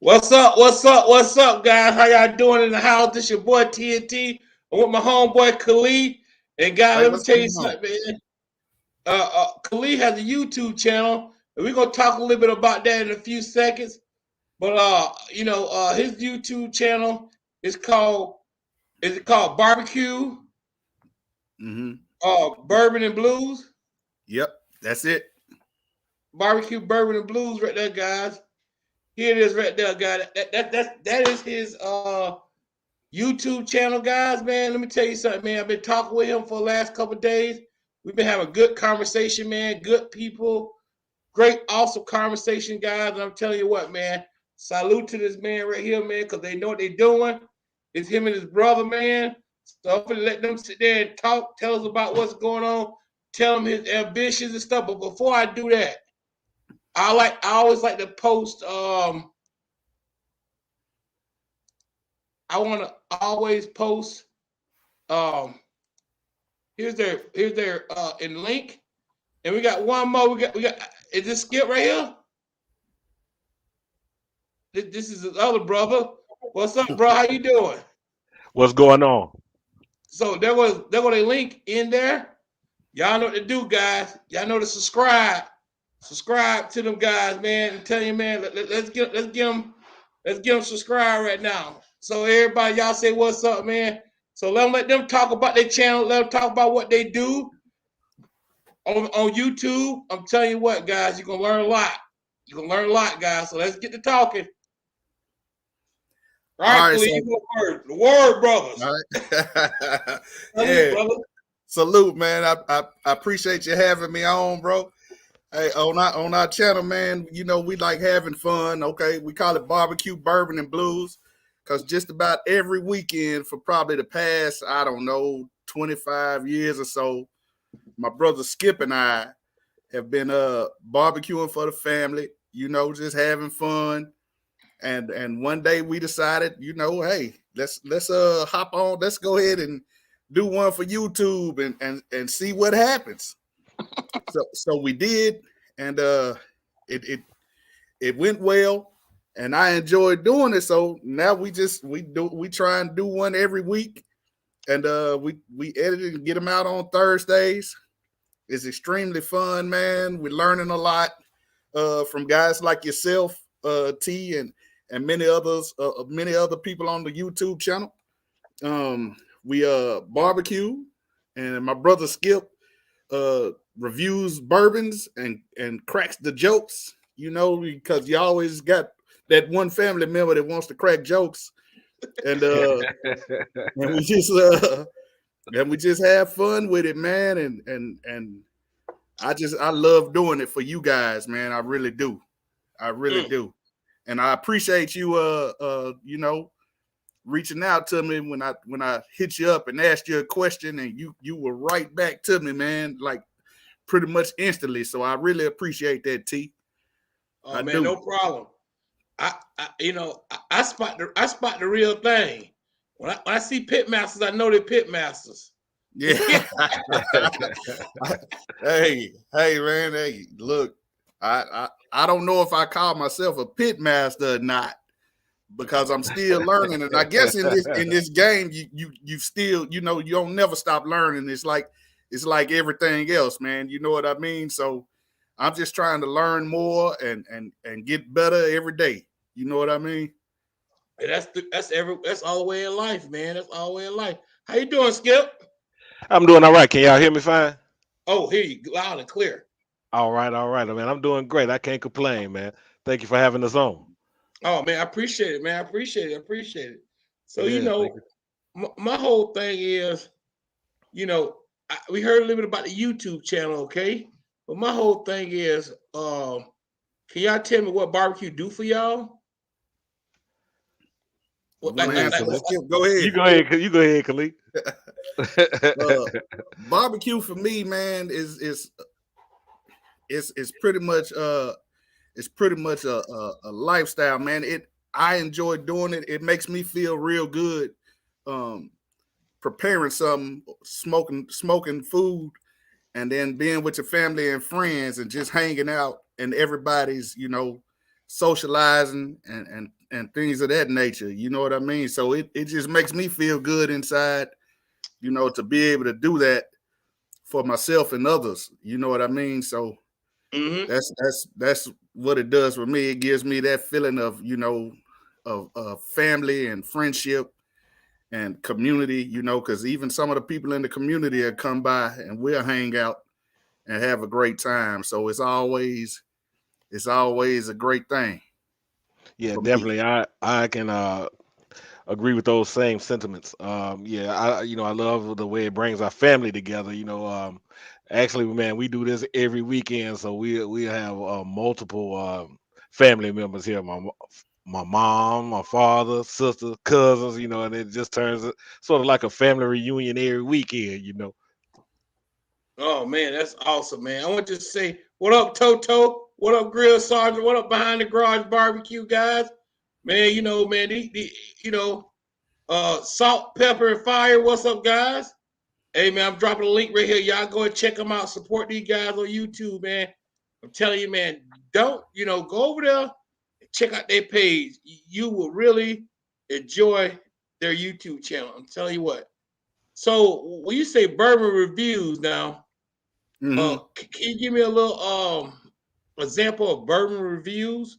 What's up? What's up? What's up, guys? How y'all doing in the house? This your boy T&T. I'm with my homeboy Khalid. And guys, Hey, let me what's tell you going on? something, man. Khalid has a YouTube channel, and we're gonna talk a little bit about that in a few seconds. But his YouTube channel is called Barbecue, Mm-hmm. Bourbon and Blues. Yep, that's it. Barbecue, Bourbon and Blues, right there, guys. Here it is, right there, guys. That is his YouTube channel, guys, man. Let me tell you something, man. I've been talking with him for the last couple of days. We've been having good conversation, man. Good people, great, awesome conversation, guys. And I'm telling you what, man. Salute to this man right here, man, because they know what they're doing. It's him and his brother, man. So I'm gonna let them sit there and talk, tell us about what's going on, tell him his ambitions and stuff. But before I do that, I always like to post. I want to always post. Um, here's their in link, and we got one more. We got. Is this Skip right here? This is his other brother. What's up, bro? How you doing? What's going on? So there was a link in there. Y'all know what to do, guys. Y'all know to subscribe. Subscribe to them guys, man. And tell you, man. Let's get them subscribed right now. So everybody, y'all say what's up, man. So let them talk about their channel. Let them talk about what they do on YouTube. I'm telling you what, guys, you're gonna learn a lot. You're gonna learn a lot, guys. So let's get to talking. All All right, right, Khalid, so you go first. The word, brothers. all right. Salute, Yeah, brother. salute, man. I appreciate you having me on, bro. Hey, on our channel, man. You know we like having fun. Okay, we call it barbecue, bourbon, and blues, because just about every weekend for probably the past, I don't know, 25 years or so, my brother Skip and I have been barbecuing for the family. You know, just having fun. And one day we decided, hey, let's hop on, let's go ahead and do one for YouTube and see what happens. So we did, and it it it went well, and I enjoyed doing it. So now we try and do one every week, and we edit it and get them out on Thursdays. It's extremely fun, man. We're learning a lot from guys like yourself, T, and many other people on the YouTube channel. We barbecue, and my brother Skip uh reviews bourbons and cracks the jokes. You know, because you always got that one family member that wants to crack jokes, and and we just and we just have fun with it, man. And I love doing it for you guys, man. I really do. I really Mm. do. And I appreciate you reaching out to me when I hit you up and asked you a question, and you were right back to me, man, like pretty much instantly. So I really appreciate that, T. Oh I man, do. no problem. I spot the real thing. When I see pit masters, I know they're pit masters. Yeah. hey, man. Hey, look, I don't know if I call myself a pit master or not, because I'm still learning. And I guess in this game, you still, you don't never stop learning. It's like everything else, man. You know what I mean? So I'm just trying to learn more and get better every day. You know what I mean? And that's all the way in life, man. That's all the way in life. How you doing, Skip? I'm doing all right. Can y'all hear me fine? Oh, here you loud and clear. All right, man. I'm doing great. I can't complain, man. Thank you for having us on. Oh man, I appreciate it, man. I appreciate it. I appreciate it. So Yeah, thank you. my whole thing is, we heard a little bit about the YouTube channel, okay? But my whole thing is, can y'all tell me what barbecue do for y'all? You What, want to like, answer Absolutely. this? Skip? Go ahead. You go ahead. You go ahead, Khalid. Uh, barbecue for me, man, is pretty much a lifestyle, man. I enjoy doing it. It makes me feel real good. Um, Preparing something, smoking food, and then being with your family and friends and just hanging out, and everybody's socializing and things of that nature. You know what I mean? So it just makes me feel good inside, to be able to do that for myself and others. You know what I mean? So Mm-hmm. that's what it does for me. It gives me that feeling of, of family and friendship and community, because even some of the people in the community have come by and we'll hang out and have a great time. So it's always a great thing Yeah, for me. definitely. I can agree with those same sentiments. Yeah, I love the way it brings our family together. Actually, man, we do this every weekend, so we have multiple family members here. My mom, my father, sister, cousins. And it just turns sort of like a family reunion every weekend. Oh man, that's awesome, man. I want to say, what up, Toto? What up, Grill Sergeant? What up, Behind the Garage Barbecue guys? Man, man, salt, pepper, and fire. What's up, guys? Hey man, I'm dropping a link right here. Y'all go and check them out. Support these guys on YouTube, man. I'm telling you, man, don't go over there and check out their page. You will really enjoy their YouTube channel. I'm telling you what. So when you say bourbon reviews now, Mm-hmm. can you give me a little example of bourbon reviews?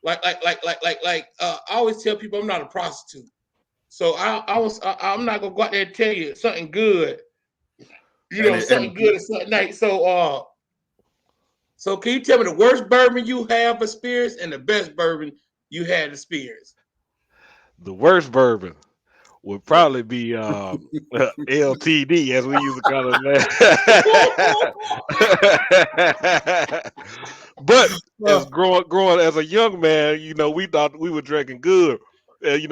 I always tell people I'm not a prostitute, so I'm not gonna go out there and tell you something good, And something good and something nice. So can you tell me the worst bourbon you have experienced and the best bourbon you had experienced? The worst bourbon would Yeah. probably be LTD, as we used to call it, man. But as growing as a young man, we thought we were drinking good. As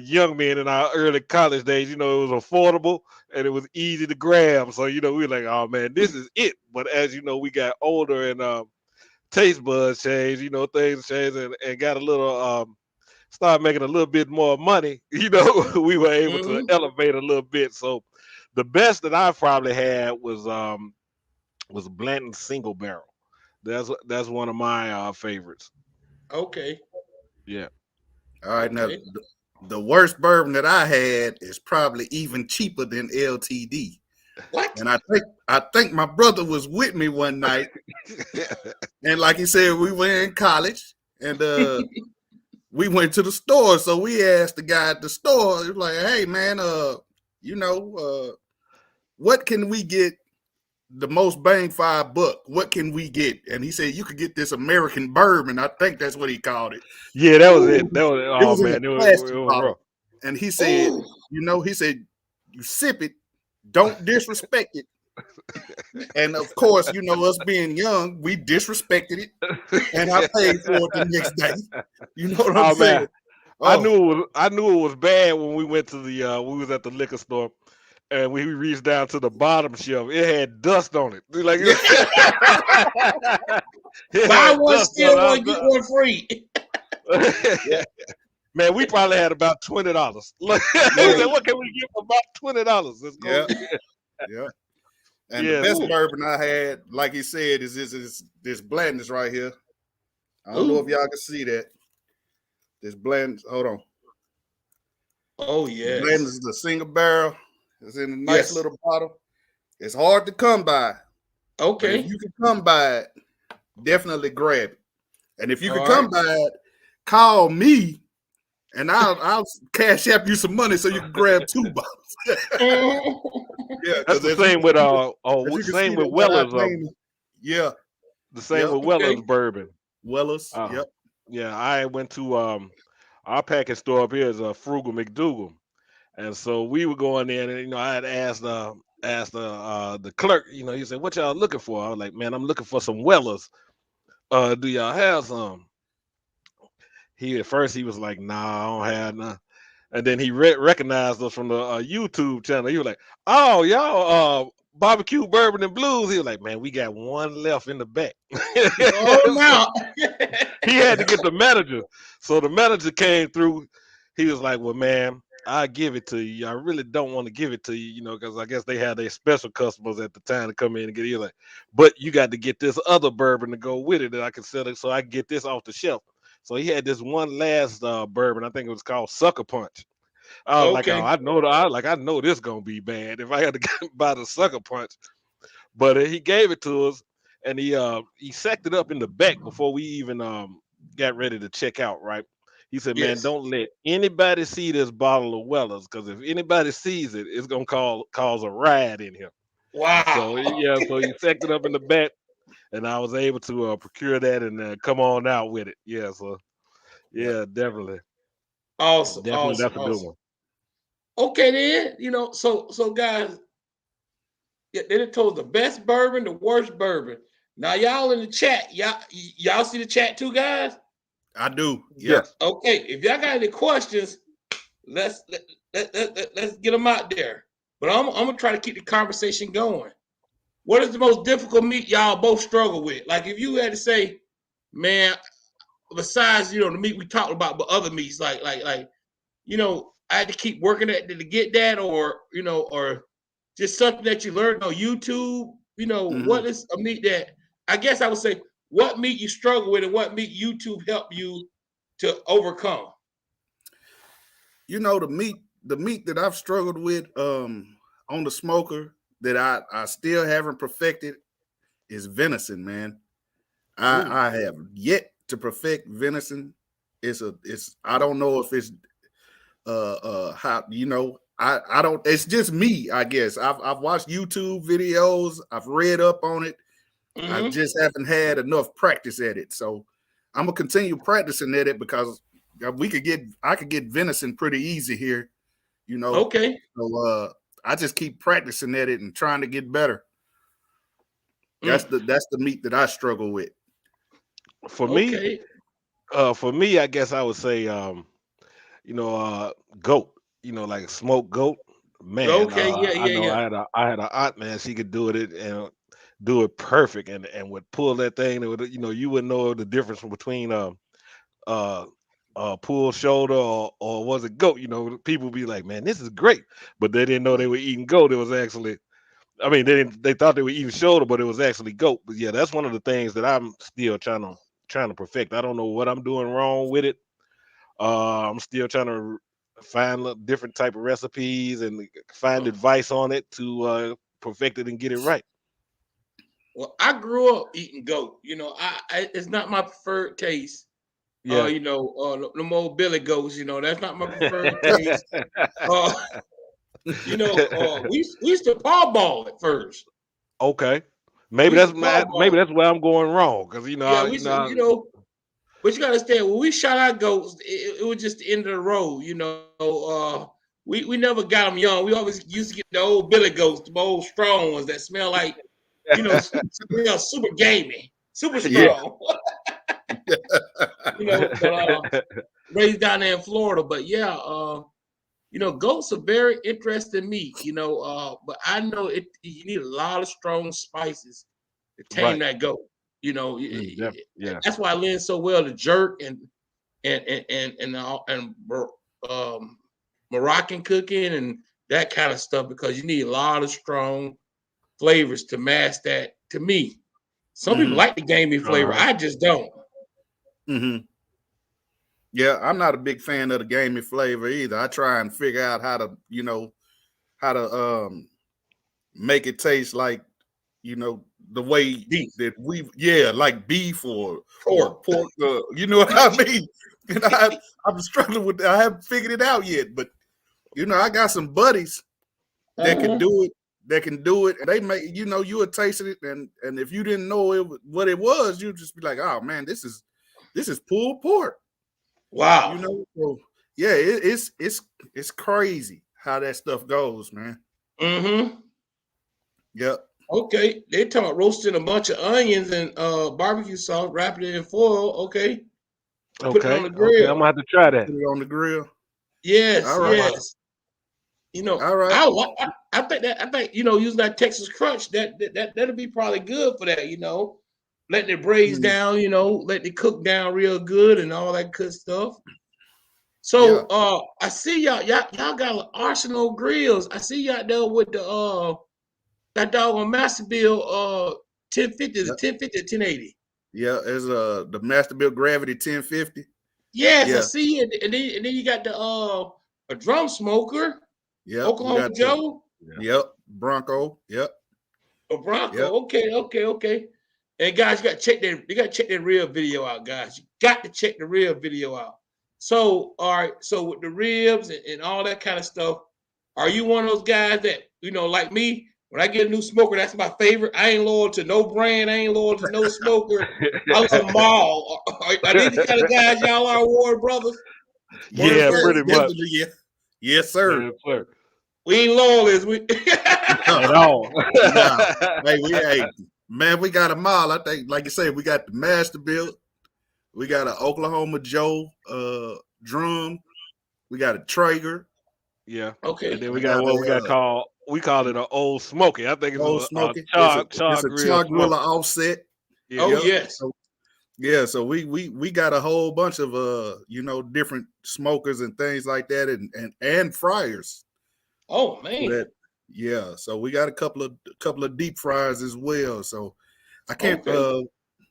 young men in our early college days, it was affordable and it was easy to grab. So we were like, oh man, this is it. But as we got older and taste buds changed, things changed and got a little start making a little bit more money, we were able to Mm-hmm. elevate a little bit. So the best that I probably had was Blanton single barrel. That's one of my favorites. Okay. all right, now Okay. the worst bourbon that I had is probably even cheaper than LTD. What? And I think my brother was with me one night, and like he said, we were in college, and we went to the store. So we asked the guy at the store, he was like, "Hey man, what can we get the most bang for our buck? What can we get?" And he said, "You could get this American bourbon." I think that's what he called it. Yeah, that was Ooh. it. That was It oh was in a man, it plastic was bottle. rough. And he said, Ooh. he said, "You sip it, don't disrespect it." And of course, us being young, we disrespected it, and I paid for it the next day. You know what I'm Oh saying? man, Oh, I knew it was bad when we went to we was at the liquor store and we reached down to the bottom shelf. It had dust on it. Like yeah. it Buy had one, dust on steal it. one, get one free. Yeah. Man, we probably had about $20. Like, we Yeah. said, what can we get for about $20? Let's go. Yeah. Yeah. And the Yeah, best Ooh. bourbon I had, like he said, is this Blandness right here. I don't know if Ooh. y'all can see that. This blend, hold on. Oh The blend yes. is the single barrel. It's in a nice Yes. little bottle. It's hard to come by, but if Okay. you can come by it, definitely grab it. And if you can All come right. by it, call me, and I'll cash app you some money so you can grab 2 bottles. Yeah, that's because the same with as you can see, same with they got our Weller's name. Yeah, the same yep. with Okay. Weller's bourbon. Wellers. Uh, Yep. yeah, I went to our package store up here is Frugal McDougal, and so we were going in, and I had asked the clerk, he said, "What y'all looking for?" I was like, "Man, I'm looking for some Wellers. Do y'all have some?" He at first he was like, "Nah, I don't have none." And then he recognized us from the YouTube channel. He was like, "Oh, y'all, barbecue bourbon and blues." He was like, "Man, we got one left in the back." Oh So no. he had to get the manager. So the manager came through. He was like, "Well, man, I give it to you. I really don't want to give it to you, because I guess they had their special customers at the time to come in and get it. Like, but you got to get this other bourbon to go with it that I can sell it, so I can get this off the shelf." So he had this one last bourbon. I think it was called Sucker Punch. I was like, oh, Okay. I know this gonna be bad if I had to buy the Sucker Punch. But he gave it to us, and he sacked it up in the back before we even got ready to check out. Right? He said, "Man, Yes. don't let anybody see this bottle of Weller's, because if anybody sees it, it's gonna cause a riot in here." So Wow. yeah, so he sacked it up in the back, and I was able to procure that and come on out with it. Yeah, so Yeah. yeah, definitely, Awesome. definitely, Awesome. that's a good Awesome. one. Okay, then, so guys, yeah, they done told the best bourbon, the worst bourbon. Now y'all in the chat, y'all see the chat too, guys? I do. Yep. Yes. Okay, if y'all got any questions, let's get them out there. But I'm gonna try to keep the conversation going. What is the most difficult meat y'all both struggle with? Like if you had to say, man, besides the meat we talked about, but other meats like I had to keep working at to get that, or just something that you learned on YouTube. Hmm. What is a meat that I guess I would say what meat you struggle with and what meat YouTube helped you to overcome. The meat that I've struggled with on the smoker that I still haven't perfected is venison, man. Ooh. I have yet to perfect venison. It's I don't know if it's how I don't, it's just me, I guess. I've watched YouTube videos, I've read up on it. I Mm-hmm. just haven't had enough practice at it. So I'm gonna continue practicing at it because I could get venison pretty easy here, you know. Okay. So I just keep practicing at it and trying to get better. Mm. That's the meat that I struggle with. For me, Okay. I guess I would say, you know, goat. Like smoked goat. Man, Okay. Yeah. I Yeah. know Yeah. I had an aunt, man. She could do it and do it perfect, and would pull that thing. It would, you wouldn't know the difference between uh pulled shoulder or was it goat. People be like, man, this is great, but they didn't know they were eating goat. It was actually, I mean, they thought they were eating shoulder, but it was actually goat. But yeah, that's one of the things that I'm still trying to perfect. I don't know what I'm doing wrong with it. I'm still trying to find different type of recipes and find advice on it to perfect it and get it right. Well, I grew up eating goat. It's not my preferred taste. Yeah. The more Billy goats. That's not my preferred taste. Uh, we used to ball at first. Okay. We Maybe used to that's maybe ball. that's where I'm going wrong, because Yeah, we used to, but you gotta understand when we shot our goats, it was just the end of the road. We never got them young. We always used to get the old Billy goats, the old strong ones that smell like, smell super gamey, super yeah. strong. But raised down there in Florida. But yeah, goats are very interesting meat. But I know you need a lot of strong spices to tame Right. that goat. Yeah. That's why I learned so well to jerk and Moroccan cooking and that kind of stuff, because you need a lot of strong flavors to mask that. To me, some people Hmm. like the gamey flavor. Uh-huh. I just don't. Hmm. Yeah, I'm not a big fan of the gamey flavor either. I try and figure out how to make it taste like, the way Beef, that like beef or pork. pork. You know what I mean? And I'm struggling with that. I haven't figured it out yet, but I got some buddies that can Uh-huh. do it. That can do it, and they make you would taste it, and if you didn't know what it was, you'd just be like, oh man, this is pulled pork. Wow. So yeah, it's crazy how that stuff goes, man. Mm-hmm. Yep. Okay. They talk roasting a bunch of onions and barbecue sauce, wrapping it in foil. Okay. Put it on Okay. the Okay. I'm grill. gonna have to try that. Put it on the grill. Yes, All right. yes. All right. I think using that Texas crunch that'll be probably good for that. Letting it braise Mm, down. Letting it cook down real good and all that good stuff. yeah. So I see y'all got Arsenal grills. I see y'all there with the that dog on Masterville 1050 Yep. 1050 1080. Yeah, it's the Masterbuilt Gravity 1050. Yes, I Yeah. see it. And then you got the a drum smoker, Yep, we Oklahoma got Joe. Yep, Bronco. Yep. A Bronco. Yep. Okay. And guys, you got to check that real video out, guys. You got to check the real video out. So, all right, so with the ribs and all that kind of stuff, are you one of those guys that, like me, when I get a new smoker, that's my favorite. I ain't loyal to no brand, I ain't loyal to no smoker. I love them all. Are these the kind of guys y'all are, Ward Brothers? Yeah, Yes, pretty much. Yeah. Yes, sir. Yes, sir. We ain't loyal, is we? At all. No. Hey, man, we got them all. I think, like you said, we got the Masterbuilt. We got an Oklahoma Joe drum. We got a Traeger. Yeah. Okay. And then we got what we call it an old smoky. I think it's Old a Smoky. char It's a grill. char griller offset. Yeah. Oh, yes. Yeah, so we got a whole bunch of different smokers and things like that, and fryers. Oh man. So we got a couple of deep fryers as well. So I can't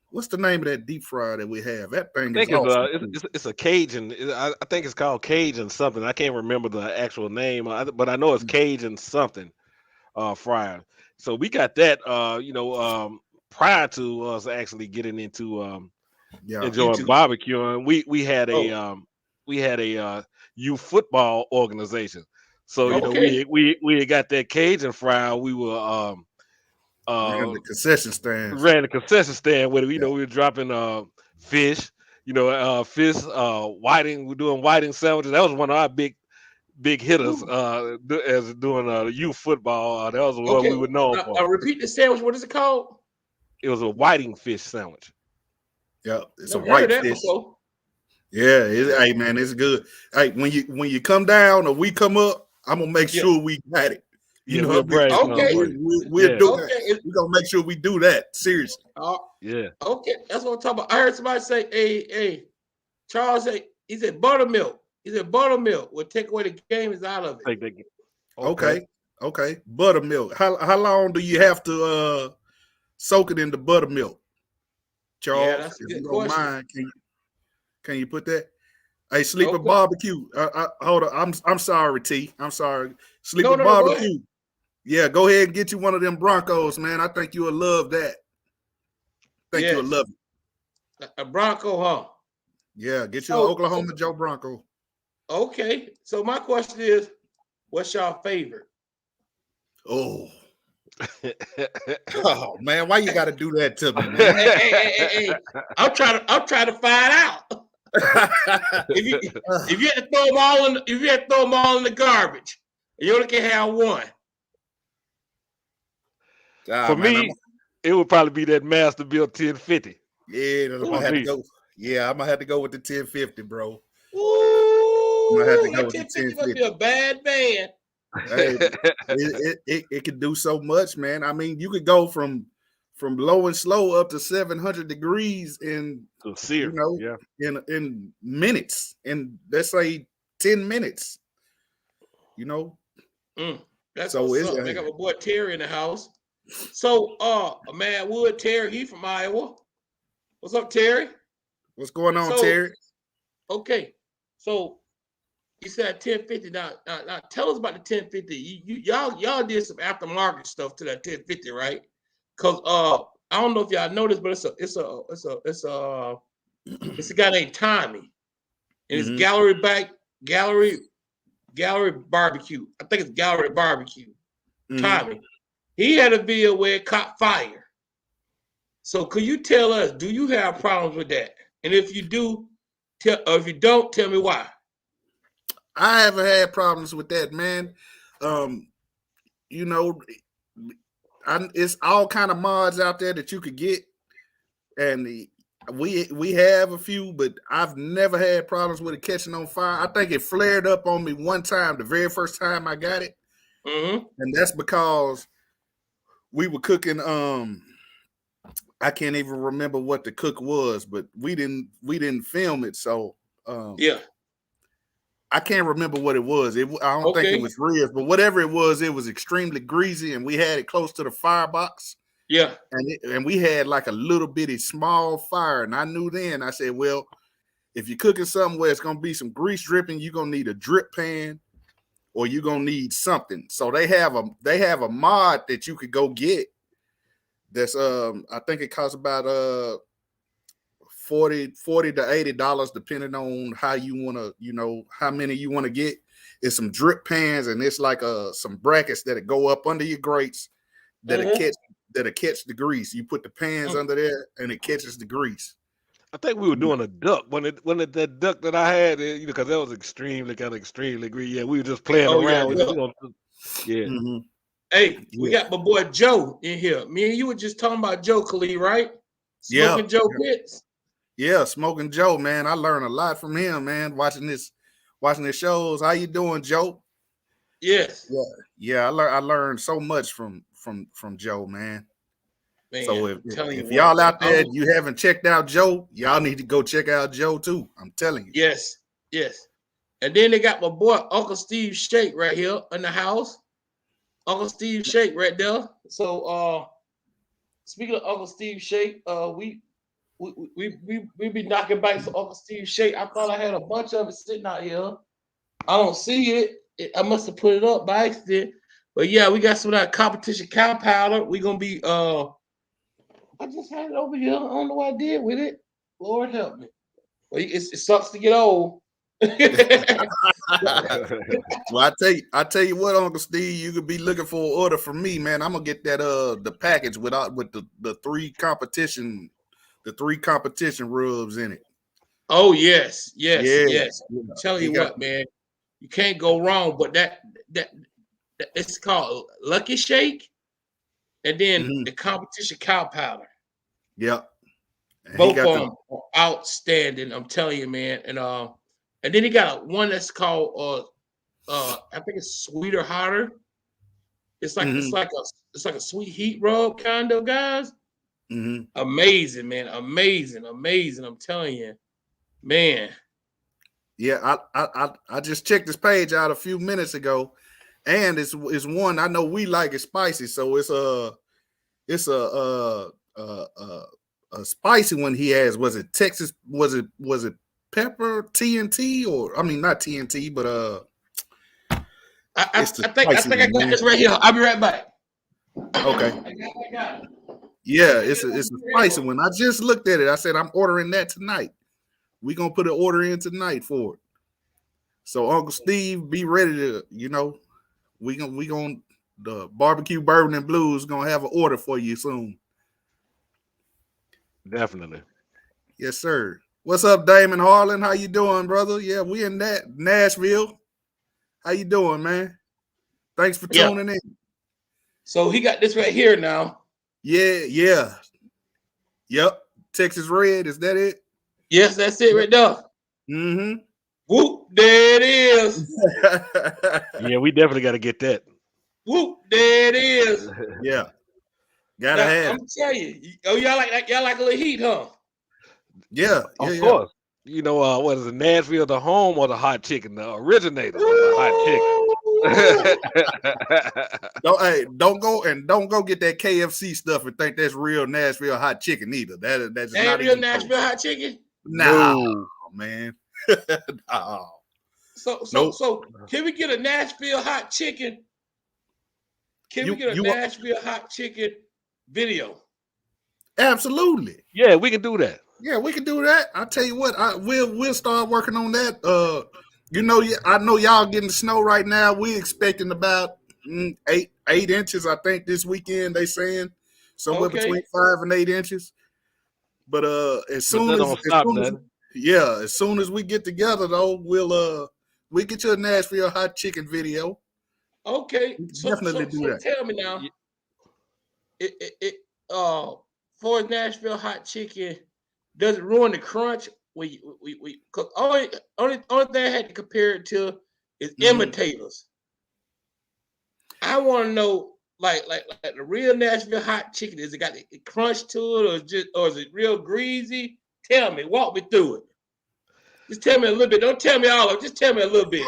what's the name of that deep fryer that we have? That thing I is think awesome. it's a Cajun. I think it's called Cajun something. I can't remember the actual name, but I know it's Cajun something fryer. So we got that prior to us actually getting into enjoying barbecuing. We had a youth football organization. So we had got that Cajun fryer. We were ran the concession stand. Ran the concession stand with it. We were dropping fish. Whiting. We're doing whiting sandwiches. That was one of our big hitters as doing youth football. That was what we were known for. Repeat the sandwich. What is it called? It was a whiting fish sandwich. Yeah, it's a white fish. Before. Yeah, hey man, it's good. Hey, when you come down or we come up, I'm gonna make sure we got it. You know, we'll brag we'll do that. We're gonna make sure we do that. Seriously. Yeah. Okay, that's what I'm talking about. I heard somebody say, hey, Charles said, he said buttermilk. He said buttermilk will take away the game is out of it. Okay. Buttermilk. How long do you have to soak it in the buttermilk? Charles, yeah, that's a good question. Mind, can you put that? Hey, Sleeper Barbecue. Hold on. I'm sorry, T. I'm sorry. Sleeper Barbecue. Yeah, go ahead and get you one of them Broncos, man. I think you'll love that. You'll love it. A Bronco, huh? Yeah, get you an Oklahoma Joe Bronco. Okay. So my question is, what's your favorite? Oh man, why you got to do that to me, man? Hey. I'm trying to find out. if you had to throw them all in the garbage, you only can have one. For me, it would probably be that Masterbuilt 1050. Yeah, I'm gonna have to go. Yeah, I'm gonna have to go with the 1050, bro. Ooh, that 1050 must be a bad man. Hey, it could do so much, man. I mean, you could go from low and slow up to 700 degrees in in minutes, in let's say 10 minutes. That's so what's up. I got my boy Terry in the house. So, man, Wood Terry, he from Iowa. What's up, Terry? What's going on, Terry? Okay, so you said 1050. Now, tell us about the 1050. Y'all did some aftermarket stuff to that 1050, right? Because I don't know if y'all noticed, but it's a guy named Tommy, and it's Gallery Barbecue. I think it's Gallery Barbecue. Tommy. He had a video where it caught fire. So could you tell us, do you have problems with that? And if you do, if you don't, tell me why. I haven't had problems with that, man. It's all kind of mods out there that you could get. And we have a few, but I've never had problems with it catching on fire. I think it flared up on me one time, the very first time I got it. And that's because we were cooking. I can't even remember what the cook was, but we didn't film it, so I can't remember what it was. I don't think it was ribs, but whatever it was extremely greasy, and we had it close to the firebox. Yeah. And we had like a little bitty small fire. And I knew then, I said, well, if you're cooking something where it's going to be some grease dripping, you're going to need a drip pan or you're going to need something. So they have a mod that you could go get. That's I think it costs about $40 to $80 depending on how you want to, how many you want to get. It's some drip pans and it's like some brackets that go up under your grates that'll catch the grease. You put the pans under there and it catches the grease. I think we were doing a duck that duck that I had, because that was extremely greasy. Yeah, we were just playing around with it. Yeah. Mm-hmm. Hey, we got my boy Joe in here. Me and you were just talking about Joe Khalid, right? Smoking Joe Pitts. Yeah, Smoking Joe, man. I learned a lot from him, man. Watching his shows. How you doing, Joe? Yes. Yeah. I learned so much from Joe, man. So if y'all out there, you haven't checked out Joe, y'all need to go check out Joe too. I'm telling you. Yes. And then they got my boy Uncle Steve Shake right here in the house. Uncle Steve Shake right there. So speaking of Uncle Steve Shake, we be knocking bites for Uncle Steve Shake. I thought I had a bunch of it sitting out here. I don't see it. I must have put it up by accident. But yeah, we got some of that competition cow powder. We're gonna be I just had it over here. I don't know what I did with it. Lord help me. Well, it sucks to get old. Well, I tell you what, Uncle Steve, you could be looking for an order from me, man. I'm gonna get that the package with the three competition rubs in it. Oh yes. I'm telling you what, man, you can't go wrong. But that it's called Lucky Shake, and then the competition cow powder. Yep. Both of them are outstanding. I'm telling you, man. And then he got one that's called I think it's Sweeter Hotter. It's like it's like a sweet heat rub kind of, guys. Mm-hmm. Amazing, man. Amazing. I'm telling you, man. Yeah, I just checked this page out a few minutes ago, and it's one I know we like it spicy, so it's a spicy one he has. Was it Texas? Was it pepper T&T or I mean not T&T, but I think I got this right here. I'll be right back. Okay. I got it. Yeah, it's a spicy one. I just looked at it. I said I'm ordering that tonight. We're gonna put an order in tonight for it. So Uncle Steve, be ready to, we gonna the barbecue bourbon and blues gonna have an order for you soon. Definitely. Yes, sir. What's up, Damon Harlan? How you doing, brother? Yeah, we in that Nashville. How you doing, man? Thanks for tuning in. So he got this right here now. Yeah. Yep. Texas Red, is that it? Yes, that's it right there. Mm-hmm. Whoop, there it is. Yeah, we definitely got to get that. Whoop, there it is. Yeah. Gotta have. I'm telling you. Oh, y'all like a little heat, huh? Yeah. Of course. What is it, Nashville, the home or the hot chicken, the originator of the hot chicken. Don't go get that KFC stuff and think that's real Nashville hot chicken either. That's ain't not real Nashville hot chicken. No, man. No. So can we get a Nashville hot chicken? Can we get a Nashville hot chicken video? Absolutely. Yeah, we can do that. Yeah, we can do that. I'll tell you what, we'll start working on that. I know y'all getting snow right now. We're expecting about 8 inches, I think, this weekend. They saying somewhere between 5 and 8 inches. But as soon as we get together, though, we'll get you a Nashville hot chicken video. Okay, definitely do that. Tell me now, for Nashville hot chicken, does it ruin the crunch? We cook. Only thing I had to compare it to is imitators. I want to know, like the real Nashville hot chicken, is it got the crunch to it, or is it real greasy? Tell me, walk me through it. Just tell me a little bit. Don't tell me all of it. Just tell me a little bit.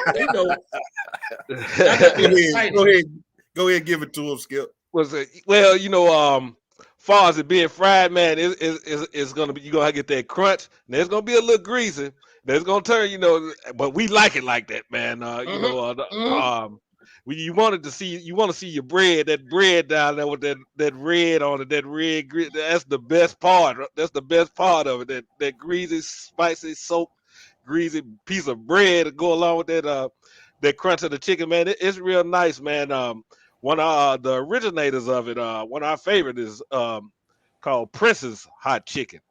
Go ahead, give it to him, Skip. Well, far as it being fried, man, it's gonna be, you're gonna get that crunch. And there's gonna be a little greasy. There's gonna turn, but we like it like that, man. You wanted to see, you want to see your bread, that bread down there with that red on it, that red grit. That's the best part. That's the best part of it. That greasy, spicy, soaked, greasy piece of bread to go along with that crunch of the chicken, man. It's real nice, man. One of the originators of it, one of our favorite is called Prince's Hot Chicken.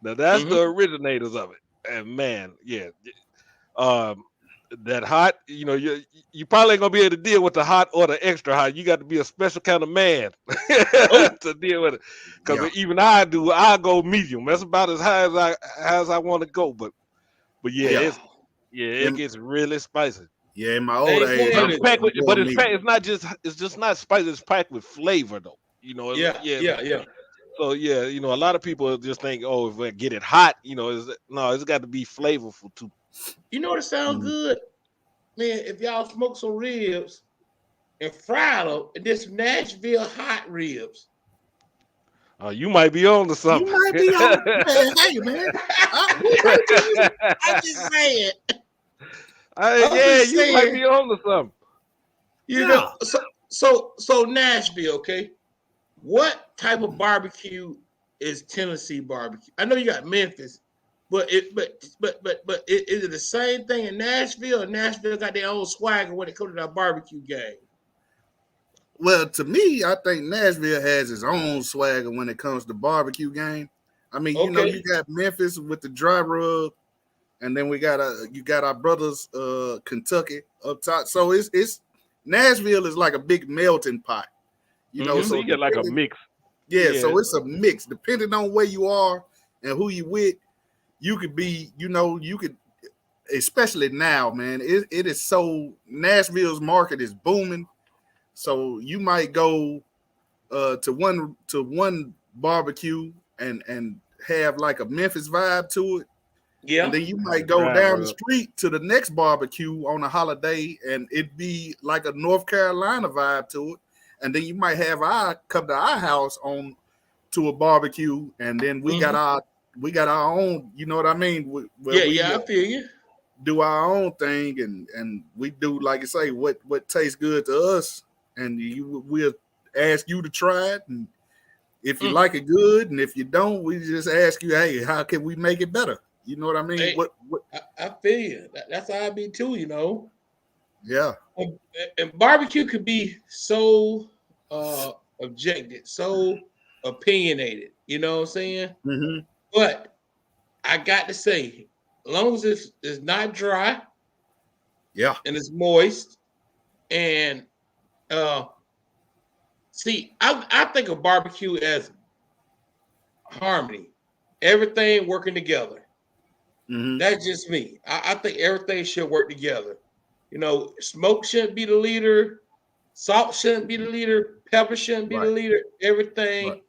Now that's the originators of it, and man, yeah, that hot, you probably ain't gonna be able to deal with the hot or the extra hot. You got to be a special kind of man to deal with it. Because even I go medium. That's about as high as I want to go. But yeah, it gets really spicy. Yeah, in my old age, it's just not spicy. It's packed with flavor, though. So a lot of people just think, oh, if I get it hot, it's got to be flavorful too. You know what sounds good, man? If y'all smoke some ribs and fry them, and then some Nashville hot ribs. You might be on to something. You might be on. Hey, man. I'm just saying. You might be on to something. You know, so Nashville, okay? What type of barbecue is Tennessee barbecue? I know you got Memphis, but is it the same thing in Nashville? Or Nashville got their own swagger when it comes to that barbecue game? Well, to me, I think Nashville has its own swagger when it comes to barbecue game. I mean, you got Memphis with the dry rub, and then you got our brothers Kentucky up top. So it's Nashville is like a big melting pot. So you get like a mix. Yeah, so it's a mix. Depending on where you are and who you with, you could be, especially now, man. It is so, Nashville's market is booming. So you might go to one barbecue and have like a Memphis vibe to it. Yeah. And then you might go down the street to the next barbecue on a holiday and it'd be like a North Carolina vibe to it. And then you might have come to our house on to a barbecue, and then we got our own. You know what I mean? I feel you. Do our own thing, and we do, like I say, what tastes good to us, and we'll ask you to try it, and if you like it, good, and if you don't, we just ask you, hey, how can we make it better? You know what I mean? Hey, I feel you. That's how I be too. Yeah. And barbecue could be so objective, so opinionated, you know what I'm saying? Mm-hmm. But I got to say, as long as it's not dry, and it's moist, and see, I think of barbecue as harmony, everything working together. Mm-hmm. That's just me. I think everything should work together. Smoke shouldn't be the leader, salt shouldn't be the leader, pepper shouldn't be the leader. Everything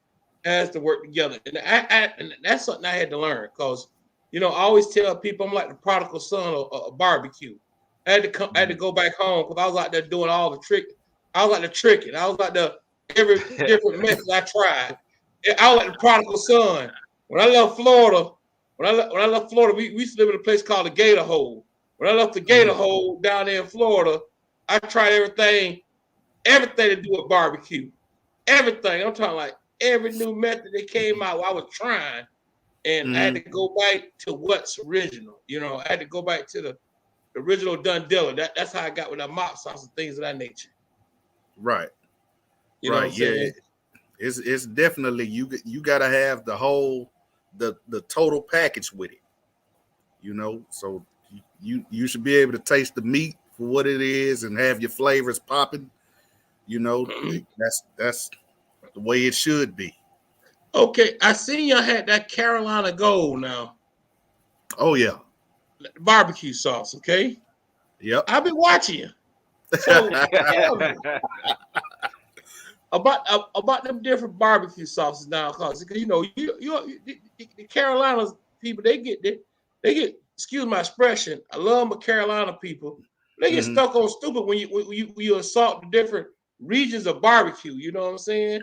has to work together, and and that's something I had to learn because I always tell people I'm like the prodigal son of barbecue. I had to go back home because I was out there doing all the trick. I was like the tricking. I was like the every different method I tried. I was like the prodigal son. When I left Florida, we used to live in a place called the Gator Hole. When I left the Gator Hole down there in Florida, I tried everything to do with barbecue. Everything. I'm talking like every new method that came out, I was trying. And I had to go back to what's original. I had to go back to the original Dun Dilla. That's how I got with that mop sauce and things of that nature. Right. You know what I'm saying? It's definitely you gotta have the whole the total package with it. So you should be able to taste the meat for what it is and have your flavors popping. That's the way it should be. Okay, I seen y'all had that Carolina Gold now. Oh yeah, barbecue sauce. Okay. Yep. I've been watching you. So tell me about them different barbecue sauces now, because the Carolina people they get excuse my expression. I love my Carolina people. They get stuck on stupid when you assault the different regions of barbecue. You know what I'm saying?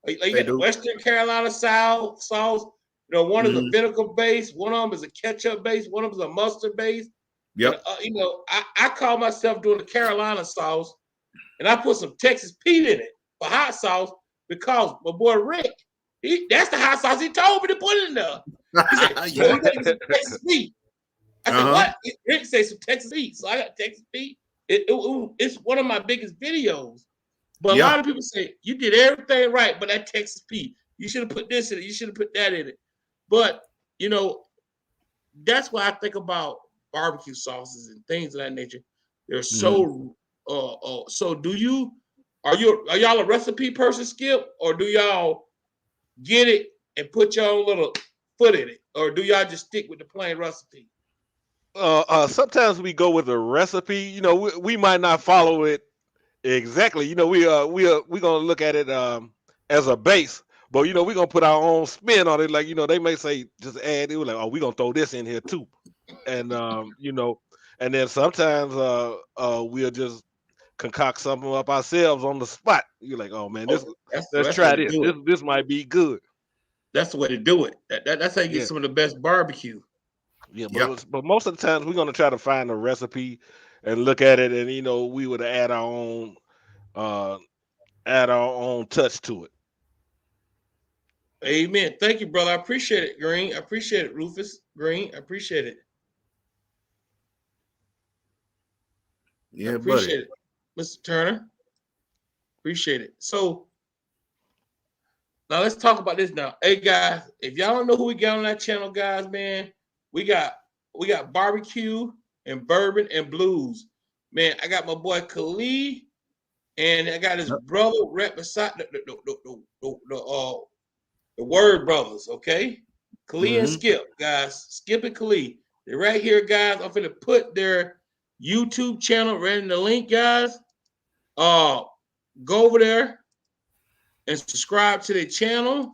Like you got the Western Carolina sauce. You know, one is a vinegar base, one of them is a ketchup base, one of them is a mustard base. Yep. And, you know, I call myself doing the Carolina sauce, and I put some Texas Pete in it for hot sauce because my boy Rick, that's the hot sauce he told me to put in there. He said, well, you gotta get some Texas Pete. I said, what? Rick said some Texas Pete. So I got Texas Pete. It's one of my biggest videos. But a lot of people say, you did everything right, but that Texas Pete, you should have put this in it. You should have put that in it. But, you know, that's why I think about barbecue sauces and things of that nature. They're so, so are y'all a recipe person, Skip? Or do y'all get it and put your own little foot in it? Or do y'all just stick with the plain recipe? Sometimes we go with a recipe. You know, we might not follow it exactly. You know, we're gonna look at it as a base, but you know, we're gonna put our own spin on it. Like, you know, they may say just add it, like, oh, we're gonna throw this in here too. And you know, and then sometimes we'll just concoct something up ourselves on the spot. You're like, oh man, let's try this. This might be good. That's the way to do it. That's how you get some of the best barbecue. Yeah, but most of the times we're gonna try to find a recipe and look at it, and you know, we would add our own touch to it. Amen. Thank you, brother. I appreciate it, Green. I appreciate it, Rufus Green. I appreciate it. Yeah, I appreciate it, Mr. Turner. Appreciate it. So now let's talk about this now. Hey guys, if y'all don't know who we got on that channel, guys, man, we got barbecue and bourbon and blues. Man, I got my boy Khalid, and I got his brother right beside the Word Brothers, okay? Khalid and Skip, guys. Skip and Khalid. They're right here, guys. I'm finna put their YouTube channel right in the link, guys. Go over there and subscribe to their channel.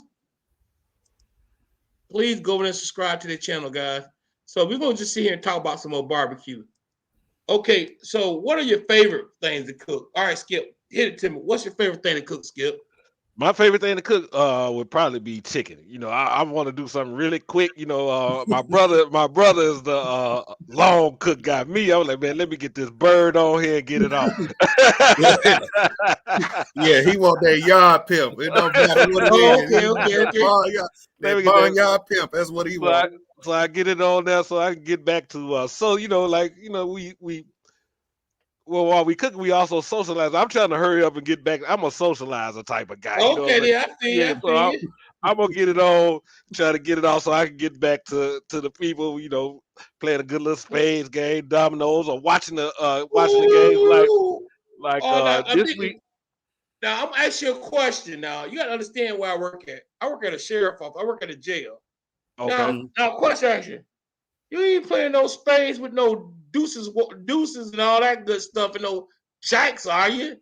Please go over there and subscribe to their channel, guys. So we're going to just sit here and talk about some more barbecue. Okay, so what are your favorite things to cook? All right, Skip, hit it to me. What's your favorite thing to cook, Skip? My favorite thing to cook would probably be chicken. You know, I want to do something really quick. You know, my brother is the long cook guy. Me, I was like, man, let me get this bird on here and get it off. Yeah, he want that yard pimp. It don't matter what it is. Okay. Barnyard pimp. That's what he wants. So I get it on there so I can get back to so you know, like, you know, well, while we cook, we also socialize. I'm trying to hurry up and get back. I'm a socializer type of guy. Okay, you know I see you. I'm gonna get it on, try to get it off so I can get back to the people, you know, playing a good little spades game, dominoes, or watching the game this week. Now I'm gonna ask you a question. Now you gotta understand where I work at. I work at a sheriff office. I work at a jail. Okay. Now question action. You ain't playing no spades with no deuces and all that good stuff and no jacks, are you?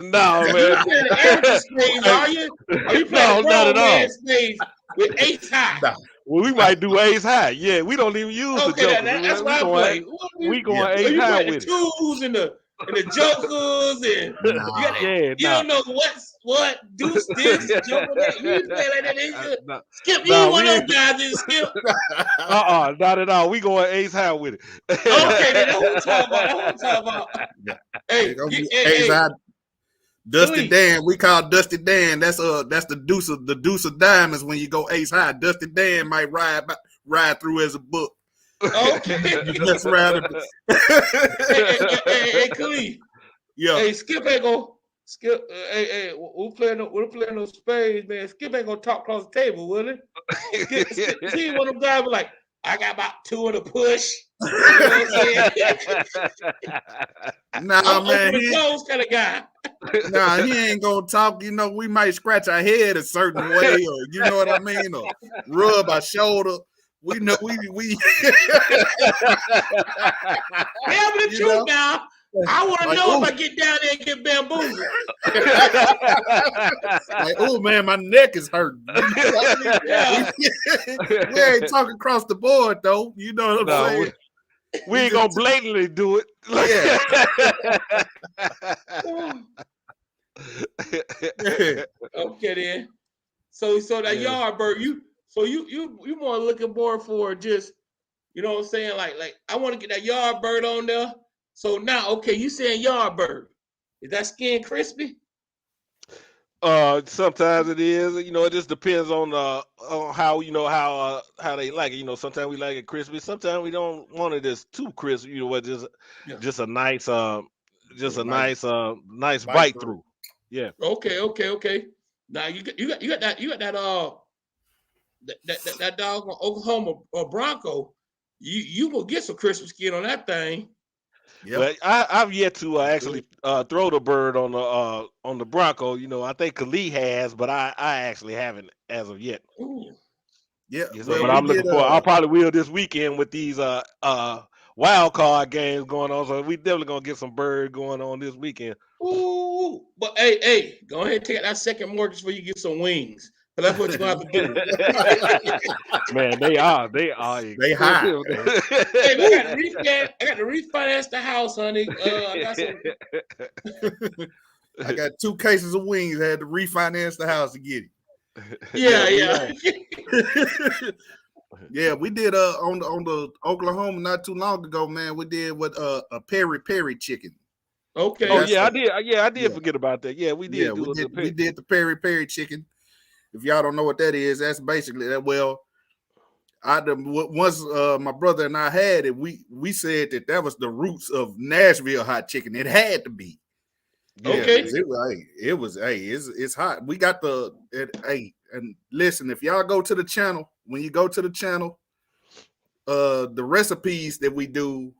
No, man. You playing the amateur spades, are you? Are you playing not at all. Spades with ace high? No. Well, we might do ace high. Yeah, we don't even use the jokers. That's what I play. We going ace high with it. Twos and the jokers and you don't know what deuce this joker that. You play like that. Skip, you ain't one of those guys that Skip. Not at all. We going ace high with it. Okay, then that's what I'm talking about. Hey, ace high. Dusty Dan, we call Dusty Dan. That's the deuce of diamonds when you go ace high. Dusty Dan might ride through as a book. Okay. That's right. Hey, Khalid. Yeah. Hey, Skip ain't gonna Skip. Hey, we're playing those spades, man. Skip ain't gonna talk across the table, will he? Skip, see one of them guys be like, I got about two in the push. You know what I'm saying? Nah, man. He's those kind of guy. Nah, he ain't gonna talk. You know, we might scratch our head a certain way, or you know what I mean, or rub our shoulder. We know we. Tell me the truth now. I want to know if I get down there and get bamboozled. Like, oh man, my neck is hurting. We ain't talking across the board though. You know what I'm saying? We ain't gonna blatantly do it. Yeah. Okay then. So that Yeah. yard bird, you more looking more for just, you know what I'm saying? Like I want to get that yard bird on there. So now, okay, you saying yard bird. Is that skin crispy? Sometimes it is. You know, it just depends on how how they like it. You know, sometimes we like it crispy. Sometimes we don't want it as too crispy. You know what? Yeah. Just a nice Just nice nice bite bite through. Yeah. Okay. Now you got that dog on Oklahoma or Bronco. You will get some crispy skin on that thing. Yep. Well, I've yet to That's actually throw the bird on the Bronco. You know, I think Khalid has, but I actually haven't as of yet. Ooh. Yeah. Yes, sir. Well, But we I'm did looking for. I probably will this weekend with these wild card games going on. So we definitely gonna get some bird going on this weekend. Ooh. But hey, go ahead and take out that second mortgage before you get some wings. But that's what you're gonna have to do. Man, they are they high. expensive. Hey, I got to refinance the house, honey. I got some. I got 2 cases of wings. I had to refinance the house to get it. Yeah. Yeah, we did on the Oklahoma not too long ago, man. We did with a peri chicken. Okay. Oh yeah, I did. Yeah, I did forget about that. Yeah, we did. Yeah, we did the peri chicken. If y'all don't know what that is, that's basically that. Well, once my brother and I had it, we said that was the roots of Nashville hot chicken. It had to be. Yeah, okay. It's hot. We got and listen, if y'all go to the channel, when you go to the channel, the recipes that we do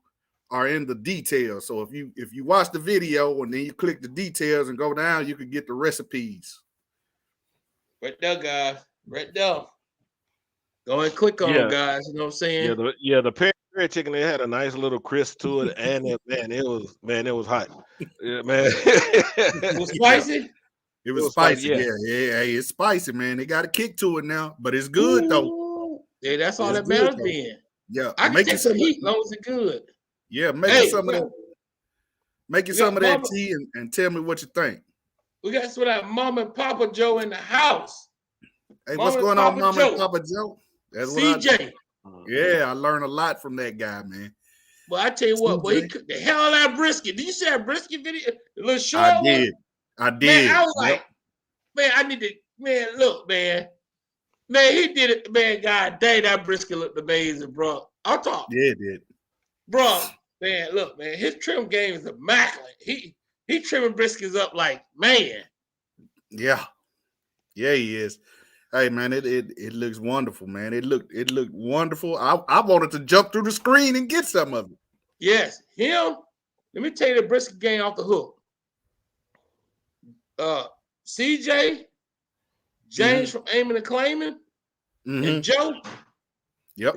are in the details. So if you watch the video and then you click the details and go down, you can get the recipes. Right there, guys. Right there. Go and click on them, guys. You know what I'm saying? The peri chicken, it had a nice little crisp to it, and it was hot. Yeah, man. It was spicy. It was spicy. Yeah. Hey, it's spicy, man. They got a kick to it now, but it's good though. Yeah, that's all that matters then. Yeah, I can take some heat as long as it's good. Yeah, make you some of that. Make you some of that tea and tell me what you think. We got some of that Mama and Papa Joe in the house. Hey, what's going on, Mama and Papa Joe? That's CJ. I learned a lot from that guy, man. Well, I tell you what, boy, he cooked the hell out of that brisket. Did you see that brisket video? The little short I did. Man, I was like, man, I need to, man, look, man. Man, he did it, man. God dang, that brisket looked amazing, bro. I'll talk. Yeah, it did. Bro, man, look, man, his trim game is immaculate. He trimming briskets up like, man. Yeah. Yeah, he is. Hey man, it looks wonderful, man. It looked wonderful. I wanted to jump through the screen and get some of it. Yes, him. Let me tell you the brisket game off the hook. CJ, James from Aiming and Claiming, and Joe. Yep.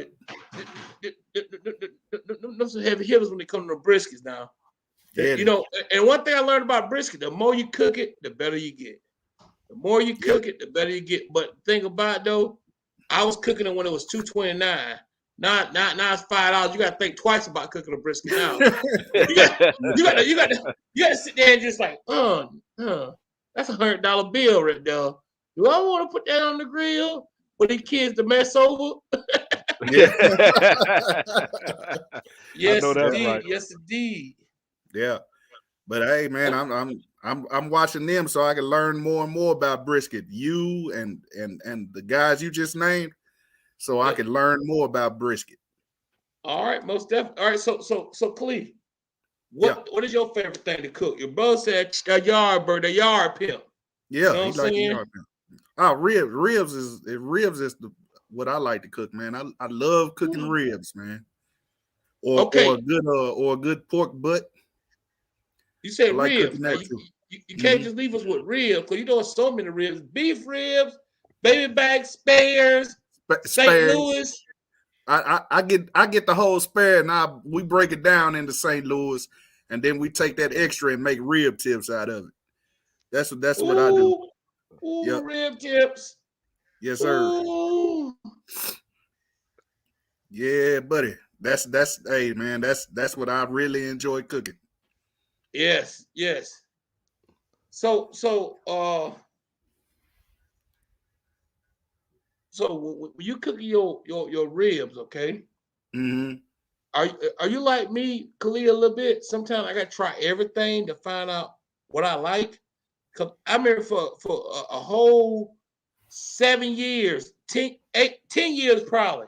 Those are heavy hitters when they come to the briskets now. Yeah, you know, and one thing I learned about brisket, the more you cook it, the better you get. The more you cook it, the better you get. But think about it, though, I was cooking it when it was $2.29. Now it's $5. You got to think twice about cooking a brisket now. you got to sit there and just like, that's $100 bill right there. Do I want to put that on the grill for these kids to mess over? Yes, indeed. Right. Yes, indeed. Yeah, but hey, man, I'm watching them so I can learn more and more about brisket. You and the guys you just named, so I can learn more about brisket. All right, most definitely. All right, so Cleve, what is your favorite thing to cook? Your brother said a yard bird, a yard pimp. Yeah, you know he like the yard pimp. Oh, ribs is what I like to cook, man. I love cooking ribs, man. Or a good pork butt. You said like ribs. You can't just leave us with ribs because you know so many ribs: beef ribs, baby back spares, St. Louis. I get the whole spare, and we break it down into St. Louis, and then we take that extra and make rib tips out of it. That's what I do. Ooh, rib tips. Yes, sir. Ooh. Yeah, buddy. That's hey man, that's what I really enjoy cooking. Yes. So when you cooking your ribs, okay? Mm-hmm. Are you like me, Khalil, a little bit? Sometimes I gotta try everything to find out what I like. Cause I remember for a whole 7 years, 10 years probably.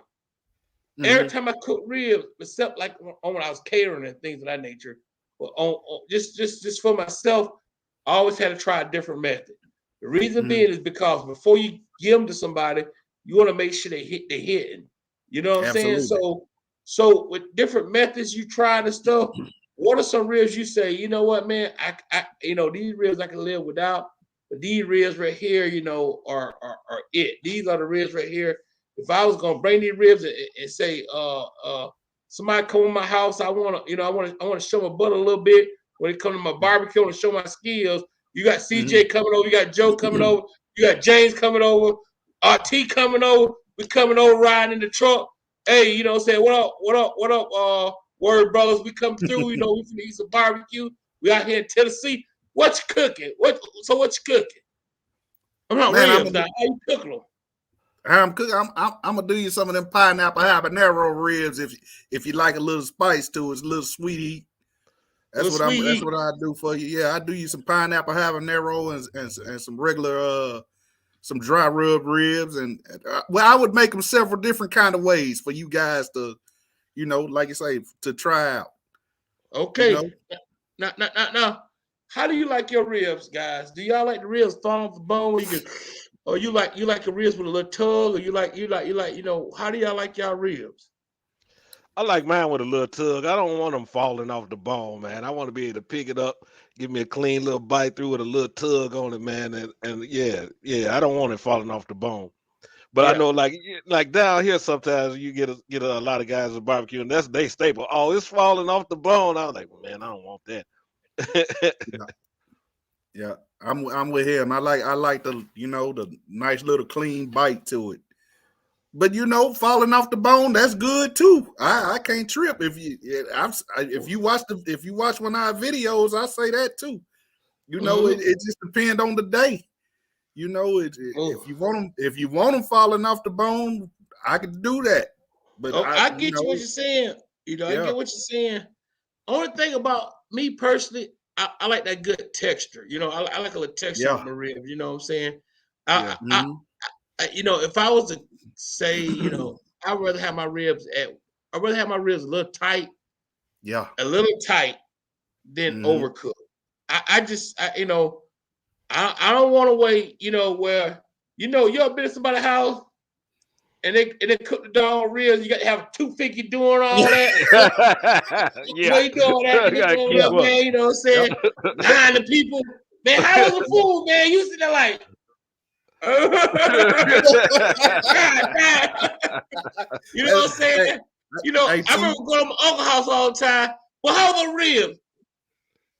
Every Mm-hmm. time I cook ribs, except like when I was catering and things of that nature, but just for myself, I always had to try a different method. The reason Mm-hmm. being is because before you give them to somebody, you want to make sure they hitting. You know what I'm saying? Absolutely. So with different methods you try and stuff, what are some ribs you say, you know what, man, I these ribs I can live without, but these ribs right here, are it. These are the ribs right here. If I was gonna bring these ribs and say, somebody come to my house, I wanna show my butt a little bit when it comes to my barbecue and show my skills. You got CJ coming over, you got Joe coming over, you got James coming over, RT coming over, we coming over riding in the truck. Hey, you know what I'm saying? What up, Word Brothers? We come through, we finna eat some barbecue. We out here in Tennessee. What you cooking? What you cooking? I'm not Man, ribs now. How you cooking them? I'm cooking. I'm gonna do you some of them pineapple habanero ribs if you like a little spice to it, it's a little sweet heat. That's what I do for you. Yeah, I do you some pineapple habanero and some regular some dry rub ribs and well, I would make them several different kind of ways for you guys to, like you say, to try out. Okay. Now, how do you like your ribs, guys? Do y'all like the ribs falling off the bone where you can, or you like the ribs with a little tug, or you like, how do y'all like y'all ribs? I like mine with a little tug. I don't want them falling off the bone, man. I want to be able to pick it up, give me a clean little bite through with a little tug on it, man. And yeah, I don't want it falling off the bone. But I Yeah. know, like down here, sometimes you get a lot of guys at barbecue, and that's they staple. Oh, it's falling off the bone. I was like, man, I don't want that. Yeah, I'm with him. I like the the nice little clean bite to it. But falling off the bone, that's good too. I can't trip if you watch one of our videos, I say that too. It just depends on the day. If you want them falling off the bone, I can do that. But I get you what you're saying. I get what you're saying. Only thing about me personally, I like that good texture. I like a little texture with my ribs. You know what I'm saying? Yeah. If I was to say, I'd rather have my ribs a little tight. Yeah. A little tight than overcooked. I don't want to wait, where you ever been to somebody's house and they cook the dog ribs, you got to have 2 figure doing all that. Yeah. Way doing that, and Gotta going keep up, up. man, you know what I'm saying? Line the people. Man, how was the food, man? You sitting there like, you know what I'm saying? I remember going to my uncle's house all the time. Well, how are the ribs?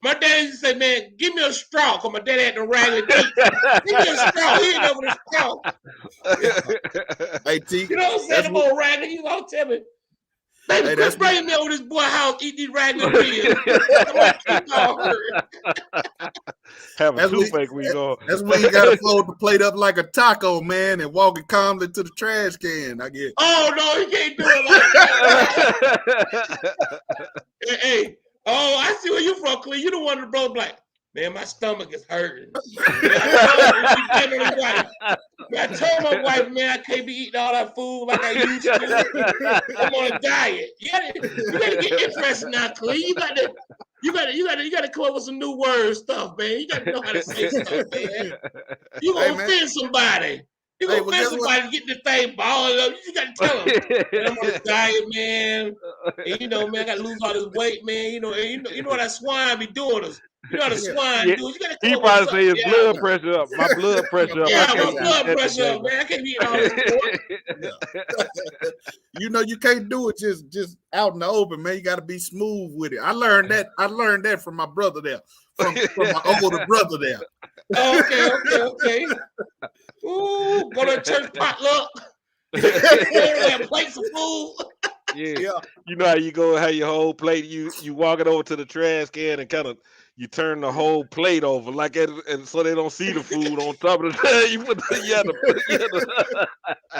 My dad used to say, man, give me a straw, because my dad had the raggedy teeth. Give me a straw. He ain't over the straw. Hey, T, you know what I'm saying? I'm old raggedy. You gonna tell me, baby, quit bringing me over this boy house, eat these raggedy ribs. My teeth all hurt. Have a toothache when you go. That's when you gotta fold the plate up like a taco, man, and walk it calmly to the trash can. I get. Oh no, he can't do it like that. Hey. Oh, I see where you from, Clee. You the one that broke black. Man, my stomach is hurting. I told my wife, man, I can't be eating all that food like I used to. I'm on a diet. You gotta get interested now, Clee. You gotta come up with some new words stuff, man. You gotta know how to say stuff, man. You gonna offend somebody. You gonna offend somebody to get the thing balling up. You just gotta tell them, man, I'm on a diet, man. And, man, I gotta lose all this weight, man. You know what that swine be doing us. You know how the swine do. You gotta he probably say his blood pressure up. My blood pressure up. Yeah, my blood pressure up, man. I can't be eating all this pork. You can't do it just out in the open, man. You gotta be smooth with it. I learned that from my brother there. From my older brother there. Okay. Ooh, go to church potluck. Have plates of food. Yeah. You know how you go, how your whole plate, you walk it over to the trash can and kind of, you turn the whole plate over like and so they don't see the food on top of the you put the, you had to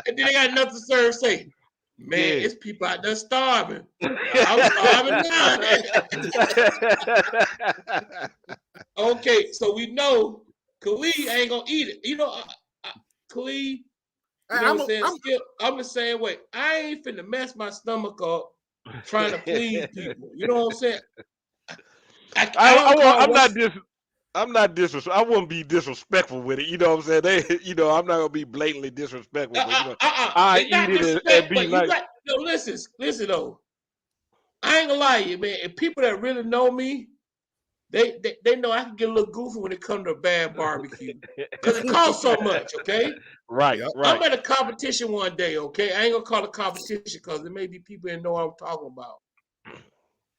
And then they got nothing to serve. Say, man, yeah. it's people out there starving. I'm starving now. Okay, so we know Khalid ain't gonna eat it. You know, Khalid, you know what I'm saying? Still, I'm the same way. I ain't finna mess my stomach up trying to please people. You know what I'm saying? I'm not disrespectful. I wouldn't be disrespectful with it. You know what I'm saying? I'm not gonna be blatantly disrespectful, but I It's eat not it disrespect, and be but you nice. got no. Listen though. I ain't gonna lie to you, man. And people that really know me, they know I can get a little goofy when it comes to a bad barbecue because it costs so much. Okay, Right, Yep. right. I'm at a competition one day. Okay, I ain't gonna call it competition because there may be people that know what I'm talking about.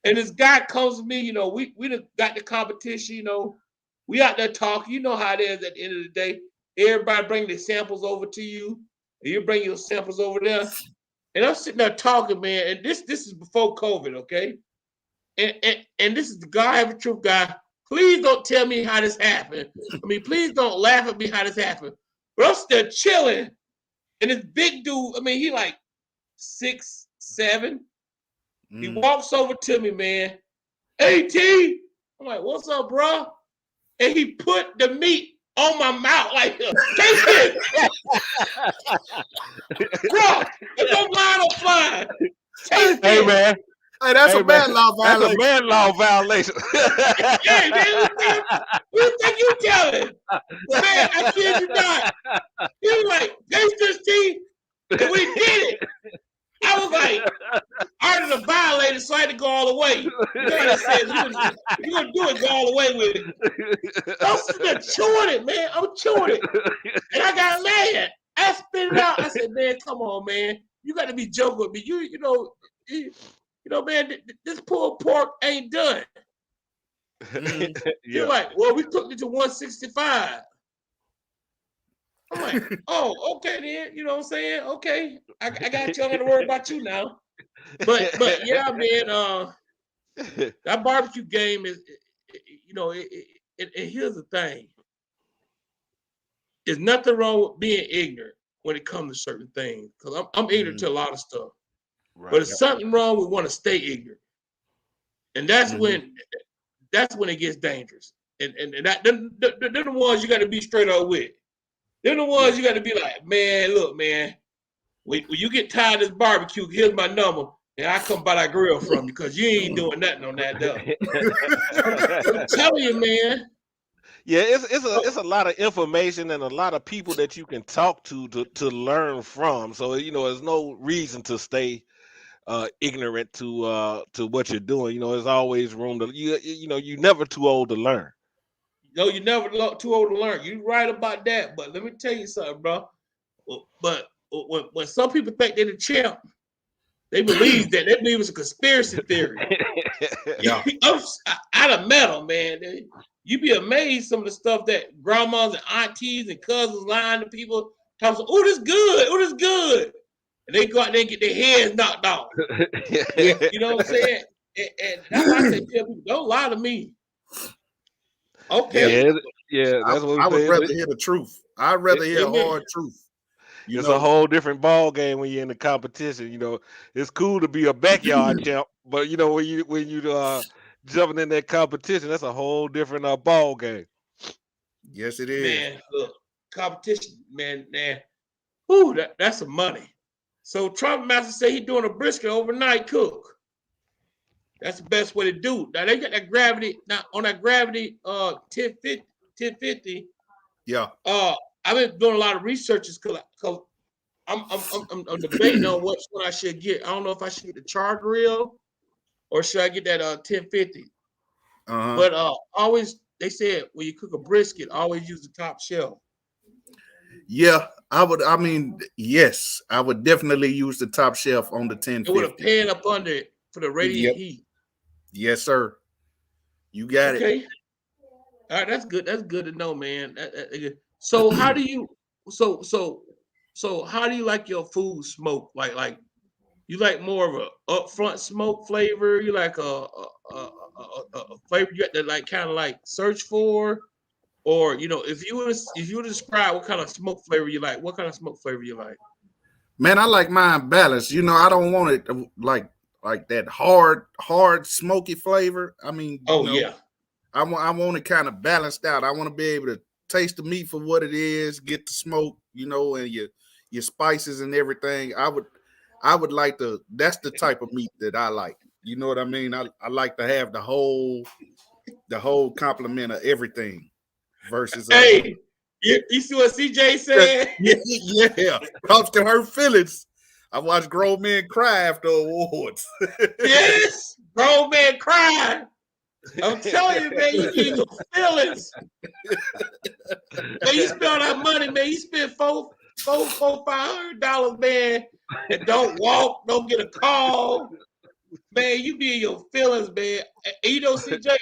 And this guy comes to me, you know, we done got the competition, you know, we out there talking. You know how it is at the end of the day. Everybody bring their samples over to you, and you bring your samples over there. And I'm sitting there talking, man. And this is before COVID, okay? And this is the God have a truth guy. Please don't tell me how this happened. I mean, please don't laugh at me how this happened. But I'm still chilling. And this big dude, I mean, he like 6'7". He walks over to me, man. Hey, T. I'm like, what's up, bro? And he put the meat on my mouth like, taste it. Bro, it's no line on flying. Taste Hey it. man. Hey, that's Hey, a man. man law That's violation. a man law violation. Hey, man, you think you telling? Man, I kid you not. He was like, taste this, T. And we did it. I was like, I done violated, so I had to go all the way. You know how they say, you're going to do it, go all the way with it. I'm sitting there chewing it, man. I'm chewing it. And I got mad. I spit it out. I said, man, come on, man. You got to be joking with me. You know, man, this pulled pork ain't done. You're like, well, we cooked it to 165. I'm like, oh, okay then. You know what I'm saying? Okay. I got you. I'm gonna worry about you now. But yeah, man, that barbecue game is, you know, and here's the thing. There's nothing wrong with being ignorant when it comes to certain things. Because I'm ignorant to a lot of stuff. Right. But there's something wrong with want to stay ignorant. And that's when it gets dangerous. And they're the ones you got to be straight up with. They're the ones you got to be like, man, look, man, when you get tired of this barbecue, here's my number, and I come by that grill from you because you ain't doing nothing on that though. I'm telling you, man. Yeah, it's a lot of information and a lot of people that you can talk to learn from. So there's no reason to stay ignorant to what you're doing. There's always room to you're never too old to learn. No, you're never too old to learn. You're right about that. But let me tell you something, bro. But when some people think they're the champ, they believe that. They believe it's a conspiracy theory. Yeah. Out of metal, man. You be amazed some of the stuff that grandmas and aunties and cousins lying to people. Talking, oh, this good. Oh, this good. And they go out there and get their heads knocked off. You know what I'm saying? And that's why I say, tell people, don't lie to me. Okay. That's what I would saying. rather hear the truth. I'd rather hear hard truth. It's a whole different ball game when you're in the competition. It's cool to be a backyard champ, but when you jumping in that competition, that's a whole different ball game. Yes, it is. Man, look, competition, man. Whoo, that's some money. So Trump Master say he's doing a brisket overnight cook. That's the best way to do it. Now they got that gravity. Now on that gravity 1050. Yeah. I've been doing a lot of researches because I'm debating on which one I should get. I don't know if I should get the char grill or should I get that 1050. But always they said when you cook a brisket, always use the top shelf. Yeah, I would. I mean, yes, I would definitely use the top shelf on the 1050. It would have pan up under it for the radiant heat. Yes, sir. You got it. Okay. All right, that's good. That's good to know, man. So how do you how do you like your food smoked? Like you like more of a upfront smoke flavor? You like a flavor you got to like kind of like search for, or if you were to describe what kind of smoke flavor you like, what kind of smoke flavor you like? Man, I like mine balanced. I don't want it like that hard smoky flavor. I mean, Yeah. I want it kind of balanced out. I want to be able to taste the meat for what it is, get the smoke, and your spices and everything. I would like to. That's the type of meat that I like. You know what I mean? I like to have the whole complement of everything. Versus hey, you see what CJ said? yeah, cops can hurt feelings. I watched grown men cry after awards. Yes, grown men cry. I'm telling you, man, you get your feelings. Man, you spend all that money, man. You spend $500, man, and don't walk, don't get a call. Man, you be in your feelings, man. And CJ,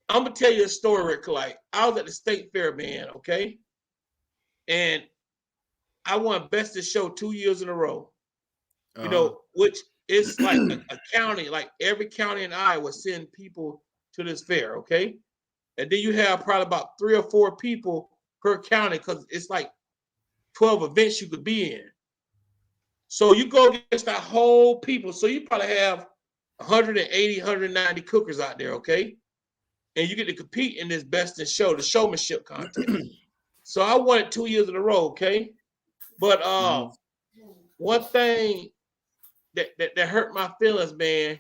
I'm gonna tell you a story, Rick. Like, I was at the state fair, man, okay? And I won Best of Show 2 years in a row. Which is like a county, like every county in Iowa send people to this fair, okay? And then you have probably about 3 or 4 people per county because it's like 12 events you could be in. So you go against that whole people. So you probably have 180, 190 cookers out there, okay? And you get to compete in this Best in Show, the showmanship contest. So I won it 2 years in a row, okay? But one thing that hurt my feelings, man,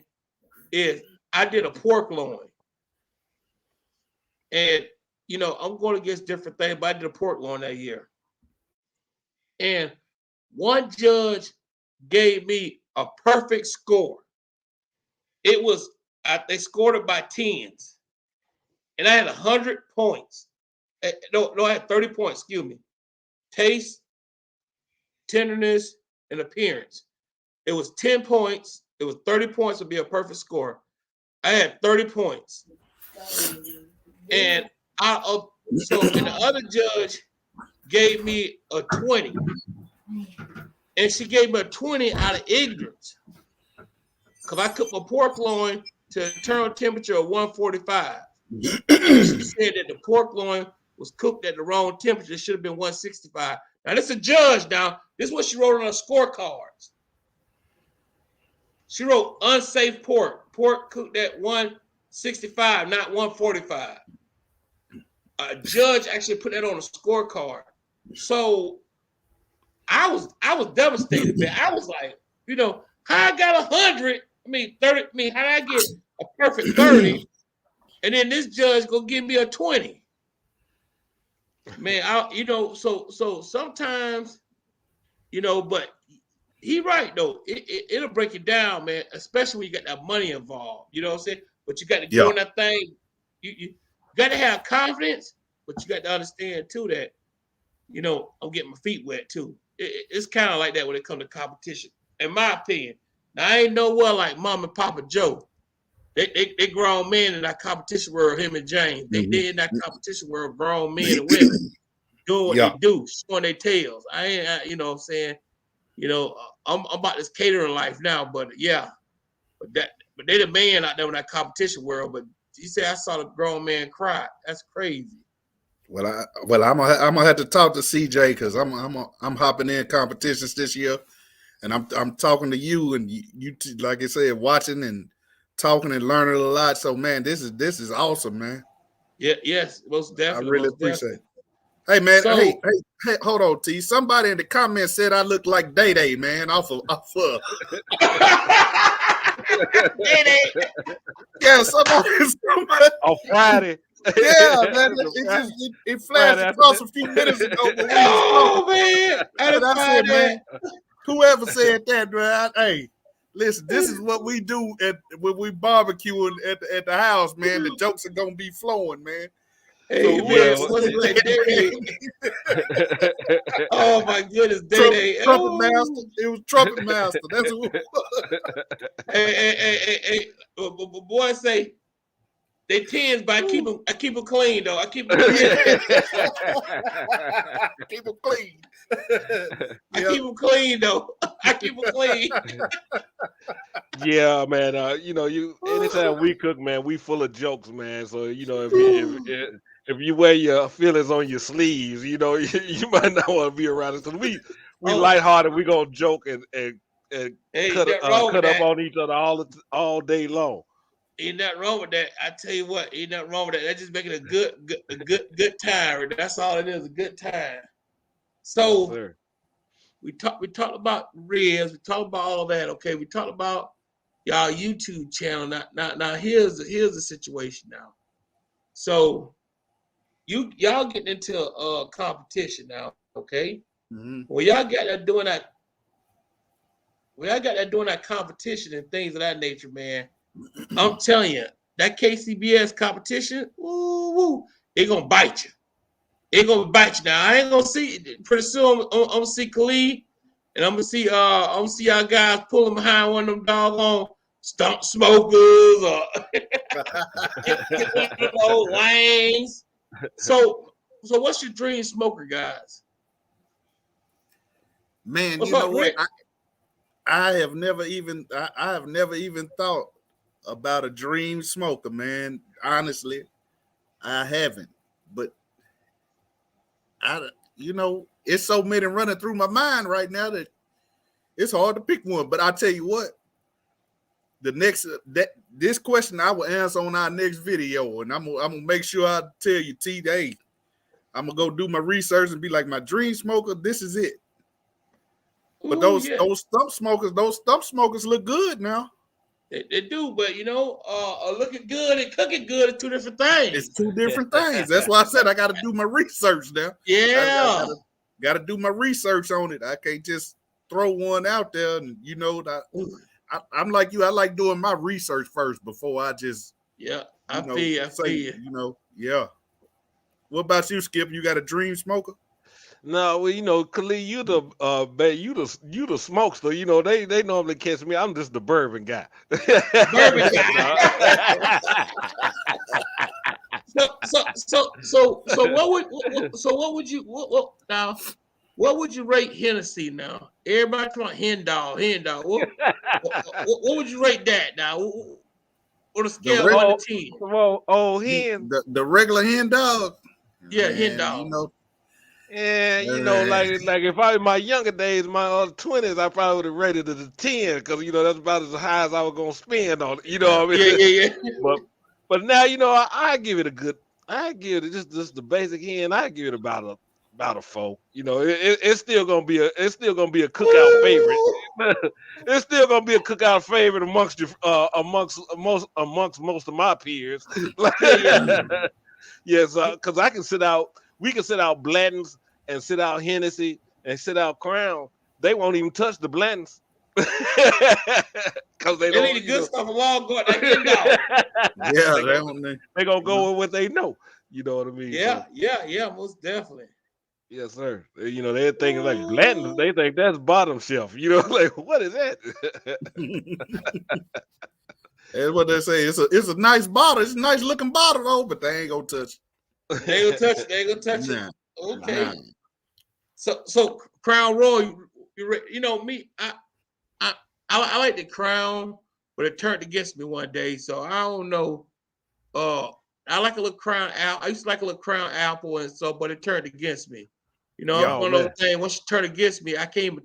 is I did a pork loin. And, I'm going against different things, but I did a pork loin that year. And one judge gave me a perfect score. It was, they scored it by tens. And I had 100 points. No, I had 30 points, excuse me. Taste, tenderness, and appearance. It was 10 points. It was 30 points would be a perfect score. I had 30 points. And the other judge gave me a 20. And she gave me a 20 out of ignorance. Because I cooked my pork loin to an internal temperature of 145. She said that the pork loin was cooked at the wrong temperature. It should have been 165. Now, this is a judge now. This is what she wrote on her scorecards. She wrote unsafe pork. Pork cooked at 165, not 145. A judge actually put that on a scorecard. So I was devastated, man. I was like, how I got 100? 30. How did I get a perfect 30? And then this judge gonna give me a 20. Man, so sometimes, but he right though. It'll break you down, man, especially when you got that money involved. You know what I'm saying? But you got to go in that thing. You got to have confidence, but you got to understand too that, I'm getting my feet wet too. It's kind of like that when it comes to competition, in my opinion. Now I ain't nowhere like Mom and Papa Joe. They grown men in that competition world. Him and James, they in that competition world, grown men and women doing what they do, showing their tails. I ain't, you know what I'm saying. I'm about this catering life now, but they the man out there in that competition world. But you say I saw the grown man cry. That's crazy. Well, I'm gonna have to talk to CJ because I'm hopping in competitions this year, and I'm talking to you and you like I said, watching and talking and learning a lot. So man, this is awesome, man. Yeah, yes, most definitely. I really appreciate it. Hey man, hey, hold on, T. Somebody in the comments said I look like Day Day, man. Off of Day. Yeah, somebody on Friday. Yeah, man, it flashed across a few minutes ago. Oh man, and I said, man, whoever said that, man, hey, listen, this is what we do when we barbecuing at the house, man. The jokes are gonna be flowing, man. Hey, man, what's it like, Day? Oh my goodness, Day. Trumpet Master. It was Trumpet Master. That's who. Hey, boy, say they tens, but I keep them clean though. I keep them clean. Keep them clean. I keep them clean though. I keep them clean. Yeah, man. anytime we cook, man, we full of jokes, man. So if you wear your feelings on your sleeves, you might not want to be around us. Cause we Oh, lighthearted. We gonna joke and ain't nothing wrong with cut up that. on each other all day long. Ain't nothing wrong with that. I tell you what, ain't nothing wrong with that. That's just making a good time. That's all it is, a good time. Yes, So sir. we talked about ribs. We talked about all that. Okay, we talked about y'all YouTube channel. Now here's the situation now. So y'all getting into a competition now. Okay, well y'all got that doing that. Well, y'all got that doing that competition and things of that nature, man. I'm telling you, that KCBS competition, ooh, it gonna bite you. It gonna bite you. Now I ain't gonna see. Pretty soon I'm gonna see Khalid, and I'm gonna see y'all guys pulling behind one of them doggone stump smokers or get one of those old lanes. So what's your dream smoker, guys? Man, What's you know up, what? Rick? I have never even thought about a dream smoker, man. Honestly, I haven't. But it's so many running through my mind right now that it's hard to pick one. But I tell you what, this question I will answer on our next video, and I'm gonna make sure I tell you, T-Day. I'm gonna go do my research and be like, my dream smoker, this is it. But Ooh, those yeah. stump smokers look good now. They do, but looking good and cooking good are two different It's things. two different things. That's why I said I got to do my research now. Yeah. I gotta do my research on it. I can't just throw one out there. And I'm like you. I like doing my research first before I just I feel you. Yeah. What about you, Skip? You got a dream smoker? No, well, Khalid, you the smokester. They normally catch me. I'm just the bourbon guy. Bourbon guy. What would you rate Hennessy now? Everybody talking about hen dog. What would you rate that now? On a The scale of reg- 1 to 10. Come on, old hen. the regular hen dog. Yeah, hen Man, dog. Yeah, like if I in my younger days, my 20s, I probably would have rated it a 10 because that's about as high as I was gonna spend on it. You know what I mean? Yeah. But now I give it a good. I give it just the basic hen. I give it about a 4. It's still gonna be a cookout favorite. It's still gonna be a cookout favorite amongst your amongst most of my peers. Yeah. Yes, because I can sit out. We can sit out Blanton's and sit out Hennessy and sit out Crown. They won't even touch the Blanton's because they They leave don't. the good stuff along, go that hen dog. Yeah, they gonna go with what they know. You know what I mean? Yeah, So, most definitely. yes, sir. They're thinking like Blanton's. They think that's bottom shelf. Like what is that? That's what they say. It's a nice bottle. It's a nice looking bottle though, but they ain't gonna touch it. They ain't gonna touch Nah, it. Okay. nah. So Crown Royal, me, I like the Crown, but it turned against me one day. So I don't know. I like a little Crown apple. I used to like a little Crown apple, but it turned against me. It's Oh, one of man. those things. Once you turn against me, I can't even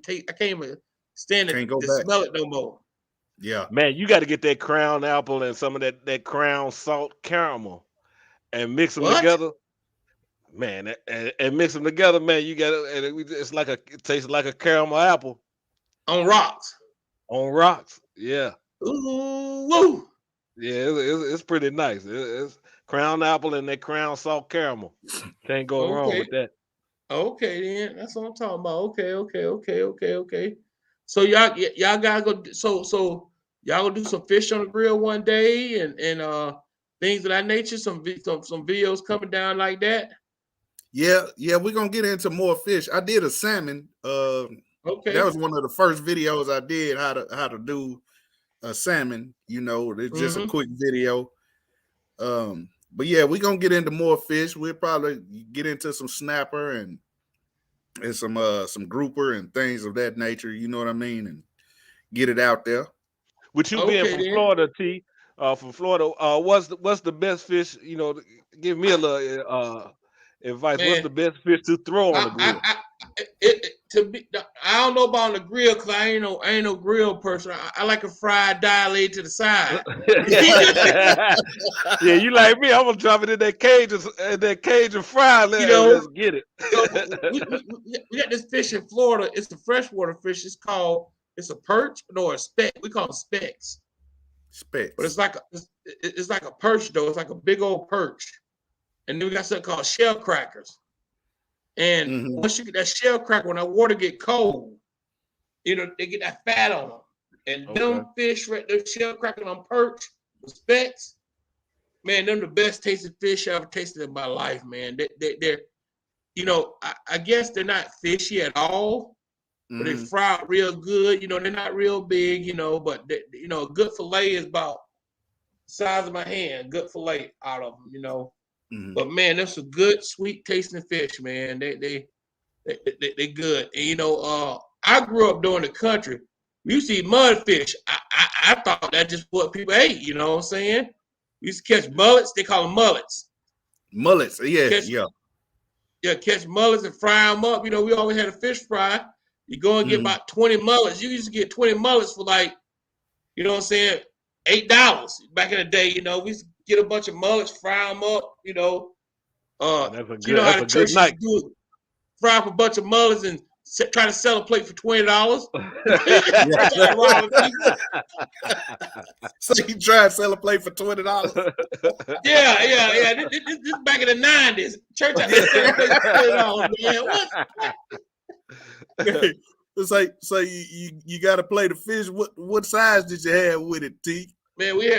stand Can't it go to back. smell it no more. Yeah. Man, you got to get that Crown apple and some of that Crown salt caramel and mix them What? together. Man, and mix them together, man. You got it. It tastes like a caramel apple On rocks. on rocks. Yeah, Ooh, woo. yeah, it's pretty nice. It's Crown apple and that Crown salt caramel. Can't go wrong with that. Okay, then that's what I'm talking about. Okay. So y'all gotta go. So y'all gonna do some fish on the grill one day and things of that nature. Some videos coming down like that. Yeah, we're gonna get into more fish. I did a salmon. Okay. That was one of the first videos I did how to do a salmon. It's just a quick video. But yeah, we're gonna get into more fish. We'll probably get into some snapper and some grouper and things of that nature. You know what I mean? And get it out there. With you being Okay from then. Florida, T, from Florida. What's the best fish? You know, give me a little advice. What's Man, the best fish to throw on the I, grill? I, to be, I don't know about on the grill because I ain't no grill person. I like a fried dilated to the side. Yeah, you like me? I'm gonna drop it in that cage and fry. You And know, let's get it. so we got this fish in Florida. It's a freshwater fish. It's a perch, no, a speck. We call them specks. But Specs. it's like a perch though. It's like a big old perch. And then we got something called shell crackers. And once you get that shell cracker, when that water get cold, you know, they get that fat on them. And them fish, right, those shell crackers on perch, the specks, man, them the best tasted fish I ever tasted in my life, man. They're you know, I guess they're not fishy at all, but they fry out real good. You know, they're not real big, you know, but you know, a good fillet is about the size of my hand. Good fillet out of them, you know. But man, that's a good, sweet tasting fish, man. They good. And you know, I grew up during the country. We used to eat mudfish. I thought that's just what people ate. You know what I'm saying? We used to catch mullets. They call them mullets. Mullets. Yeah, Catch mullets and fry them up. You know, we always had a fish fry. You go and get about 20 mullets. You used to get 20 mullets for like, you know what I'm saying, $8 back in the day. You know, we used to get a bunch of mullets, fry them up. You know, you know how the church used to do it, fry up a bunch of mullets and try to sell a plate for $20. So you try to sell a plate for $20? Yeah. This back in the 90s. Church out there selling a plate for $20, man. What? So you got to play the fish. What size did you have with it, T? Man, we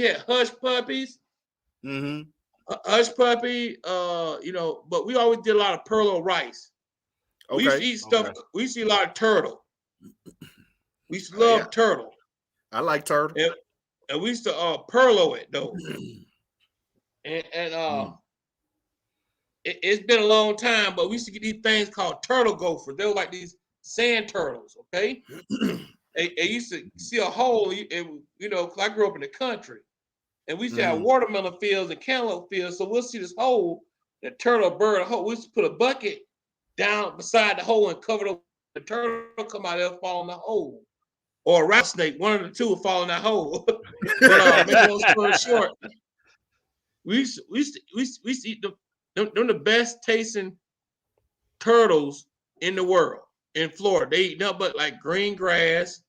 had hush puppies. Hush puppy, you know, but we always did a lot of perlo rice. Okay. We used to eat stuff. We used to eat a lot of turtle. We used to love turtle. I like turtle. And we used to perlo it though. It's been a long time, but we used to get these things called turtle gophers. They were like these sand turtles, okay? They used to see a hole, and you know, because I grew up in the country. And we used to have watermelon fields and cantaloupe fields. So we'll see this hole, the turtle burn a hole. We used to put a bucket down beside the hole and cover it. The turtle come out there, fall in the hole. Or a rattlesnake, one of the two will fall in that hole. But make a long story short, we used to eat them the best tasting turtles in the world in Florida. They eat nothing but like green grass.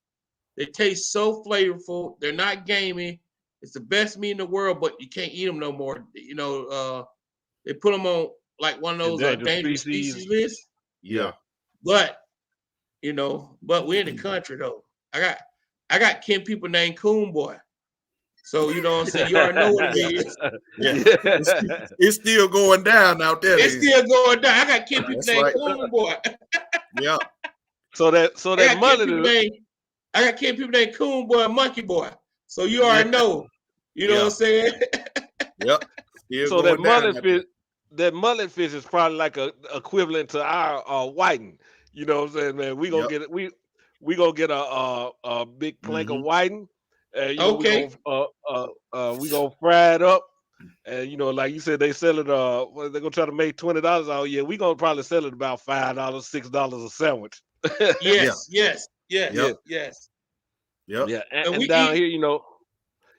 They taste so flavorful. They're not gamey. It's the best meat in the world, but you can't eat them no more. You know, they put them on like one of those dangerous species lists. Yeah. But, you know, we're in the country though. I got kin people named Coon Boy. So, you know what I'm saying? You already know what it is. Yeah. It's still going down out there. It's still going down. I got kin people named Coon Boy. Yeah. So that mullet I got kin people named Coon Boy and Monkey Boy. So you already know. You know what I'm saying? Yep. So that mullet fish is probably like a equivalent to our whiting. You know what I'm saying, man? We gonna get it. We gonna get a big plank of whiting, and you know, we gonna fry it up, and you know, like you said, they sell it. They're gonna try to make $20 out. Yeah, we gonna probably sell it about $5, $6 a sandwich. Yes. Yep. Yeah, and down here, you know,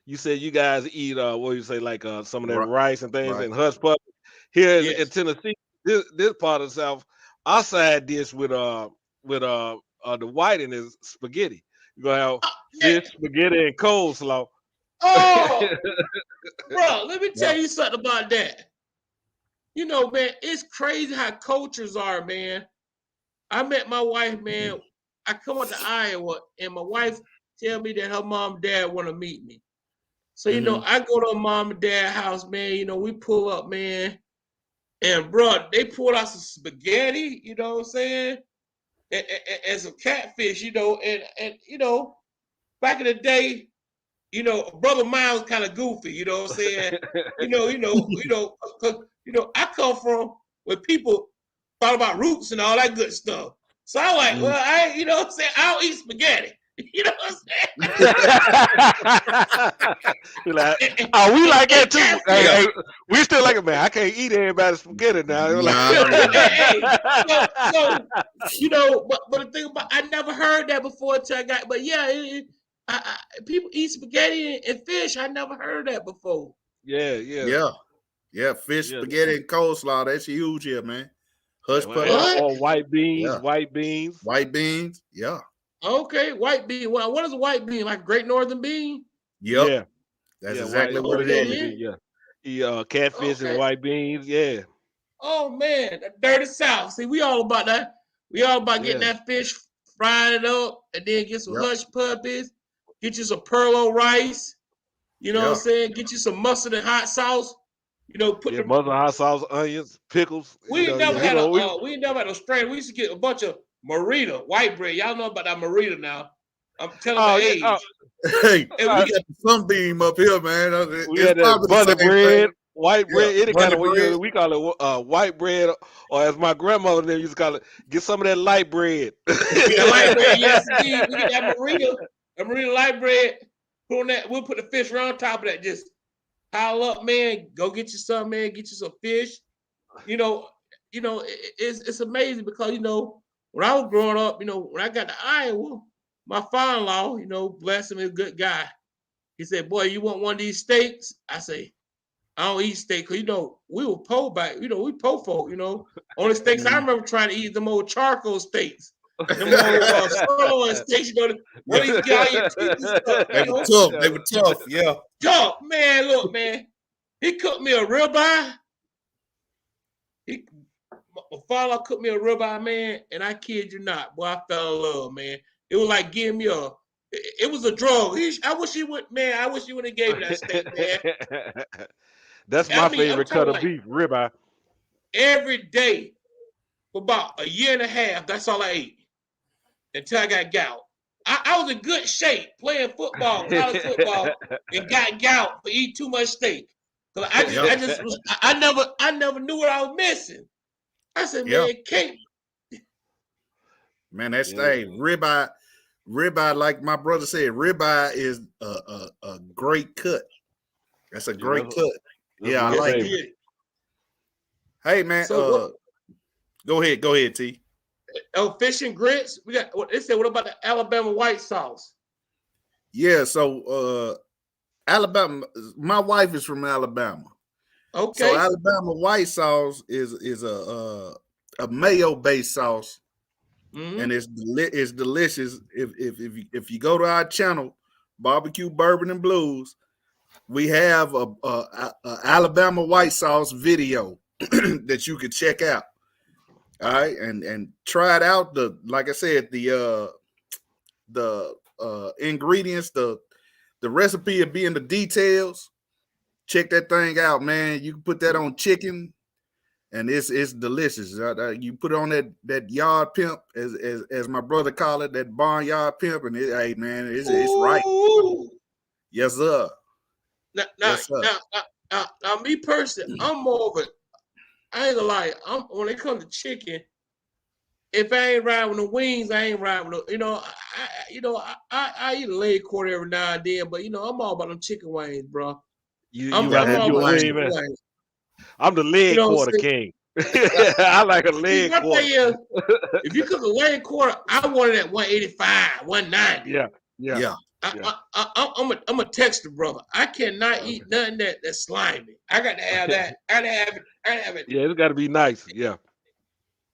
you said you guys eat what do you say, like some of that rice and things and hush puppy. Here in Tennessee, this part of the South, our side dish with the whiting is spaghetti. You're gonna have fish, spaghetti, and coleslaw. Oh, bro, let me tell you something about that. You know, man, it's crazy how cultures are, man. I met my wife, man. I come up to Iowa, and my wife tell me that her mom and dad want to meet me. So, you know, I go to her mom and dad house, man. You know, we pull up, man. And, bro, they pulled out some spaghetti, you know what I'm saying? And some catfish, you know. And you know, back in the day, you know, brother mine was kind of goofy, you know what I'm saying? I come from where people thought about roots and all that good stuff. So I'm like, well, you know what I'm saying? I don't eat spaghetti. You know what I'm Be like, saying? oh, we like that too. Yeah. Hey, we still like it, man. I can't eat everybody's spaghetti now. Like, Hey, so you know, but the thing about I never heard that before until I got. But yeah, people eat spaghetti and fish. I never heard that before. yeah. Fish, spaghetti, and coleslaw. That's huge here, man. Hush puppies. Or white beans, Yeah. white beans. White beans. Yeah. Okay, white bean. What is a white bean? Like Great Northern bean? Yep. Yeah. That's exactly what it Okay, is. then. Yeah. Catfish and white beans. Yeah. Oh man, the dirty South. See, we all about that. We all about getting that fish, frying it up, and then get some hush puppies. Get you some perlo rice. You know what I'm saying? Get you some mustard and hot sauce. You know, put mustard, hot sauce, onions, pickles. We ain't never had a strain. We used to get a bunch of Marita white bread. Y'all know about that Marita now. I'm telling my age. Hey, we got the sunbeam up here, man. We had that butter bread, white bread, any kind of bread. We call it white bread, or as my grandmother them used to call it, get some of that light bread. The light bread, yes, indeed. We get that Marita light bread. Put on that. We'll put the fish right on top of that. Just pile up, man. Go get you some, man. Get you some fish. You know, it's amazing because when I was growing up, when I got to Iowa, my father-in-law, bless him, is a good guy. He said, "Boy, you want one of these steaks?" I say, "I don't eat steak because we were po back. We po folk. Only steaks I remember trying to eat them old charcoal steaks, them old sirloin steaks. What these get all your teeth and stuff. They were tough. They were tough. Yeah. Tough, man. Look, man. He cooked me a ribeye. My father cooked me a ribeye, man, and I kid you not, boy, I fell in love, man. It was like giving me it was a drug. I wish he would have gave me that steak, man. That's my favorite cut of beef, ribeye. Every day for about a year and a half, that's all I ate until I got gout. I was in good shape playing football, college football, and got gout for eating too much steak. Cause I never knew what I was missing. I said, man, cake. Man, that's ribeye, like my brother said, ribeye is a great cut. That's a great cut. I like it. Hey, man, so go ahead, T. Oh, fish and grits. We got. They said, what about the Alabama white sauce? Yeah, so Alabama. My wife is from Alabama. Okay. So Alabama white sauce is a mayo-based sauce, and it's delicious. If you go to our channel, Barbecue Bourbon and Blues, we have a Alabama white sauce video that you can check out. All right, and try it out. Like I said, the ingredients, the recipe will be in the details. Check that thing out, man. You can put that on chicken, and it's delicious. You put it on that yard pimp, as my brother called it, that barnyard pimp, and hey, man, it's right. Yes, sir. Now, me personally, I'm more of a. I ain't gonna lie. When it comes to chicken, if I ain't riding with the wings, I ain't riding with the. I eat a leg quarter every now and then, but I'm all about them chicken wings, bro. I'm the leg quarter king. I like a leg quarter. If you cook a leg quarter, I want it at 185, 190. Yeah. I'm a texture brother. I cannot eat nothing that's slimy. I got to have that. I gotta have it. Yeah, it's got to be nice. Yeah.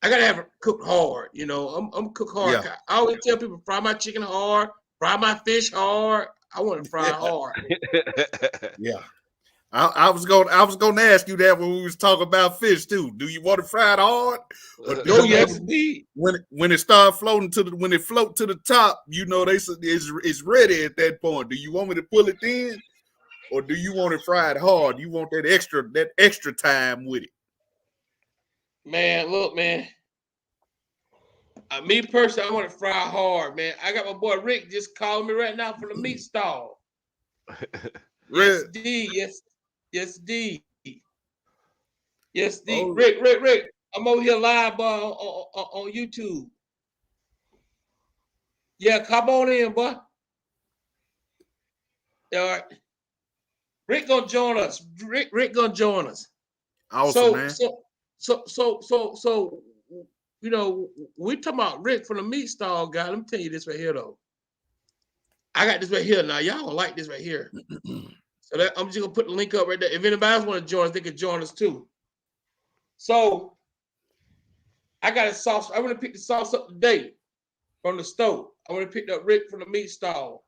I gotta have it cooked hard. I'm cook hard. Yeah. I always tell people fry my chicken hard, fry my fish hard. I want to fry hard. Yeah. I was going to ask you that when we was talking about fish too. Do you want to fry it hard? Yes, indeed. When it start floating when it float to the top, they said it's ready at that point. Do you want me to pull it in, or do you want to fry it hard? You want that extra time with it? Man, look, man. Me personally, I want to fry hard, man. I got my boy Rick just calling me right now from the meat stall. Yes, D. Yes, D. Yes, D. Oh. Rick. I'm over here live on YouTube. Yeah, come on in, boy. All right. Rick gonna join us. Rick gonna join us. Awesome, man. So, you know, we talking about Rick from the meat stall guy. Let me tell you this right here, though. I got this right here now. Y'all gonna like this right here. So that I'm just gonna put the link up right there. If anybody else want to join us, they can join us too. So I got a sauce. I want to pick the sauce up today from the stove. I want to pick up Rick from the meat stall.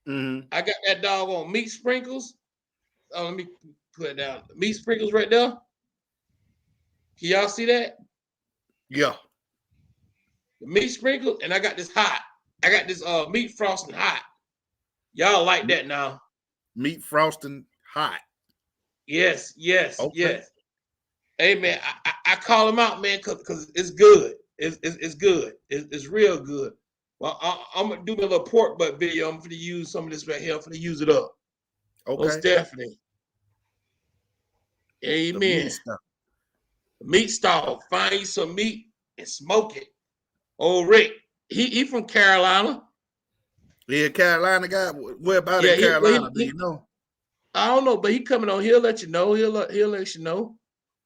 Mm-hmm. I got that dog on meat sprinkles. Let me put it down. Meat sprinkles right there. Can y'all see that? Yeah. The meat sprinkles, and I got this hot. I got this meat frosting hot. Y'all like that now? Meat frosting hot. Yes. Okay. Yes. Hey man, I call them out, man, because it's good. It's good. It's real good. Well, I'm gonna do my little pork butt video. I'm gonna use some of this right here. I'm gonna use it up. Okay. Most definitely. Amen. Meat stall. Find you some meat and smoke it. Oh, Rick, he from Carolina. Yeah, Carolina guy. Where about in Carolina? Do you know? I don't know, but he coming on. He'll let you know. He'll let you know.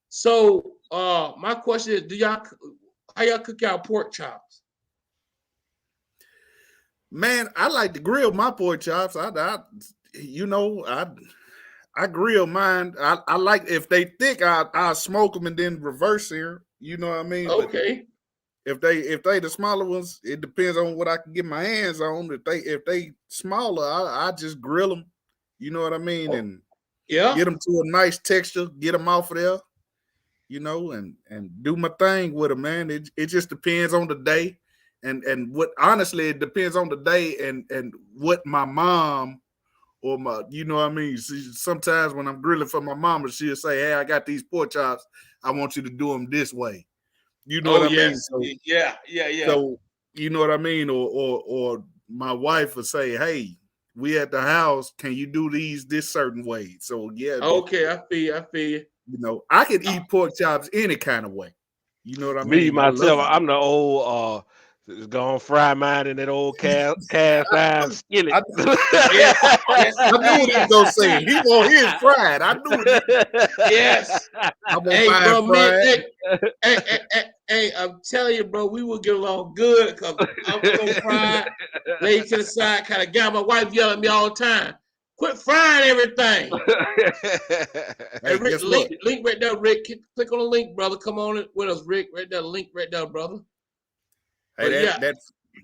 So, my question is, how y'all cook y'all pork chops? Man, I like to grill my pork chops. I grill mine. I like if they thick, I smoke them and then reverse here. You know what I mean? Okay. But if they the smaller ones, it depends on what I can get my hands on. If they smaller, I just grill them. You know what I mean? And get them to a nice texture. Get them off of there. You know, and do my thing with them, man. It just depends on the day, and what honestly it depends on the day and what my mom or my, you know what I mean. Sometimes when I'm grilling for my mama, she'll say, "Hey, I got these pork chops. I want you to do them this way." You know what I mean? So, yeah. So you know what I mean, or my wife will say, "Hey, we at the house. Can you do these this certain way?" So yeah. Okay, I feel you. You know, I could eat pork chops any kind of way. You know what I Me mean? myself, I'm the old gonna fry mine in that old cast iron skillet. Yes. I knew what he was gonna say. He want his fried. I knew it. Yes. I'm gonna Hey, buy bro, fried. hey, I'm telling you, bro, we will get along good because I'm gonna fry, lay to the side, kind of got my wife yelling at me all the time. Quit frying everything. Hey, Rick, guess what? link right there, Rick. Click on the link, brother. Come on with us, Rick. Right there, link right there, brother. Hey,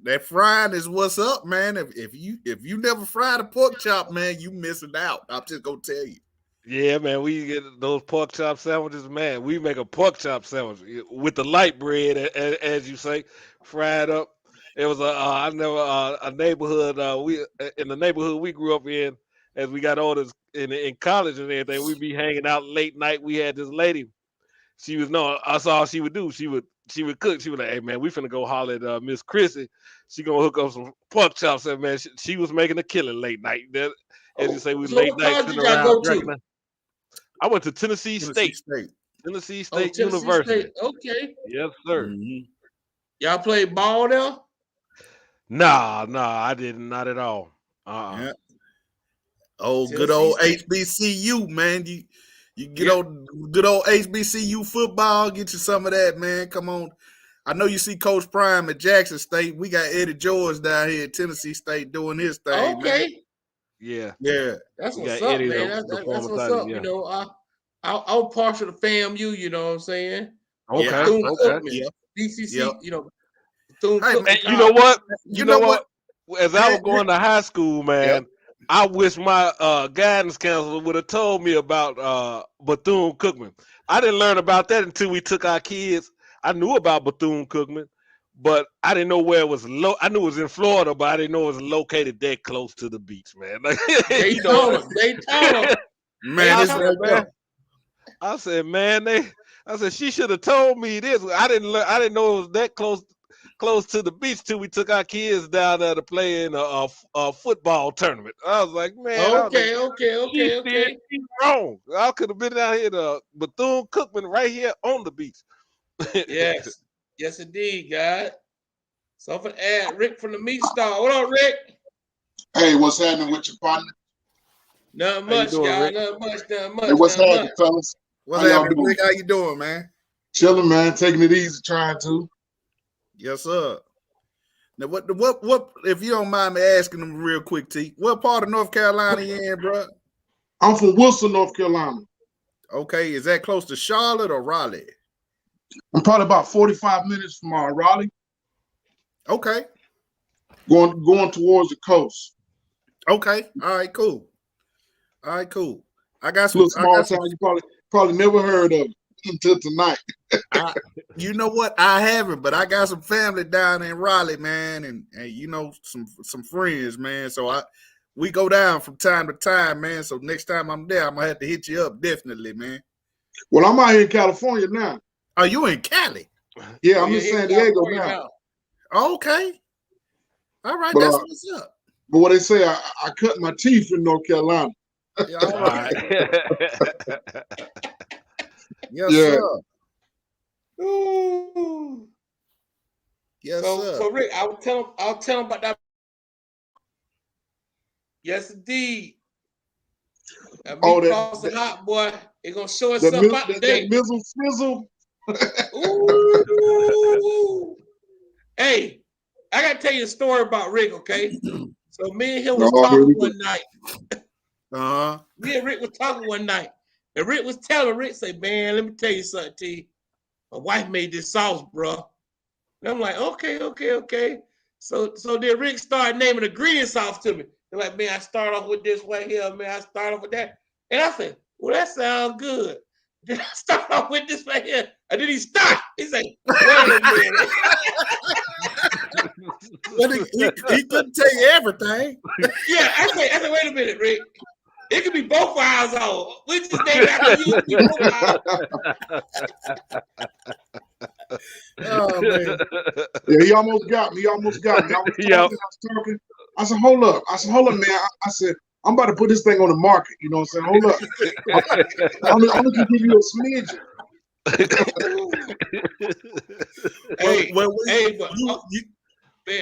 that frying is what's up, man. If you never fried a pork chop, man, you missing out. I'm just gonna tell you. Yeah, man, we get those pork chop sandwiches, man. We make a pork chop sandwich with the light bread, as you say, fried up. It was a neighborhood. We in the neighborhood we grew up in. As we got older in college and everything, we'd be hanging out late night. We had this lady. That's all she would do. She would cook. She would like, "Hey man, we finna go holler at Miss Chrissy. She gonna hook up some pork chops." And man, she was making a killing late night. That, as you say, we So late what night college sitting did y'all around go drinking. to? I went to Tennessee State Tennessee University. State. Okay. Yes, sir. Mm-hmm. Y'all played ball there? Nah, I didn't. Not at all. Yeah. Oh, good Tennessee old State. HBCU, man. You get Yep. good old HBCU football. Get you some of that, man. Come on. I know you see Coach Prime at Jackson State. We got Eddie George down here at Tennessee State doing his thing, man. Okay. Yeah. That's We what's got up, Eddie, man. the That's former what's tight end. up. Yeah. You know, I'm partial to FAMU. You know what I'm saying? Okay. Bethune-Cookman, Yep. BCC. Yep. You know, Hey, Bethune-Cookman. And you know what? You know what? As I was going to high school, man, Yep. I wish my guidance counselor would have told me about Bethune-Cookman. I didn't learn about that until we took our kids. I knew about Bethune-Cookman, but I didn't know where it was. I knew it was in Florida, but I didn't know it was located that close to the beach, man. Daytona. Man, it's right there. I said, man, she should have told me this. I didn't know it was that close to the beach till we took our kids down there to play in a football tournament. I was like, man, Okay. she's wrong. I could have been down here to Bethune-Cookman right here on the beach. Yes, indeed, God. So I'm gonna add Rick from the Meat Star. What up, Rick? Hey, what's happening with your partner? Nothing How you much, doing, y'all. Rick? Nothing much. Hey, what's happening, fellas? What's How y'all happening, doing? Rick? How you doing, man? Chilling, man. Taking it easy, trying to. Yes, sir. Now, what? If you don't mind me asking them real quick, T, what part of North Carolina you in, bro? I'm from Wilson, North Carolina. Okay, is that close to Charlotte or Raleigh? I'm probably about 45 minutes from Raleigh, Okay, going towards the coast. okay, all right, cool. All right, cool. I got some. Little small town you probably never heard of until tonight. You know what? I haven't, but I got some family down in Raleigh, man, and you know some friends, man. So we go down from time to time, man. So next time I'm there, I'm gonna have to hit you up, definitely, man. Well, I'm out here in California now. Are you in Cali? Yeah, I'm in San Diego now. Okay. All right, But, that's what's up. But what they say, I cut my teeth in North Carolina. Yeah, all right. Yes, Yeah. sir. Ooh. Yes, sir. So Rick, I'll tell him about that. Yes, indeed. That meat frosted hot boy. It's gonna show us up out today. That mizzle frizzle. Ooh. Hey, I gotta tell you a story about Rick, okay? So me and him was talking one night. Me and Rick was talking one night. And Rick was telling Rick, say, man, let me tell you something, T. My wife made this sauce, bro. And I'm like, okay. So then Rick started naming ingredients off to me. They're like, man, I start off with this right here, man. I start off with that. And I said, well, that sounds good. Then I start off with this right here. And then he stopped. He said, wait a minute. But he couldn't tell you everything. Yeah, I said, wait a minute, Rick. It could be both eyes on. Which is named after you. Oh, man. Yeah, he almost got me. I was talking. I said, hold up. Man. I said, I'm about to put this thing on the market. You know what I'm saying? Hold up. I'm gonna give you a smidgen.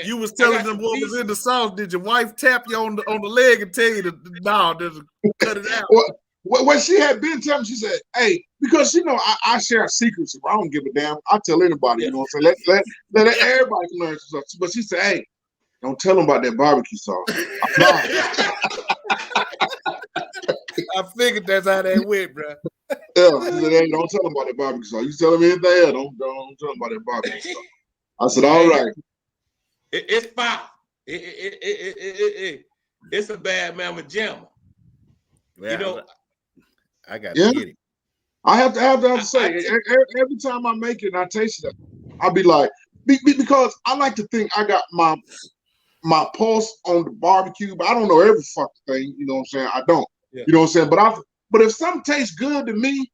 You was telling them what was in the sauce. Did your wife tap you on the leg and tell you to just cut it out? Well, she had been telling me, she said, hey, because you know I share secrets. I don't give a damn. I tell anybody, you know what I'm saying? Let everybody learn some stuff. But she said, hey, don't tell them about that barbecue sauce. I figured that's how that went, bro. Yeah, she said, hey, don't tell them about that barbecue sauce. You tell them anything else, don't tell them about that barbecue sauce. I said, all right. It's foul. It's a bad mamma jamma. Yeah, you know, I got to get it. I have to say, every time I make it and I taste it, I'll be like, because I like to think I got my pulse on the barbecue, but I don't know every fucking thing. You know what I'm saying? I don't. Yeah. You know what I'm saying? But if something tastes good to me,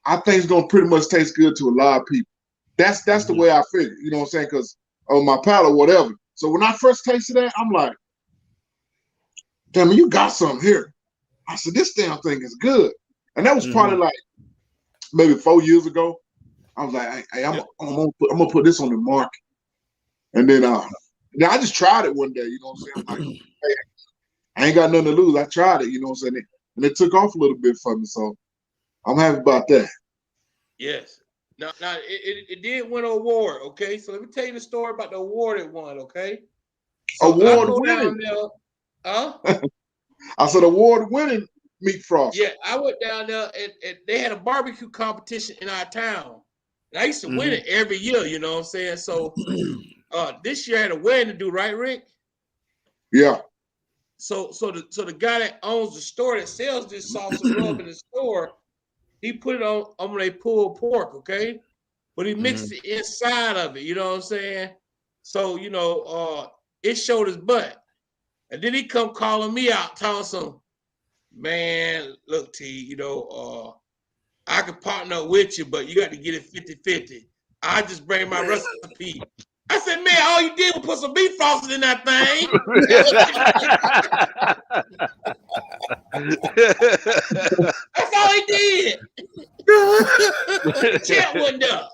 I think it's gonna pretty much taste good to a lot of people. That's the way I figure. You know what I'm saying? Because of my palate, whatever. So when I first tasted that, I'm like, damn, you got something here. I said, this damn thing is good. And that was probably like maybe 4 years ago. I was like, hey, I'm gonna put this on the market. And then I just tried it one day, you know what I'm saying? I'm like, hey, I ain't got nothing to lose. I tried it, you know what I'm saying? And it took off a little bit for me. So I'm happy about that. Yes. Now it did win an award, okay? So let me tell you the story about the award it won, okay? So award winning. I said award winning meat frost. Yeah, I went down there and they had a barbecue competition in our town. And I used to win it every year, you know what I'm saying? So this year I had a wedding to do, right, Rick? Yeah. So the guy that owns the store that sells this sauce and rub in the store, he put it on their pulled pork, okay? But he mixed it inside of it, you know what I'm saying? So, you know, it showed his butt. And then he come calling me out, telling some, man, look, T, you know, I could partner up with you, but you got to get it 50-50. I just bring my recipe. I said, man, all you did was put some beef frosting in that thing. That's all he did. Champ wasn't up.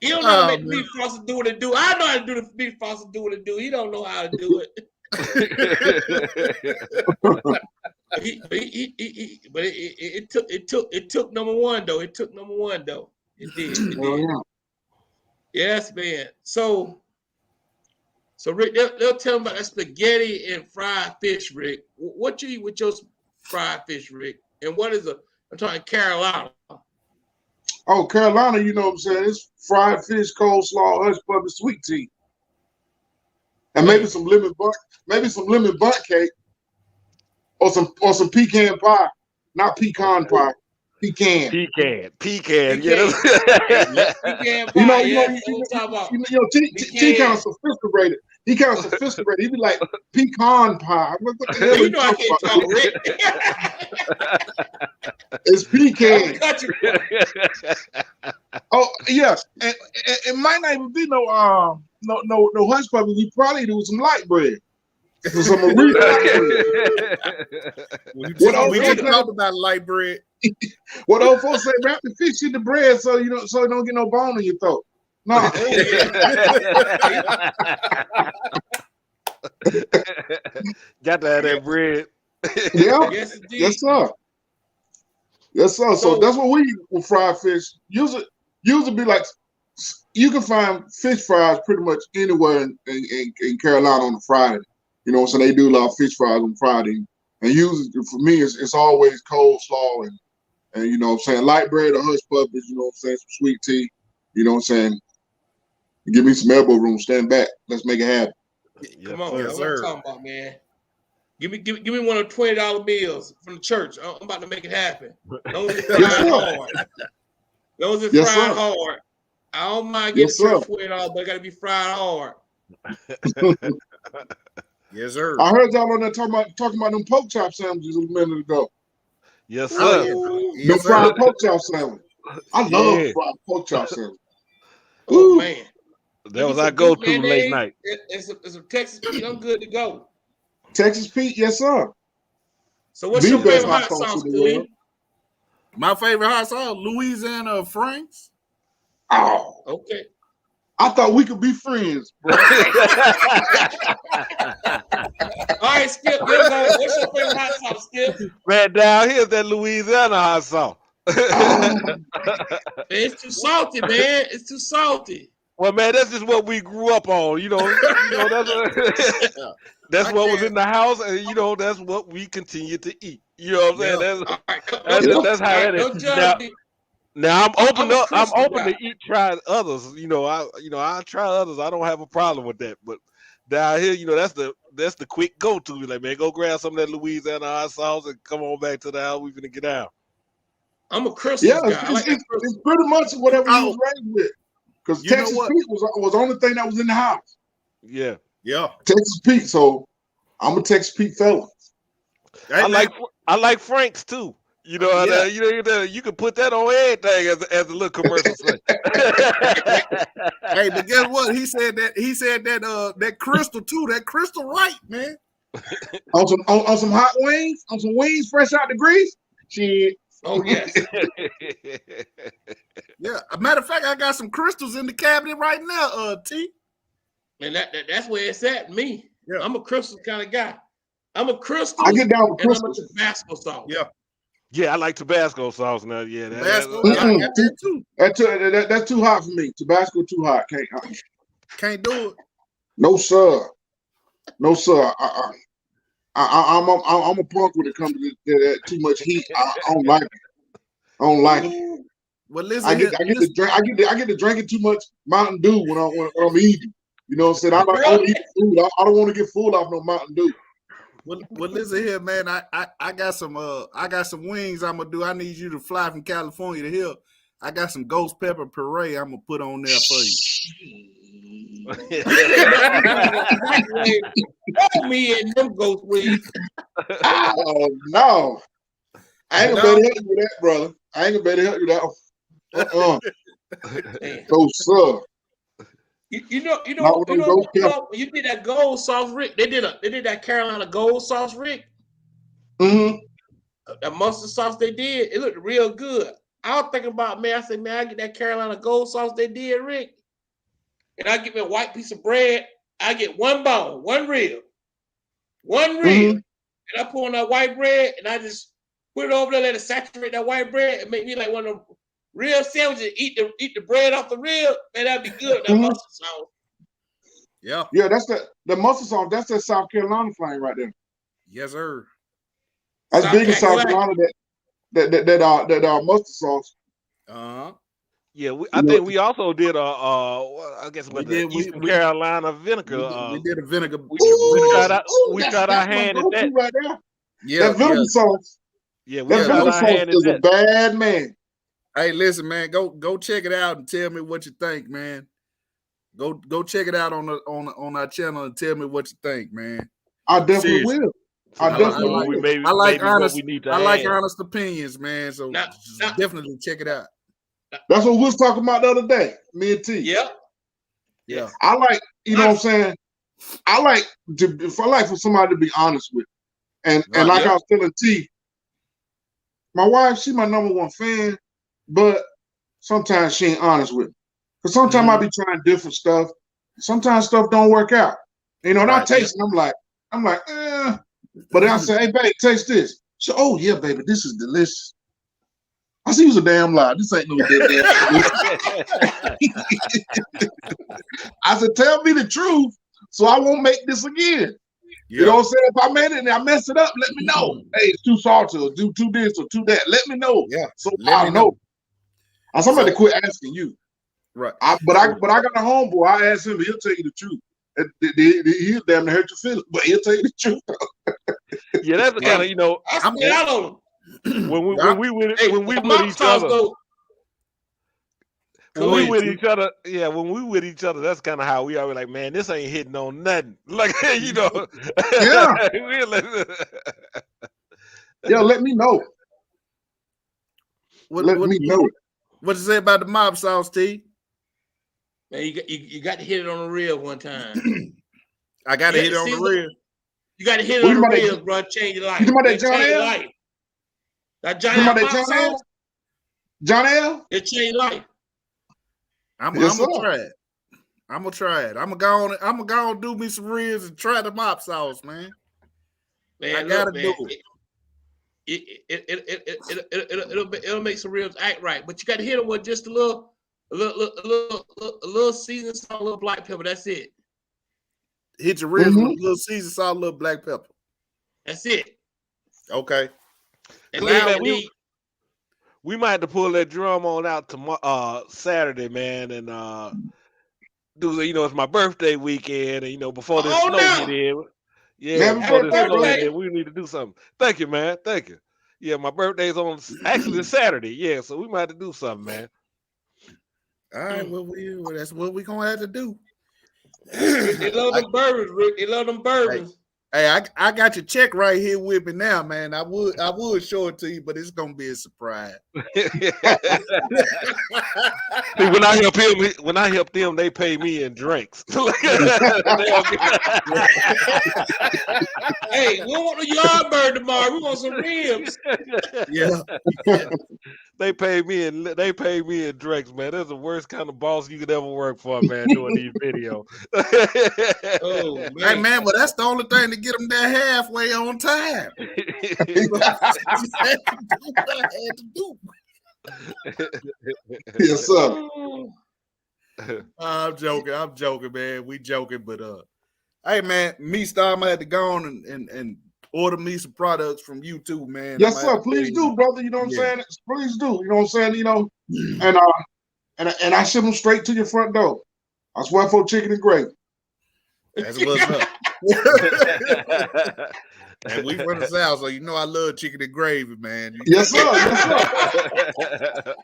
He don't know how to make the beef sausage do what it do. I know how to do the beef sausage do what it do. He don't know how to do it. It took number one though. It took number one though. It did. It did. Yes, man. So Rick, they'll tell them about that spaghetti and fried fish, Rick. What you eat with your fried fish, Rick? And what is I'm talking Carolina. Oh, Carolina, you know what I'm saying? It's fried fish, coleslaw, hush puppy, sweet tea. And maybe some lemon bunt cake. Or some pecan pie. Not pecan pie. Pecan. Pecan. Pecan You pie. know, T kind of sophisticated. He kind of sophisticated. He'd be like pecan pie. What the hell you know I can't talk, Rick. It's pecan. Oh yes, and it might not even be no hush puppy. We probably do some light bread. Some we just talked about light bread. What old folks say, wrap the fish in the bread so you don't get no bone in your throat. No. Got to have that bread. Yeah. Yes, sir. Yes, sir. So that's what we eat with fried fish. Usually be like, you can find fish fries pretty much anywhere in Carolina on a Friday. You know, so they do a lot of fish fries on Friday. And usually for me, it's always coleslaw and you know what I'm saying, light bread or hush puppies, you know what I'm saying, some sweet tea, you know what I'm saying. Give me some elbow room, stand back. Let's make it happen. Come on, that's what I'm talking about, man. Give me one of $20 bills from the church. I'm about to make it happen. Those are fried hard. Those are fried hard. I don't mind getting $20, but it got to be fried hard. Yes, sir. I heard y'all on there talking about them pork chop sandwiches a minute ago. Yes, sir. The fried pork chop sandwich. I love fried pork chop sandwich. Oh man, that was our go-to late night. It's a Texas Pete. I'm good to go. Texas Pete, yes, sir. So what's your favorite hot sauce, Lee? My favorite hot sauce, Louisiana Frank's. Oh, okay. I thought we could be friends, bro. All right, Skip. What's your favorite hot sauce, Skip? Man, down here's that Louisiana hot sauce. It's too salty, man. It's too salty. Well, man, that's just what we grew up on. That's what was in the house, and that's what we continue to eat. You know what I'm saying? That's how that is. Now I'm open to try others. I try others. I don't have a problem with that. But down here, that's the quick go-to. Like, man, go grab some of that Louisiana hot sauce and come on back to the house. We finna get out. I'm a Christmas guy. It's pretty much whatever you was raised with. Because Texas Pete was the only thing that was in the house. Yeah. Texas Pete. So I'm a Texas Pete fella. I like Frank's too. You can put that on everything as a little commercial thing. Hey, but guess what? He said that crystal too. That crystal right, man. on some hot wings, on some wings fresh out the grease. Shit. Oh yes. Yeah. A matter of fact, I got some crystals in the cabinet right now. T. And that's where it's at. Me. Yeah. I'm a crystal kind of guy. I'm a crystal. I get down with crystals. I'm a Tabasco sauce. Yeah. Yeah, I like Tabasco sauce now. Yeah, Tabasco. I got that too. That's too hot for me. Tabasco too hot. Can't do it. No sir. I'm a punk when it comes to that too much heat. I don't like it. Well, listen, I get to drinking too much Mountain Dew when I'm eating. You know what I'm saying? I don't eat food. I don't want to get full off no Mountain Dew. Well, listen here, man. I got some wings I'm gonna do. I need you to fly from California to here. I got some ghost pepper puree I'm gonna put on there for you. Me and them ghost wings. Oh no. I ain't gonna better help you with that, brother. I ain't gonna better help you with that. So sir. You know, when you did that gold sauce, Rick. They did that Carolina gold sauce, Rick. Mm-hmm. That mustard sauce they did, it looked real good. I was thinking about, man, I said, man, I get that Carolina gold sauce they did, Rick. And I get me a white piece of bread. I get one bone, one rib. And I put on that white bread and I just put it over there, let it saturate that white bread and make me like one of them rib sandwiches. Eat the bread off the rib. Man, that'd be good. That mustard sauce. Yeah. Yeah, that's the mustard sauce. That's that South Carolina thing right there. Yes, sir. That's big in South Carolina. That mustard sauce. Yeah, I think we also did I guess the Eastern Carolina vinegar. We did a vinegar. We tried our hand at that right there. Yeah, that vinegar sauce. Yeah, we that tried vinegar our sauce hand is at a bad man. Hey, listen, man, go check it out and tell me what you think, man. Go check it out on our channel and tell me what you think, man. I definitely will. I like honest opinions, man. So definitely check it out. That's what we was talking about the other day, me and T. Yeah. I like, you know what I'm saying? I like for somebody to be honest with. And like I was telling T, my wife, she's my number one fan, but sometimes she ain't honest with me. Because sometimes I be trying different stuff. Sometimes stuff don't work out. You know, and I taste it, I'm like, eh. But then I say, hey, babe, taste this. She said, oh, yeah, baby, this is delicious. I see you's a damn lie. This ain't no damn. I said, tell me the truth so I won't make this again. Yeah. You know what I'm saying? If I made it and I mess it up, let me know. Hey, it's too salty or do too this or too that. Let me know. Yeah. So I know. Somebody quit asking you. Right. But I got a homeboy. I asked him, he'll tell you the truth. He'll damn near hurt your feelings, but he'll tell you the truth. Yeah, that's the kind of, you know, I'm out on him. When we with each other, when we with each other, that's kind of how we are. Like, man, this ain't hitting on nothing. Like, you know, yeah, let me know. Let me know. What you say about the mob sauce, T? Man, you got to hit it on the reel one time. I got to hit it on the reel. You got to hit it on the reel, bro. Change your life. You talking about that John L? That John L. John L? It changed life. I'm gonna try it. I'm gonna go and do me some ribs and try the mop sauce, man. Man, I gotta do it. It'll make some ribs act right, but you got to hit them with just a little seasoned salt, a little black pepper. That's it. Hit your ribs with a little seasoned salt, a little black pepper. That's it. Okay. And now we might have to pull that drum on out tomorrow, Saturday, man, and do, you know, it's my birthday weekend, and you know, before this snow hit in, before this snow hit in, we need to do something. Thank you, man. Thank you. Yeah, my birthday's on actually Saturday. Yeah, so we might have to do something, man. All right, well, that's what we're gonna have to do. They love them bourbons, Rick. They love them bourbons. Hey, I got your check right here with me now, man. I would show it to you, but it's gonna be a surprise. See, when I help them, they pay me in drinks. Hey, we want the yard bird tomorrow. We want some ribs. Yeah. They pay me in drinks, man. That's the worst kind of boss you could ever work for, man, doing these videos. Oh, man. Hey, man, but that's the only thing to get them there halfway on time. Yes, sir. I'm joking, man. We joking, but hey, man, me Star, I'm gonna have to go on and order me some products from you too, man. Yes, sir. Please do, brother. You know what I'm saying? Please do. You know what I'm saying? You know, and I ship them straight to your front door. I swear for chicken and gravy. That's what's up. And we from the South, so you know I love chicken and gravy, man. Yes, sir. Yes, sir.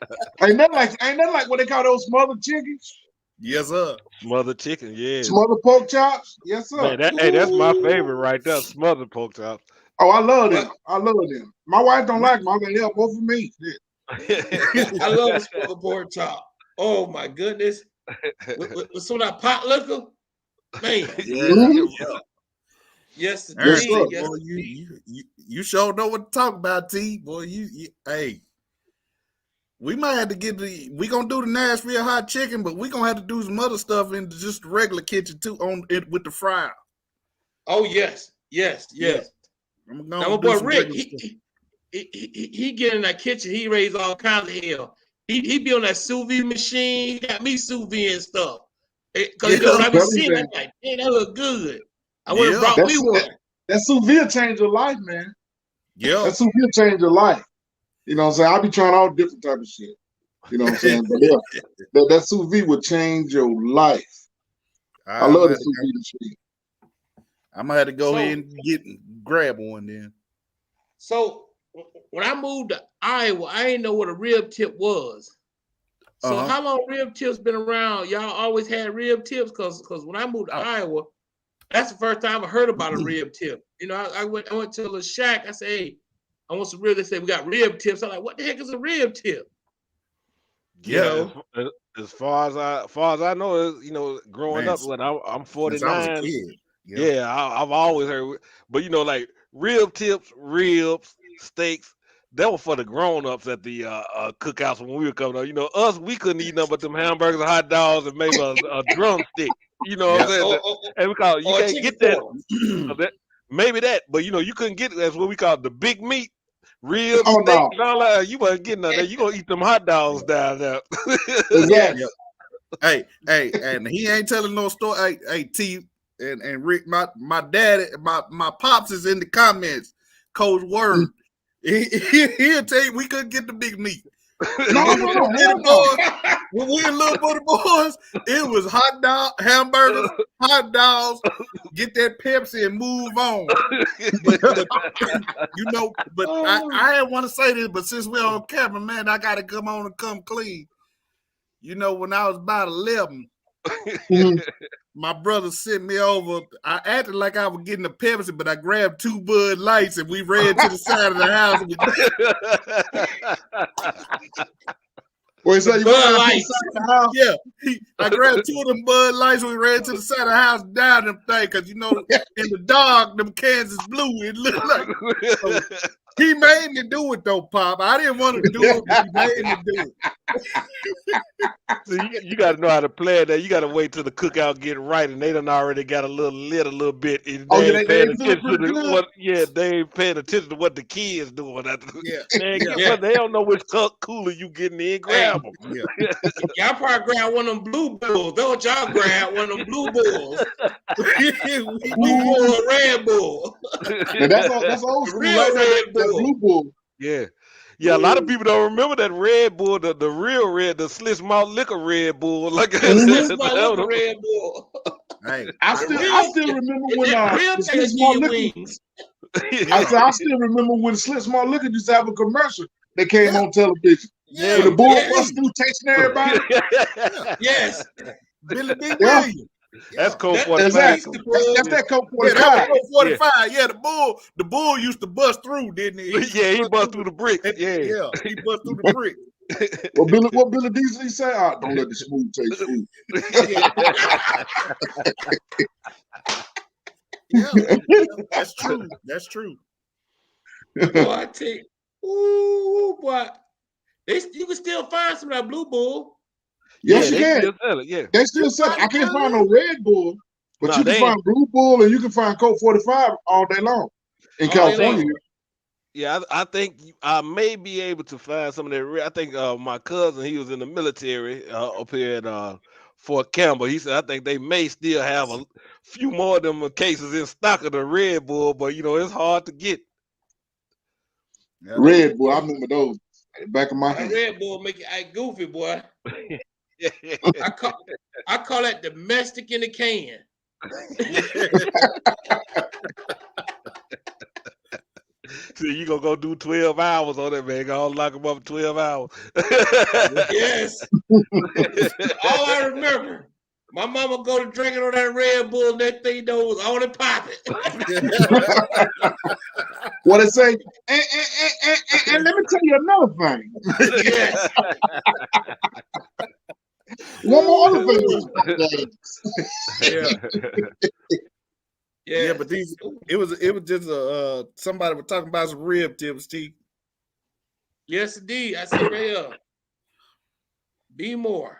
ain't nothing like what they call those smothered chickens. Yes, sir. Smothered chicken, yeah. Smothered pork chops. Yes, sir. Man, that's my favorite right there. Smothered pork chops. Oh, I love them. I love them. My wife don't like them. I'm gonna help both of me. I love the smothered pork chop. Oh my goodness. With some of that pot liquor, man. Yes, yes, sir. Yes. Boy, you sure know what to talk about, T. Boy, hey. We might have to we gonna do the Nashville hot chicken, but we gonna have to do some other stuff in just the regular kitchen too on it with the fryer. Oh yes. Yeah. Now my boy Rick, he get in that kitchen, he raised all kinds of hell. He be on that sous vide machine. He got me sous vide and stuff. Because when I be seeing that, like, man, that look good. I would have brought me one. That sous vide changed your life, man. Yeah. That sous vide changed your life. You know what I'm saying? I be trying all different type of shit. You know what I'm saying? But yeah, that sous vide would change your life. I love the sous vide machine. I'm gonna have to go ahead and grab one then. So when I moved to Iowa, I didn't know what a rib tip was. So how long rib tips been around? Y'all always had rib tips? Because when I moved to Iowa, that's the first time I heard about a rib tip. You know, I went to a little shack. I said, hey, I want some ribs. They said, we got rib tips. I'm like, what the heck is a rib tip? Yeah, as far as I know, you know, growing up, when I'm 49. Yeah, I've always heard, but you know, like rib tips, ribs, steaks, that was for the grown-ups at the cookouts when we were coming up. You know, us, we couldn't eat nothing but them hamburgers and hot dogs and maybe a drumstick. You know what I'm saying? And we call it, you can't get that. Maybe that, but you know, you couldn't get it. That's what we call the big meat. Ribs, steak, and all that. You wasn't getting nothing. You gonna eat them hot dogs down there. Exactly. Hey, and he ain't telling no story. Hey, T and Rick, my dad, my pops is in the comments. Coach Word. He'll tell you we couldn't get the big meat. No. When we were little buddy boys, it was hot dog, hamburgers, hot dogs, get that Pepsi and move on. But you know, but I didn't want to say this, but since we're on camera, man, I gotta come on and come clean. You know, when I was about 11, my brother sent me over. I acted like I was getting a Pepsi, but I grabbed 2 Bud Lights and we ran to the side of the house. Wait, so you Bud Lights? Yeah, I grabbed 2 of them Bud Lights and we ran to the side of the house down them thing because you know in the dark them Kansas blue it looked like. So he made me do it though, Pop. I didn't want to do it, but he made me do it. So you got to know how to play that. You got to wait till the cookout get right, and they done already got a little bit. And they ain't paying attention to what. Yeah, they ain't paying attention to what the kids doing. They don't know which cooler you getting in. Grab them. Yeah. Y'all probably grab one of them blue bulls. That's what y'all grab, one of them blue bulls. Blue bull or Red Bull. And that's old school. Real Red Bull. Blue Bull. Yeah. Yeah, a lot of people don't remember that Red Bull, the real red, the Slitch Malt Liquor Red Bull. Like I said, Red Bull. Hey, I still remember when Slitch Malt Liquor. I still remember when Slitch Malt Liquor used to have a commercial that came on television. Yeah. When the bull bust through tasting everybody. Yes. Billy B. Williams. That's Coke 45. Exactly. That's that Coke 45. Yeah, that was Coke 45. Yeah, the bull used to bust through, didn't he? Yeah, he bust through the brick. Yeah, he bust through the brick. What Billy Beasley say? Don't let the smooth taste food. Yeah, that's true. That's true. Boy, I tell you, ooh, boy, you can still find some of that Blue Bull. Yes, you can. Still sell it, yeah. They still sell it. I can't find no Red Bull, but you can find Blue Bull and you can find Coke 45 all day long in California. Yeah, I think I may be able to find some of that. I think my cousin, he was in the military up here at Fort Campbell. He said I think they may still have a few more of them cases in stock of the Red Bull, but you know it's hard to get. Yeah. Red Bull, I remember those at the back of my head. Red Bull make you act goofy, boy. I call that domestic in the can. So you gonna go do 12 hours on that, man? Gonna lock him up 12 hours. Yes. All I remember, my mama go to drinking on that Red Bull, and that thing was on and popping. What they say? And let me tell you another thing. Yes. One more other thing. Yeah, but it was just somebody was talking about some rib tips, T. Yes, indeed. I see right here. B More.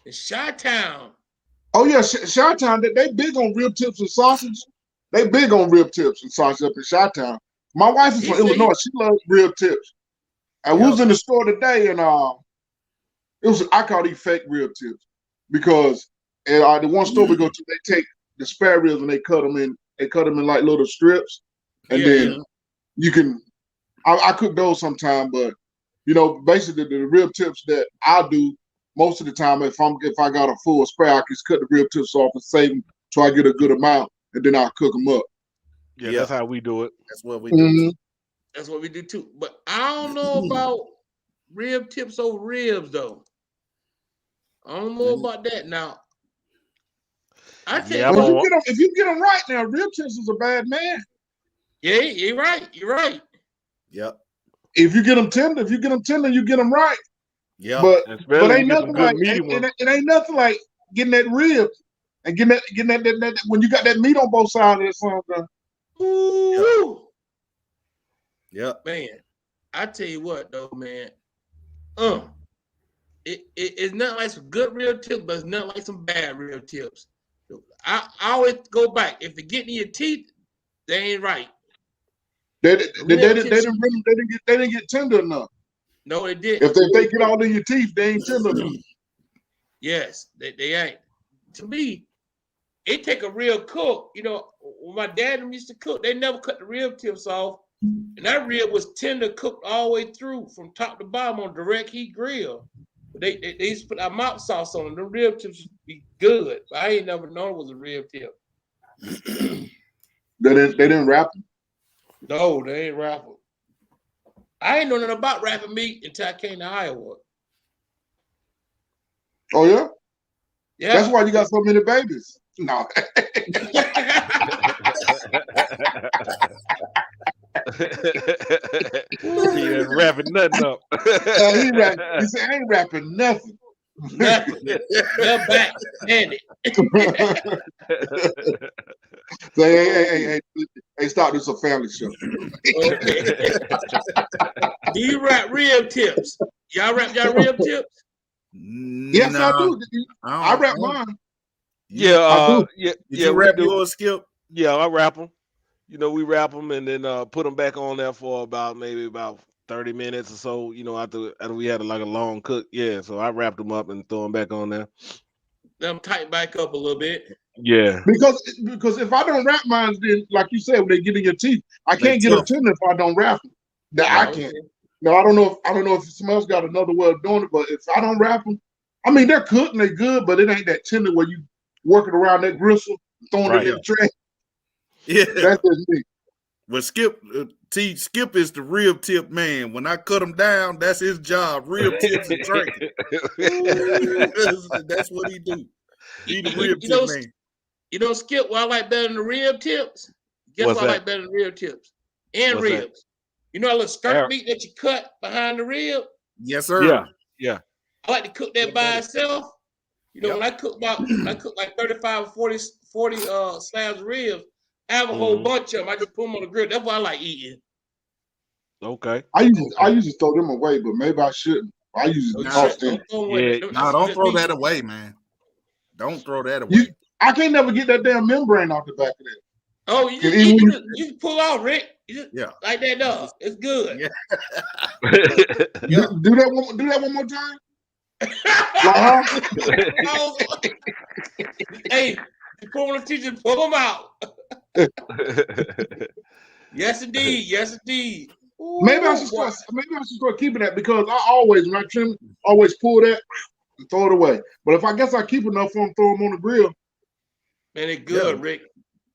In Chi-Town. Oh yeah, Chi-Town, they big on rib tips and sausage. They big on rib tips and sausage up in Chi-Town. My wife is from Illinois. She loves rib tips. And we was in the store today, and I call these fake rib tips because the one store we go to, they take the spare ribs and they cut them in like little strips, and then you can. I cook those sometime, but basically the rib tips that I do most of the time, if I got a full spare, I just cut the rib tips off and save them till I get a good amount, and then I'll cook them up. Yeah, that's how we do it. That's what we do. That's what we do too. But I don't know about rib tips over ribs though. I don't know about that now. I tell you, if you get them right now, rib tips is a bad man. Yeah, you're right. You're right. Yep. If you get them tender, you get them right. Yeah. But ain't nothing like it ain't nothing like getting that rib and getting that when you got that meat on both sides of that something. Ooh. Yep. Man, I tell you what though, man. It's not like some good rib tips, but it's not like some bad rib tips. I always go back. If it get in your teeth, they ain't right. They didn't get tender enough. No, they didn't. If they get all in your teeth, they ain't tender enough. Yes, they ain't. To me, it take a real cook. When my dad used to cook, they never cut the rib tips off. And that rib was tender, cooked all the way through from top to bottom on direct heat grill. They used to put that mop sauce on them. The rib tips would be good. But I ain't never known it was a rib tip. They didn't wrap them? No, they ain't wrap them. I ain't know nothing about wrapping meat until I came to Iowa. Oh yeah? Yeah. That's why you got so many babies. No. He ain't wrapping nothing up. He said, I ain't wrapping nothing. Nothing. They're back. Stand it. Say, hey, stop this a family show. Okay. Do you wrap rib tips? Y'all wrap y'all rib tips? Yes, no, I do. I wrap mine. Yeah, Did you wrap yours, Skip? Yeah, I wrap them. We wrap them and then put them back on there for maybe about 30 minutes or so. After we had a long cook. Yeah, so I wrapped them up and throw them back on there. Them tighten back up a little bit. Yeah. Because if I don't wrap mine, then like you said, when they get in your teeth, I can't get them tender if I don't wrap them. I can't. Now I don't know if someone else got another way of doing it, but if I don't wrap them, I mean they're cooked and they're good, but it ain't that tender where you working around that gristle, throwing it in the tray. Yeah, that's just me. But Skip is the rib tip man. When I cut him down, that's his job. Rib tips and drinking. That's what he do. He the rib tip man. Skip, what I like better than the rib tips? Guess what I like better than rib tips? And What's ribs. That? You know that little skirt meat that you cut behind the rib? Yes, sir. Yeah. I like to cook that by itself. When I cook like 35 or 40 slabs of ribs, I have a whole bunch of them. I just put them on the grill. That's what I like eating. Okay. I usually throw them away, but maybe I shouldn't. I usually toss them. Don't throw that away, man. Don't throw that away. I can't never get that damn membrane off the back of that. Oh, you pull off, Rick. Yeah, like that dog. It's good. Yeah. Do that one more time. Hey, you pull the teacher, pull them out. Yes, indeed. Ooh, maybe I should start keeping that because I always, when I trim, always pull that and throw it away. But if I guess I keep enough for them, throw them on the grill. Man, it's good, Rick.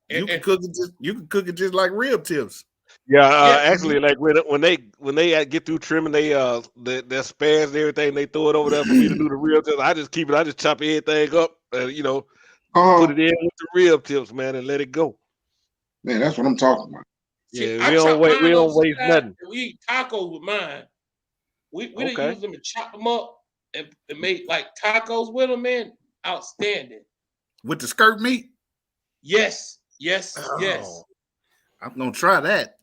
You can cook it just like rib tips. Yeah, actually, like when they get through trimming their spares and everything, they throw it over there for me to do the rib tips. I just keep it. I just chop everything up and put it in with the rib tips, man, and let it go. Man, that's what I'm talking about. Yeah, we don't waste nothing. We eat tacos with mine. We didn't use them and chop them up and make like tacos with them, man. Outstanding. With the skirt meat? Yes. I'm gonna try that.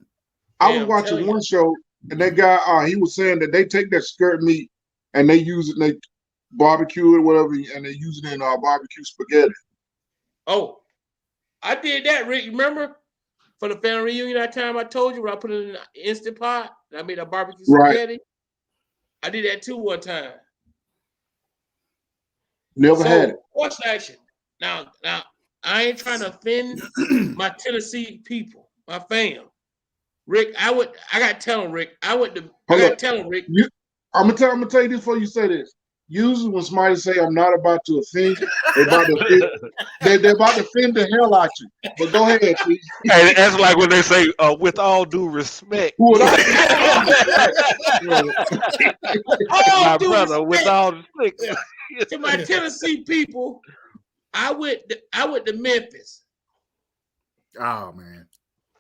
I was watching one show and that guy he was saying that they take that skirt meat and they use it, and they barbecue it, whatever, and they use it in barbecue spaghetti. Oh, I did that, Rick. You remember for the family reunion that time I told you when I put it in the Instant Pot and I made a barbecue spaghetti? I did that too one time. Never had it. What's action? Now, I ain't trying to offend my Tennessee people, my fam. Rick, I gotta tell him, Rick. I'm gonna tell you this before you say this. Usually when somebody say I'm not about to offend you, they're about to offend the hell out you. But go ahead, please. Hey, that's like when they say, with all due respect. My brother, with all respect. To my Tennessee people, I went to Memphis. Oh man.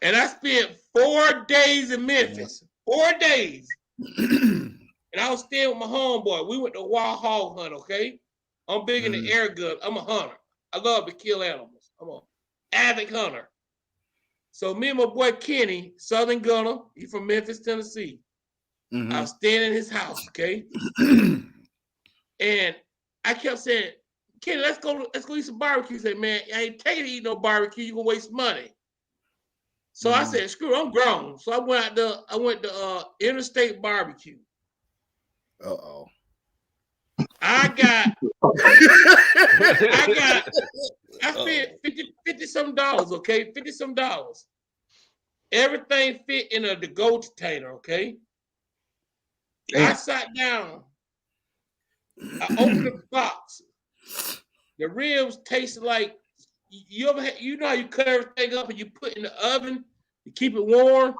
And I spent 4 days in Memphis. 4 days. And I was staying with my homeboy. We went to wild hog hunt, okay? I'm big in the air gun. I'm a hunter. I love to kill animals. I'm an avid hunter. So me and my boy Kenny, Southern Gunner, he's from Memphis, Tennessee. I was staying in his house, okay? And I kept saying, Kenny, let's go eat some barbecue. He said, man, I ain't taking to eat no barbecue. You're gonna waste money. So I said, screw it, I'm grown. So I went to Interstate Barbecue. I spent $50 some, okay? $50 some. Everything fit in a to-go container, okay? I sat down. I opened the box. The ribs tasted like you know how you cut everything up and you put in the oven to keep it warm,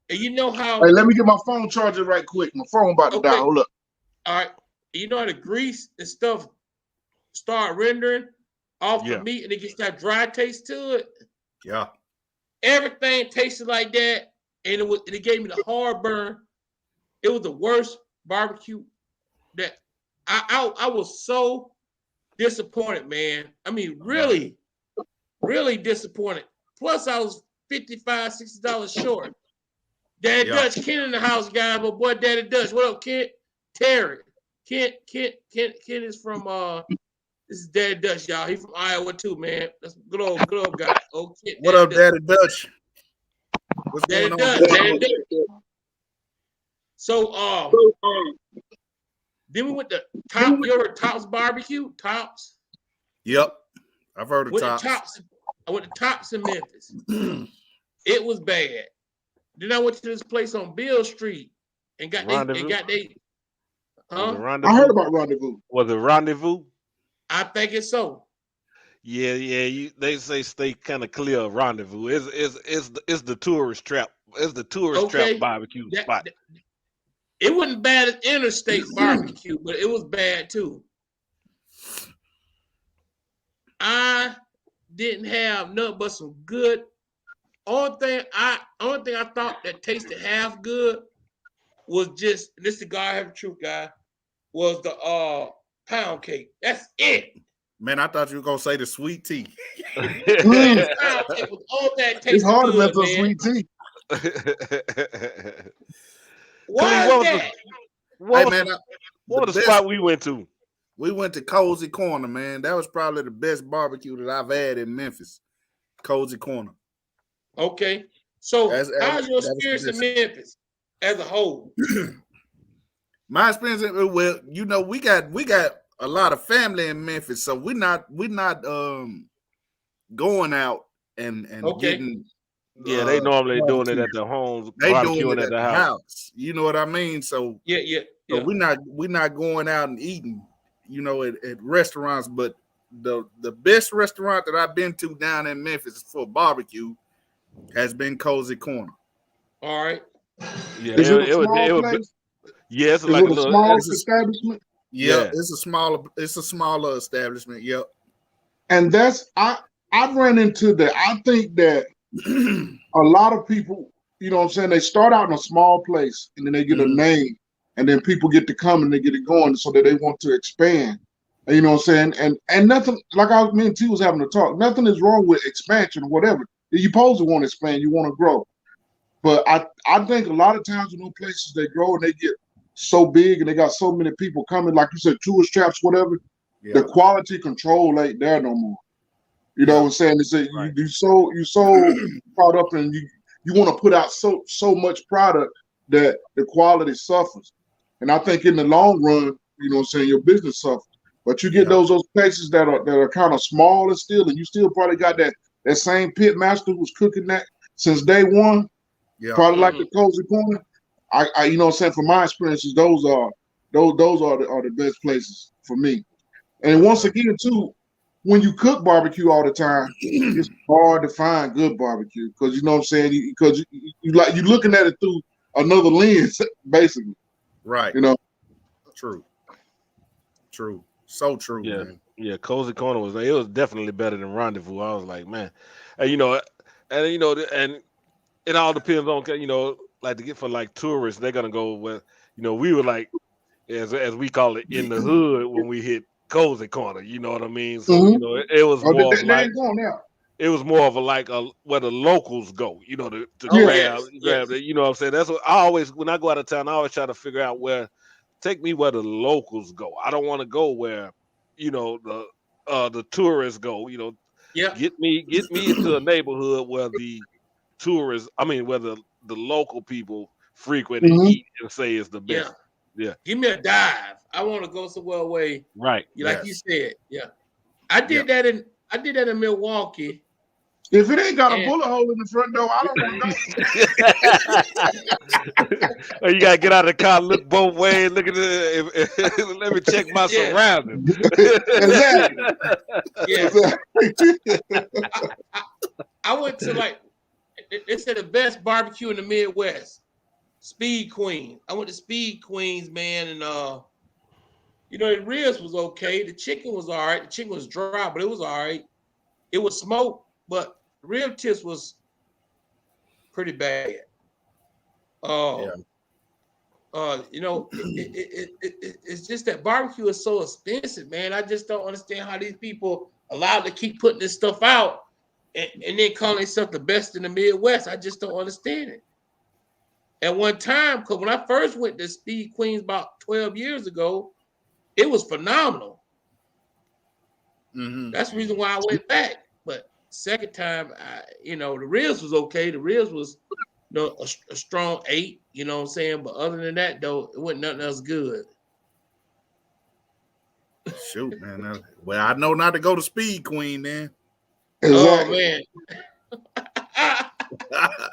and you know how. Hey, let me get my phone charger right quick. My phone about to die. Hold up. All right, you know how the grease and stuff start rendering off the meat, and it gets that dry taste to it. Yeah. Everything tasted like that, and it gave me the heartburn. It was the worst barbecue that I was so disappointed, man. I mean, really, really disappointed. Plus, I was $55, $60 short. Daddy Dutch, Ken in the house, guys. My boy, Daddy Dutch. What up, Kent? Terry. Kent is from this is Daddy Dutch, y'all. He from Iowa too, man. That's good old guy. Oh, Kent, what up, Daddy Dutch? What's going on? Daddy Dutch. So then we went to Top. You ever heard Tops Barbecue? Tops. Yep, I've heard of Tops. I went to Tops in Memphis. It was bad. Then I went to this place on Beale Street and got they. I heard about Rendezvous. Was it Rendezvous? I think it's so. Yeah. They say stay kind of clear of Rendezvous. It's the tourist trap. It's the tourist trap barbecue spot. It wasn't bad as Interstate Barbecue, but it was bad too. I didn't have nothing but some good. Only thing I thought that tasted half good was just, this is the God have the truth, guy, was the pound cake. That's it. Man, I thought you were gonna say the sweet tea. Pound cake was all that tasted. It's hard to mess up sweet tea. Why is that? What was the spot we went to? We went to Cozy Corner, man. That was probably the best barbecue that I've had in Memphis. Cozy Corner. Okay. So how's your experience in Memphis as a whole? My experience, well, you know, we got a lot of family in Memphis, so we're not going out and getting. Yeah, they normally doing it at the homes. They doing it at the house. You know what I mean? So So we're not going out and eating, you know, at restaurants. But the best restaurant that I've been to down in Memphis for barbecue has been Cozy Corner. All right. Yeah, it was. Yes, like a small establishment. Yeah, it's a smaller establishment. Yep. And that's I ran into that. I think that a lot of people, you know what I'm saying, they start out in a small place and then they get a name and then people get to come and they get it going so that they want to expand. And, you know what I'm saying? And nothing, like me and T was having a talk, nothing is wrong with expansion or whatever. You're supposed to want to expand, you want to grow. But I think a lot of times in those places they grow and they get so big and they got so many people coming, like you said, tourist traps, whatever. Yeah. The quality control ain't there no more. You know what I'm saying? It's Right. you so caught up and you want to put out so much product that the quality suffers. And I think in the long run, you know what I'm saying, your business suffers. But you get those places that are kind of small and you still probably got that same pit master who's cooking that since day one. Yeah. Probably like the Cozy Corner. I you know what I'm saying, from my experiences, those are the best places for me. And once again, too, when you cook barbecue all the time, it's hard to find good barbecue because you know what I'm saying, because you like you're looking at it through another lens, basically. Right. You know. True. So true. Yeah. Man. Yeah, Cozy Corner was definitely better than Rendezvous. I was like, man, and and it all depends on like to get for like tourists, they're gonna go with we were like as we call it in the hood when we hit Cozy Corner. You know what I mean? So it was more of like ain't going now. it was more of where the locals go. To grab it. You know what I'm saying? That's what I always when I go out of town, I always try to figure out take me where the locals go. I don't want to go where the tourists go. Get me into a neighborhood where the tourists, where the local people frequent and eat and say is the best. Yeah. Give me a dive. I want to go somewhere away. Right. Like you said. Yeah. I did that in Milwaukee. If it ain't got a bullet hole in the front door, I don't want to go. You gotta get out of the car, look both ways, look at it. Let me check my surroundings. Exactly. Yeah. I went to they said the best barbecue in the Midwest, Speed Queen. I went to Speed Queens, man, and the ribs was okay. The chicken was all right. The chicken was dry, but it was all right. It was smoked, but the rib tips was pretty bad. It's just that barbecue is so expensive, man. I just don't understand how these people allowed to keep putting this stuff out and then calling themselves the best in the Midwest. I just don't understand it. At one time, because when I first went to Speed Queens about 12 years ago, it was phenomenal. Mm-hmm. That's the reason why I went back. But second time, the ribs was okay. The ribs was a strong 8, you know what I'm saying? But other than that, though, it wasn't nothing else good. Shoot, man. Well, I know not to go to Speed Queen, then. Exactly. Oh, man.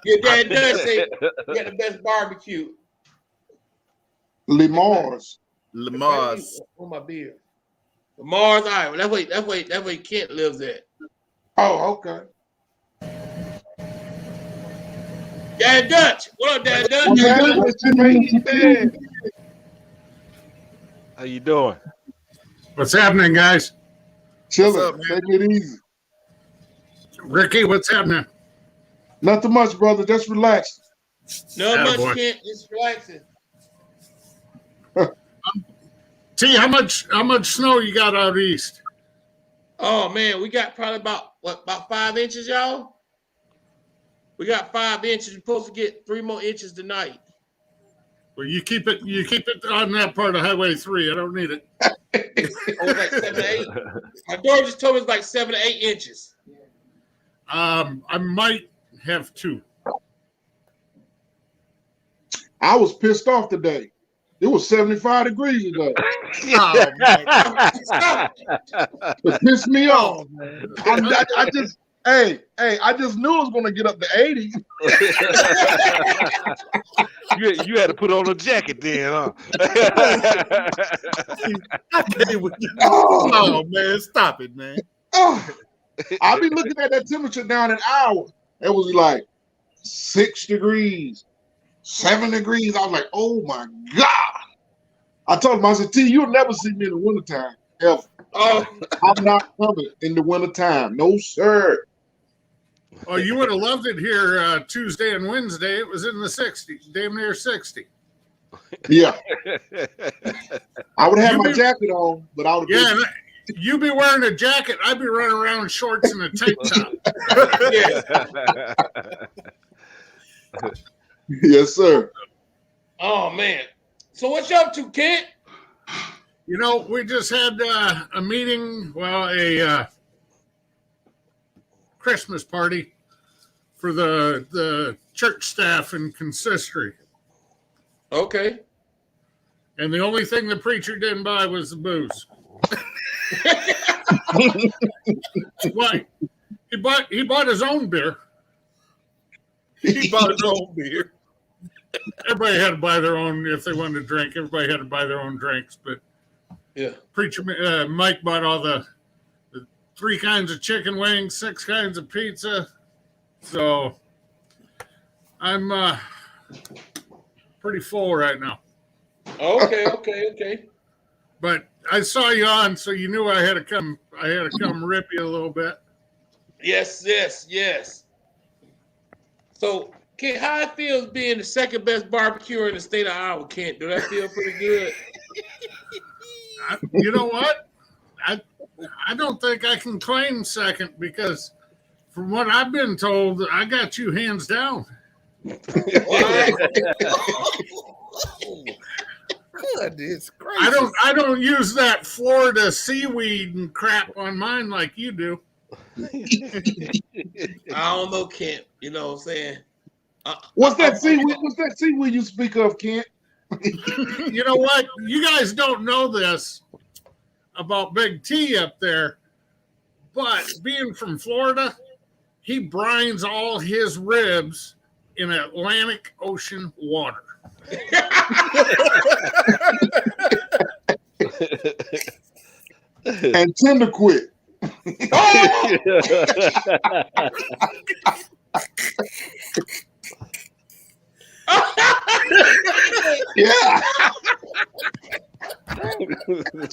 Your dad does say you got the best barbecue. Lamar's. Where my beer? Lamar's, all right. Well, that's where Kent lives at. Oh, okay. Dad Dutch. What up, Dad Dutch? How you doing? What's happening, guys? Chilling. Taking it easy. Ricky, what's happening? Nothing much, brother. Just relax. Not much, Kent. Just relaxing. T, how much snow you got out east? Oh man, we got probably about 5 inches, y'all. We got 5 inches. We're supposed to get 3 more inches tonight. Well, you keep it on that part of Highway 3. I don't need it. It's like 7 to 8. My daughter just told me it's like 7 to 8 inches. I might have 2. I was pissed off today. It was 75 degrees today. Oh, man. It pissed me off. I just knew it was going to get up to 80. You had to put on a jacket then, huh? Oh, man. Stop it, man. I've been looking at that temperature down an hour. It was like 6 degrees, 7 degrees. I was like, oh, my God. I told him, I said, T, you'll never see me in the wintertime, ever. I'm not coming in the wintertime. No, sir. Oh, you would have loved it here Tuesday and Wednesday. It was in the 60s, damn near 60. Yeah. I would have my jacket on, but I would have you'd be wearing a jacket. I'd be running around in shorts and a tank top. Yes, sir. Oh man. So what you up to, Kent? You know, we just had a meeting, a Christmas party for the church staff and consistory. Okay. And the only thing the preacher didn't buy was the booze. Why? He bought his own beer. He bought his own beer. Everybody had to buy their own if they wanted to drink. Everybody had to buy their own drinks. But Yeah. preacher Mike bought all the 3 kinds of chicken wings, 6 kinds of pizza. So I'm pretty full right now. Okay. But I saw you on, so you knew I had to come. I had to come rip you a little bit. Yes. So, Kent, how it feels being the second best barbecuer in the state of Iowa, Kent? Do that feel pretty good? You know what? I don't think I can claim second because, from what I've been told, I got you hands down. Goodness gracious. I don't use that Florida seaweed and crap on mine like you do. I don't know, Kent. You know what I'm saying? What's that seaweed you speak of, Kent? You know what? You guys don't know this about Big T up there, but being from Florida, he brines all his ribs in Atlantic Ocean water. And tender quit. Yeah.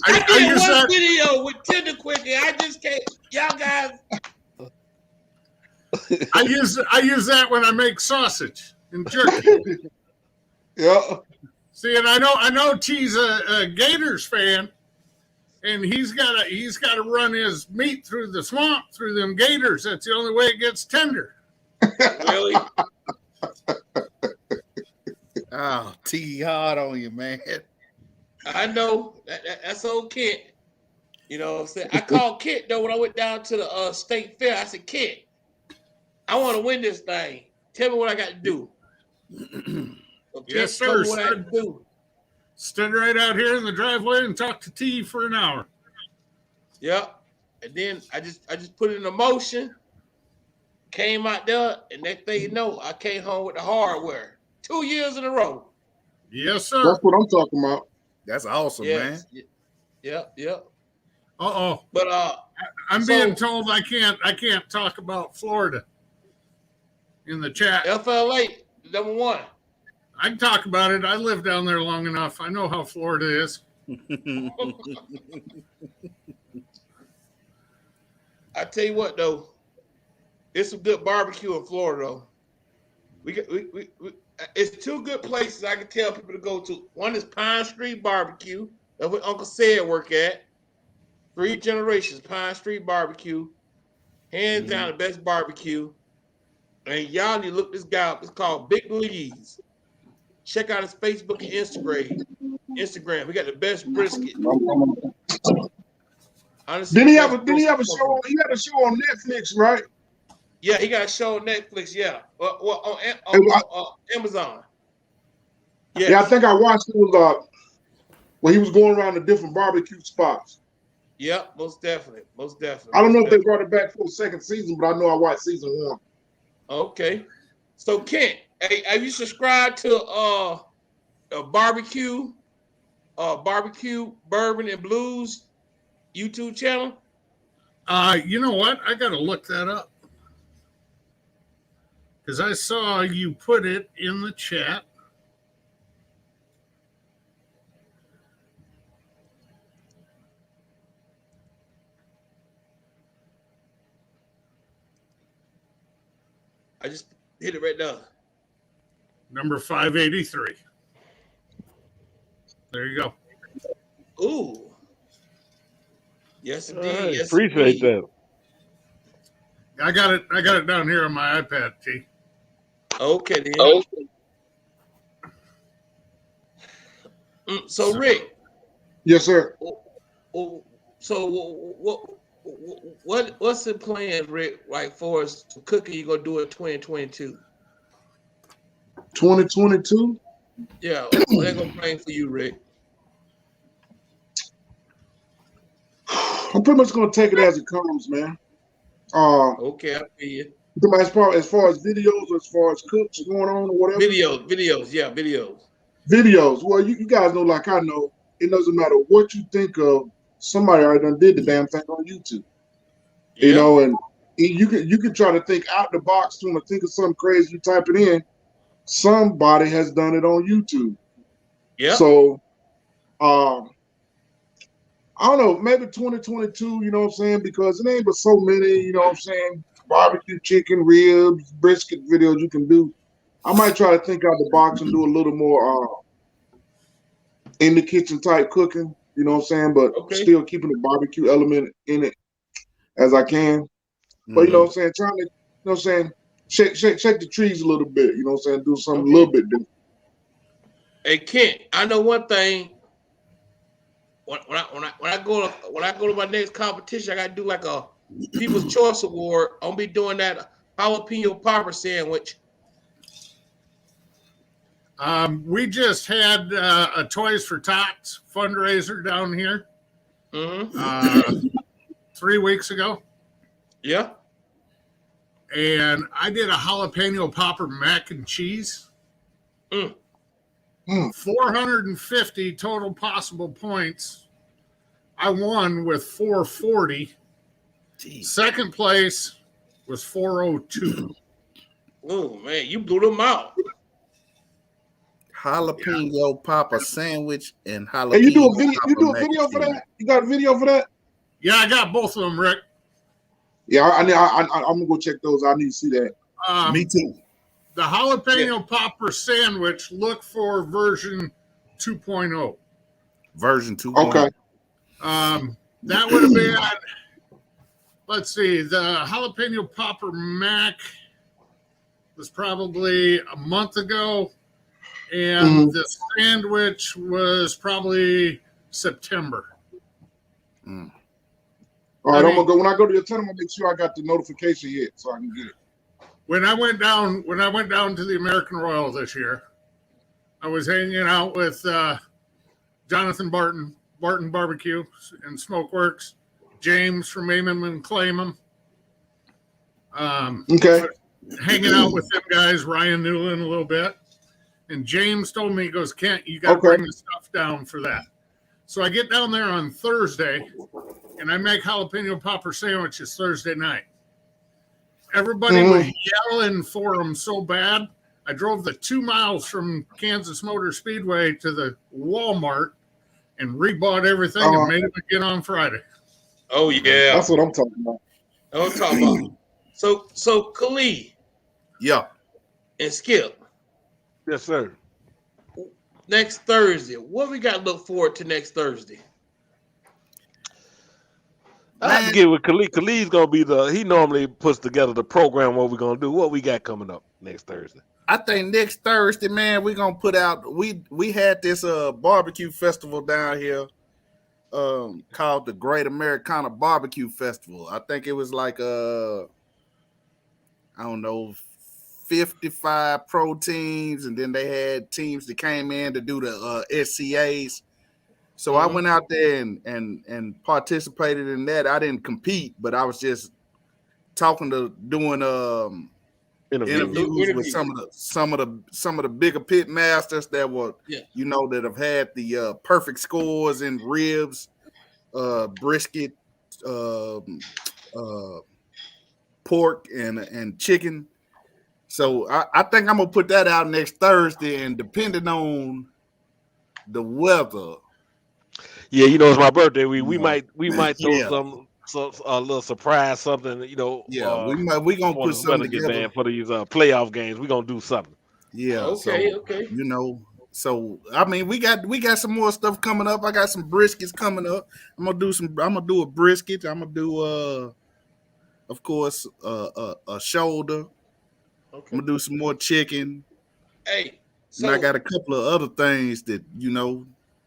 I did one video with Tender Quickie. I just can't. Y'all guys. I use that when I make sausage and jerky. Yeah. See, and I know T's a Gators fan, and he's got to run his meat through the swamp through them Gators. That's the only way it gets tender. Really? Oh, T hard on you, man. I know. That's old Kent. You know what I'm saying? I called Kent, though, when I went down to the state fair. I said, Kent, I want to win this thing. Tell me what I got to do. So Yes, sir. What I got to do. Stood right out here in the driveway and talked to T for an hour. Yep. And then I just put it in motion. Came out there, and next thing you know, I came home with the hardware. 2 years in a row. Yes, sir. That's what I'm talking about. That's awesome, man. Yep. Uh-oh. But I'm being told I can't talk about Florida in the chat. FLA, number 1. I can talk about it. I lived down there long enough. I know how Florida is. I tell you what, though, it's some good barbecue in Florida, though. It's 2 good places I can tell people to go to. One is Pine Street Barbecue. That's where Uncle Sid work at. 3 generations, Pine Street Barbecue. Hands down the best barbecue. And y'all need to look this guy up. It's called Big Lee's. Check out his Facebook and Instagram. We got the best brisket. Honestly, Did he have a show? He had a show on Netflix, right? Yeah, he got a show on Netflix. Yeah, on Amazon. Yes. Yeah, I think I watched it was when he was going around the different barbecue spots. Yep, most definitely. I don't know if they brought it back for a second season, but I know I watched season 1. Okay. So Kent, hey, have you subscribed to a barbecue Bourbon and Blues YouTube channel? You know what? I got to look that up. Because I saw you put it in the chat. I just hit it right now. Number 583. There you go. Ooh. Yes, indeed. Right, Yes, appreciate indeed. that. I got it down here on my iPad, T. Okay, then. So Rick, Yes, sir. so what's the plan, Rick? Like for us to cooking, you gonna do it 2022? 2022. Yeah, what they gonna plan for you, Rick? I'm pretty much gonna take it as it comes, man. Okay, I feel you. As far as videos, as far as cooks going on or whatever. Videos, yeah, videos. Videos. Well, you guys know, like I know, it doesn't matter what you think of. Somebody already done did the damn thing on YouTube. You Yeah, know, and you can try to think out the box, to think of something crazy. You type it in. Somebody has done it on YouTube. yeah. So, um, I don't know, maybe 2022. You know what I'm saying? Because it ain't but so many. You know what I'm saying? Barbecue chicken, ribs, brisket videos you can do. I might try to think out the box and do a little more in the kitchen type cooking, you know what I'm saying? But Okay. still keeping the barbecue element in it as I can. But you know what I'm saying? Trying to, you know what I'm saying? Shake the trees a little bit, you know what I'm saying? Do something a little bit different. Hey Kent, I know one thing. When I go to my next competition, I gotta do like a People's Choice Award. I'll be doing that jalapeno popper sandwich. We just had a Toys for Tots fundraiser down here 3 weeks ago. Yeah. And I did a jalapeno popper mac and cheese. 450 total possible points. I won with 440. Jeez. Second place was 402. Oh man, you blew them out. Jalapeno popper sandwich and jalapeno. Hey, you do a video for that? You got a video for that? Yeah, I got both of them, Rick. Yeah, I'm gonna go check those. I need to see that. Me too. The jalapeno popper sandwich, look for version 2.0. Version 2.0. Okay. That would have been, let's see, the jalapeno popper mac was probably a month ago, and the sandwich was probably September. All right, I'm gonna go. When I go to your channel, I'm gonna make sure I got the notification hit so I can get it. When I went down to the American Royal this year, I was hanging out with Jonathan Barton Barbecue and Smokeworks, James from Aimem and Claimem. Okay. Hanging out with them guys, Ryan Newland a little bit. And James told me, he goes, Kent, you got to bring the stuff down for that. So I get down there on Thursday, and I make jalapeno popper sandwiches Thursday night. Everybody was yelling for them so bad. I drove the 2 miles from Kansas Motor Speedway to the Walmart and rebought everything and made them again on Friday. Oh, yeah. That's what I'm talking about. That's what I'm talking about. So Khalid. Yeah. And Skip. Yes, sir. Next Thursday. What we got to look forward to next Thursday? I have to get with Khalid. Khalid's gonna be he normally puts together the program, what we're gonna do, what we got coming up next Thursday. I think next Thursday, man, we're gonna put out we had this barbecue festival down here called the Great Americana Barbecue Festival. I think it was like I don't know, 55 pro teams, and then they had teams that came in to do the SCAs. So I went out there and participated in that. I didn't compete, but I was just doing interviews with some of the bigger pit masters that were that have had the perfect scores in ribs, brisket, pork and chicken. So I think I'm gonna put that out next Thursday, and depending on the weather. Yeah, it's my birthday. We might throw a little surprise something. Yeah, we gonna put something together for these playoff games. We gonna do something. Yeah. Okay. So I mean, we got some more stuff coming up. I got some briskets coming up. I'm gonna do a brisket. I'm gonna do of course a shoulder. Okay. I'm gonna do some more chicken. Hey. And I got a couple of other things that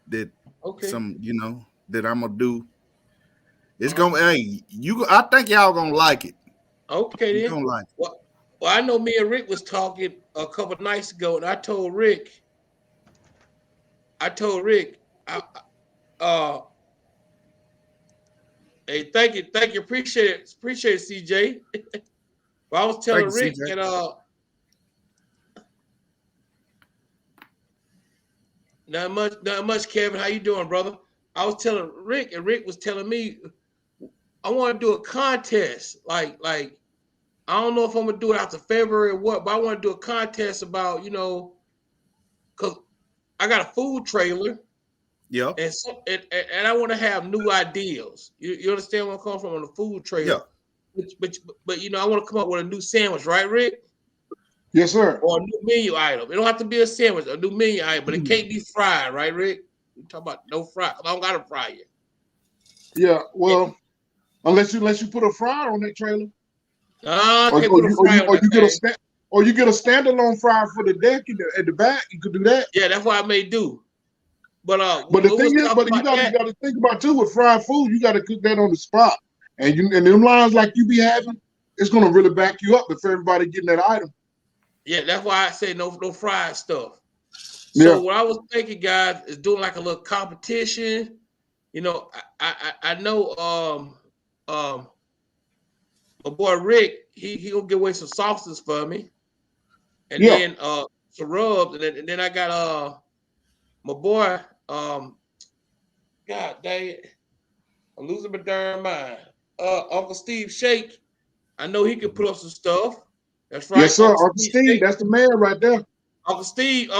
that Okay. that I'm gonna do. It's gonna I think y'all gonna like it. Okay, You then. gonna like it. Well, I know me and Rick was talking a couple of nights ago, and I told Rick, hey, thank you, appreciate it, CJ. But I was telling Rick CJ. that not much, Kevin. How you doing, brother? I was telling Rick, and Rick was telling me I want to do a contest. Like I don't know if I'm gonna do it after February or what, but I want to do a contest about, because I got a food trailer. Yeah. And I want to have new ideas. You understand where I'm coming from on the food trailer? Yeah. But I want to come up with a new sandwich, right, Rick? Yes, sir. Or a new menu item. It don't have to be a sandwich, a new menu item, but it can't be fried, right, Rick? You talk about no fry. I don't gotta fry it. Yeah, well, unless you put a fryer on that trailer. I can't put a fry on that thing. Or you get a standalone fryer for the deck at the back. You could do that. Yeah, that's what I may do. But the thing is, you gotta think about too with fried food. You gotta cook that on the spot, and them lines like you be having, it's gonna really back you up if everybody getting that item. Yeah, that's why I say no fried stuff. So what I was thinking, guys, is doing like a little competition. I know my boy Rick, he gonna give away some sauces for me, and then some rubs, and then I got my boy God dang it, I'm losing my darn mind. Uncle Steve Shake, I know he can put up some stuff. That's right. Yes, sir. Uncle Steve, that's the man right there. Uncle Steve,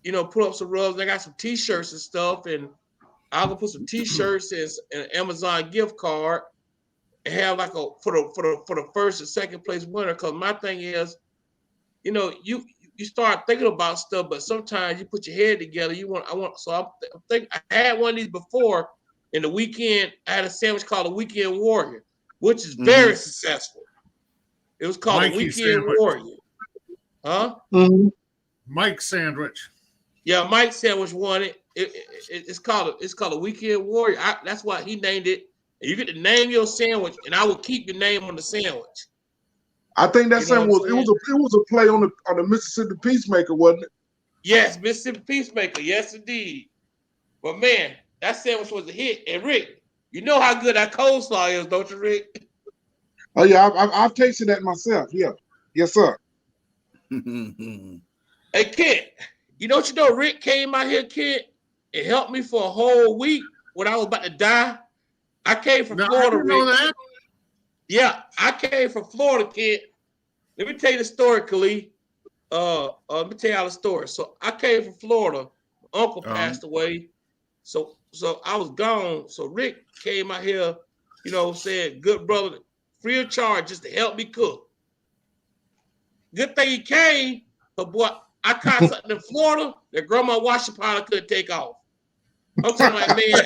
put up some rubs. I got some T-shirts and stuff, and I'm gonna put some T-shirts and an Amazon gift card, and have like for the first and second place winner. Because my thing is, you start thinking about stuff, but sometimes you put your head together. I think I had one of these before. In the weekend, I had a sandwich called the Weekend Warrior, which is very successful. It was called the Weekend Warrior. Huh? Mm-hmm. Mike sandwich. Yeah, Mike sandwich won it. It's called a Weekend Warrior. That's why he named it. And you get to name your sandwich, and I will keep your name on the sandwich. I think that sandwich was a play on the Mississippi Peacemaker, wasn't it? Yes, Mississippi Peacemaker. Yes, indeed. But man, that sandwich was a hit. And Rick, you know how good that coleslaw is, don't you, Rick? Oh yeah, I've tasted that myself. Yeah, yes, sir. Hey, Kent, Rick came out here, Kent, and helped me for a whole week when I was about to die. I came from Florida, Rick. Know that? Yeah, I came from Florida, Kent. Let me tell you the story, Khalid. Let me tell y'all the story. So I came from Florida. My uncle passed away. So I was gone. So Rick came out here, said, good brother, free of charge, just to help me cook. Good thing he came, but boy, I caught something in Florida that Grandma Washington Powder couldn't take off. I'm talking like, man.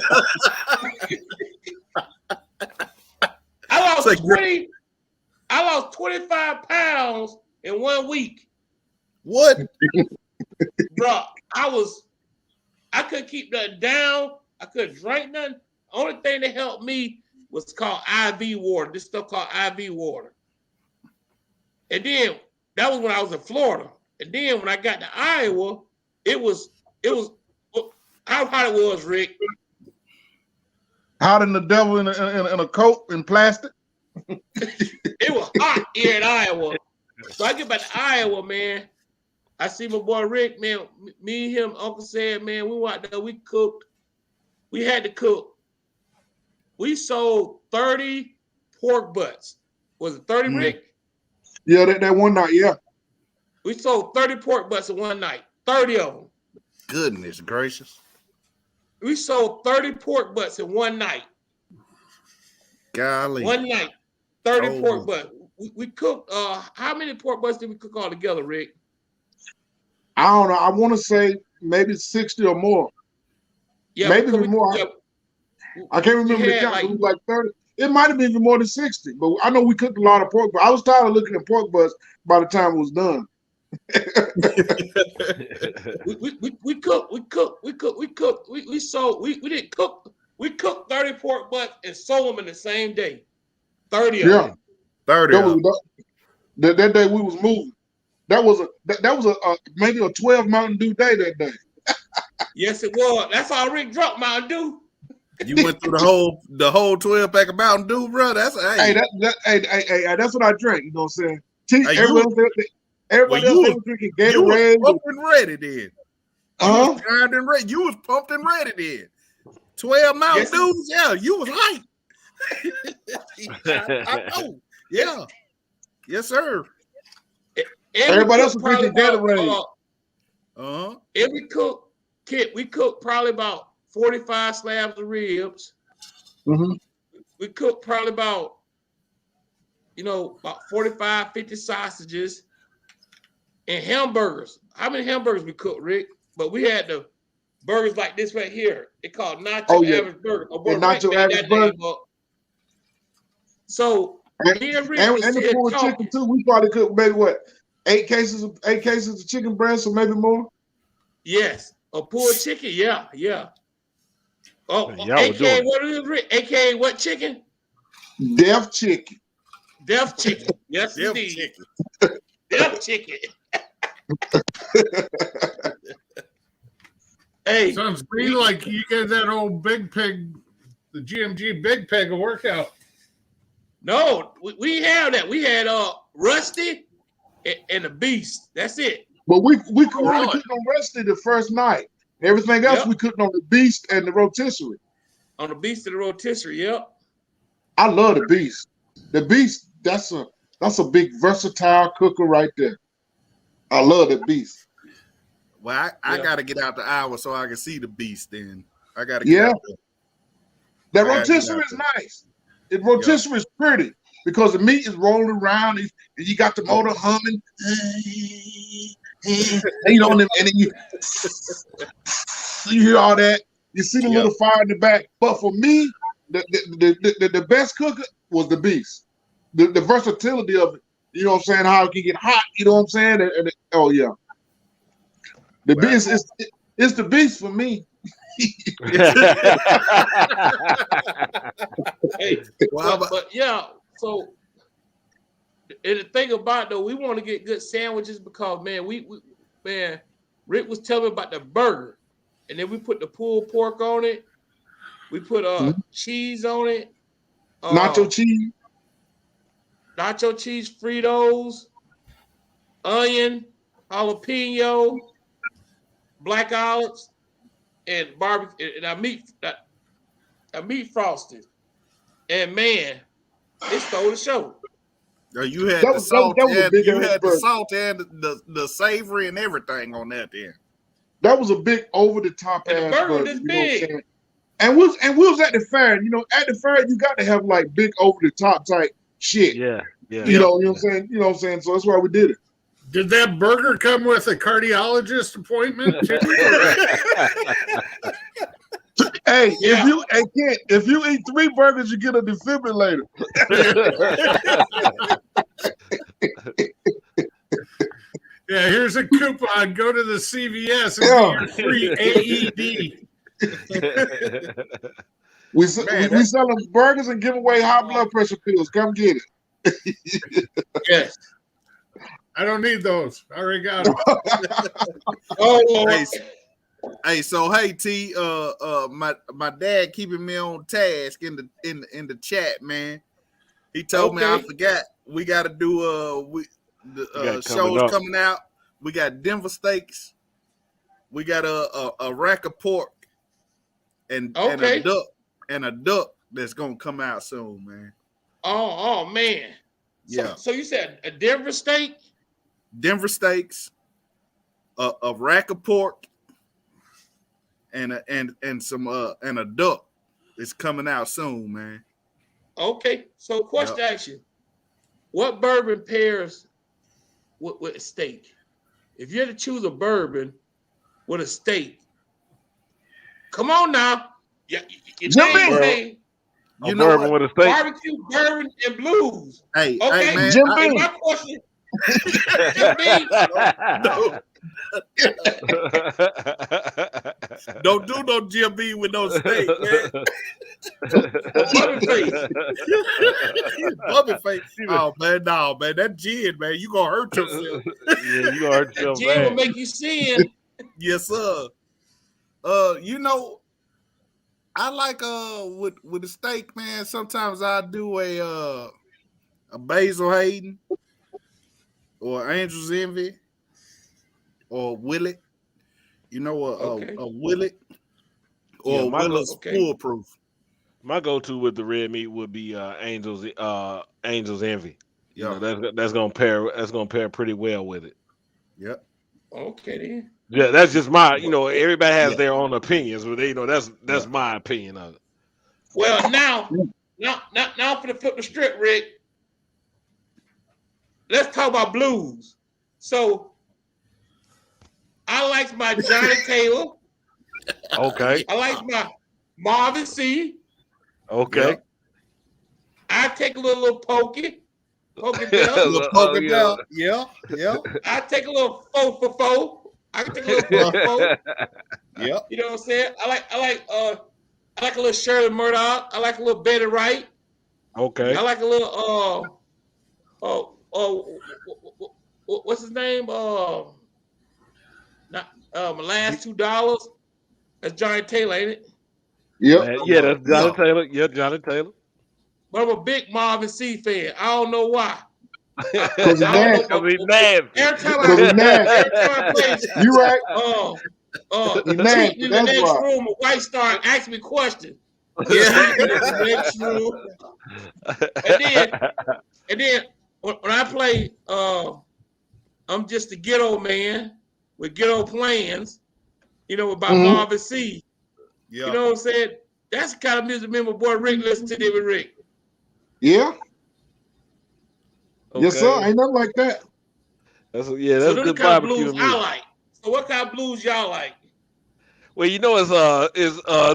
I lost 25 pounds in 1 week. What? Bro, I couldn't keep nothing down. I couldn't drink nothing. The only thing that helped me was called IV water. This stuff called IV water. And then that was when I was in Florida. And then when I got to Iowa, it was how hot it was, Rick. Hotter than the devil in a coat in plastic. It was hot here in Iowa. So I get back to Iowa, man. I see my boy Rick, man. Me and him, Uncle said, man, we went there, we cooked. We had to cook. We sold 30 pork butts. Was it 30, Rick? Yeah, that one night, yeah. We sold 30 pork butts in one night. 30 of them. Goodness gracious. We sold 30 pork butts in one night. Golly. One night. 30 pork butts. We cooked, how many pork butts did we cook all together, Rick? I don't know. I want to say maybe 60 or more. Yeah, maybe even more. Yeah, I can't remember the count. It was like 30. It might have been even more than 60. But I know we cooked a lot of pork butts. I was tired of looking at pork butts by the time it was done. We cooked. We sold. We didn't cook. We cooked 30 pork butts and sold them in the same day. 30 of them. 30 of them. That day we was moving. That was a maybe a 12 Mountain Dew day that day. Yes, it was. That's all Rick drunk Mountain Dew. You went through the whole 12 pack of Mountain Dew, bro. That's hey, that's what I drank. You know what I'm saying? Everybody Everybody else was drinking Gatorade. You was pumped and ready then. You was pumped and ready then. 12 Mountain Dews, yeah, you was hyped. I know. Yeah. Yes, sir. Everybody else was drinking Gatorade. Every cook kit, we cooked probably about 45 slabs of ribs. Mm-hmm. We cooked probably about 45, 50 sausages and hamburgers. How many hamburgers we cooked, Rick? But we had the burgers like this right here. They called nacho average burger. Nacho average burger. So me and Rick and the pulled chicken too. We probably cooked maybe 8 cases of chicken breast or maybe more. Yes, a pulled chicken. Yeah. Oh, AKA what is it, Rick? AKA what chicken? Deaf chicken. Deaf chicken. Yes, Deaf indeed. chicken. Deaf chicken. Hey, sounds to me like you get that old Big Pig, the GMG Big Pig a workout. No, we have that. We had Rusty and the Beast. That's it. But we could really cook on Rusty the first night. Everything else we cooked on the Beast and the rotisserie. On the Beast and the rotisserie, yep. I love the Beast. The Beast, that's a big versatile cooker right there. I love the Beast. Well, I gotta get out the hour so I can see the Beast. Then I gotta get out there. That rotisserie is nice. The rotisserie is pretty because the meat is rolling around and you got the motor humming. And then you hear all that. You see the little fire in the back. But for me, the best cooker was the Beast. The versatility of it. You know what I'm saying? How it can get hot. You know what I'm saying? The Beast is the Beast for me. Hey, but yeah. So, and the thing about though, we want to get good sandwiches because man, Rick was telling me about the burger, and then we put the pulled pork on it. We put cheese on it. Nacho cheese, Fritos, onion, jalapeno, black olives, and barbecue, and our meat frosted. And man, it stole the show. You had the salt and the savory and everything on that then. That was a big over the top and ass the burger burger. is big. And we was at the fair. You know, at the fair you got to have like big over the top type shit. Yeah. You know what I'm saying? You know what I'm saying? So that's why we did it. Did that burger come with a cardiologist appointment? Hey, if you eat 3 burgers, you get a defibrillator. Yeah, here's a coupon. Go to the CVS and get your free AED. We selling burgers and give away high blood pressure pills. Come get it. Yes. I don't need those. I already got them. Hey, so hey T, my dad keeping me on task in the chat, man. He told me I forgot we got to do shows coming out. We got Denver steaks. We got a rack of pork and a duck that's gonna come out soon, man. Oh man. Yeah. So you said a Denver steak? Denver steaks, a rack of pork, and a duck is coming out soon, man. Okay. So question action. What bourbon pairs with a steak? If you had to choose a bourbon with a steak, come on now. Bourbon with a steak. Barbecue, bourbon, and blues. Hey, okay, hey man. My question. Jim B. No. Don't do no Jim B with no steak, man. Bubby face. Bubby face. Oh man, no, man. That gin, man. You gonna hurt yourself. Yeah, you gonna hurt That yourself, gin will man. make you sin. Yes, sir. You know, I like with the steak, man. Sometimes I do a Basil Hayden or Angel's Envy or Willet. You know, a Willet or Yeah, my Willet's Foolproof. My go-to with the red meat would be Angel's Envy. You know, that's gonna pair pretty well with it. Yep. Okay then. Yeah, that's just my. You know, everybody has their own opinions, but you know that's my opinion of it. Well, now for the flip the strip, Rick. Let's talk about blues. So I like my Johnny Taylor. Okay. I like my Marvin C. Okay. Yep. I take a little pokey bell. Little polka bell. Yeah. I take a little 4 for 4. I can take a little 4 for 4. Yep. You know what I'm saying? I like a little Shirley Murdoch. I like a little Betty Wright. Okay. I like a little what's his name? My last $2. That's Johnny Taylor, ain't it? Yep. Yeah, that's Johnny Taylor. Yeah, Johnny Taylor. But I'm a big Marvin C fan. I don't know why. Because he's nasty. He's nasty. Every time Because he's nasty. I play, You right. the nasty, cheating in the that's next why. room, a white star asks me questions. Yeah. In the next room. And then when I play, I'm just a ghetto man with ghetto plans, you know, by Marvin C. Yeah. You know what I'm saying? That's the kind of music me and my boy Rick listen to with Rick. Yeah. Okay. Yes, sir. Ain't nothing like that. That's So good those the kind of barbecue blues music. I like. So what kind of blues y'all like? Well, you know, it's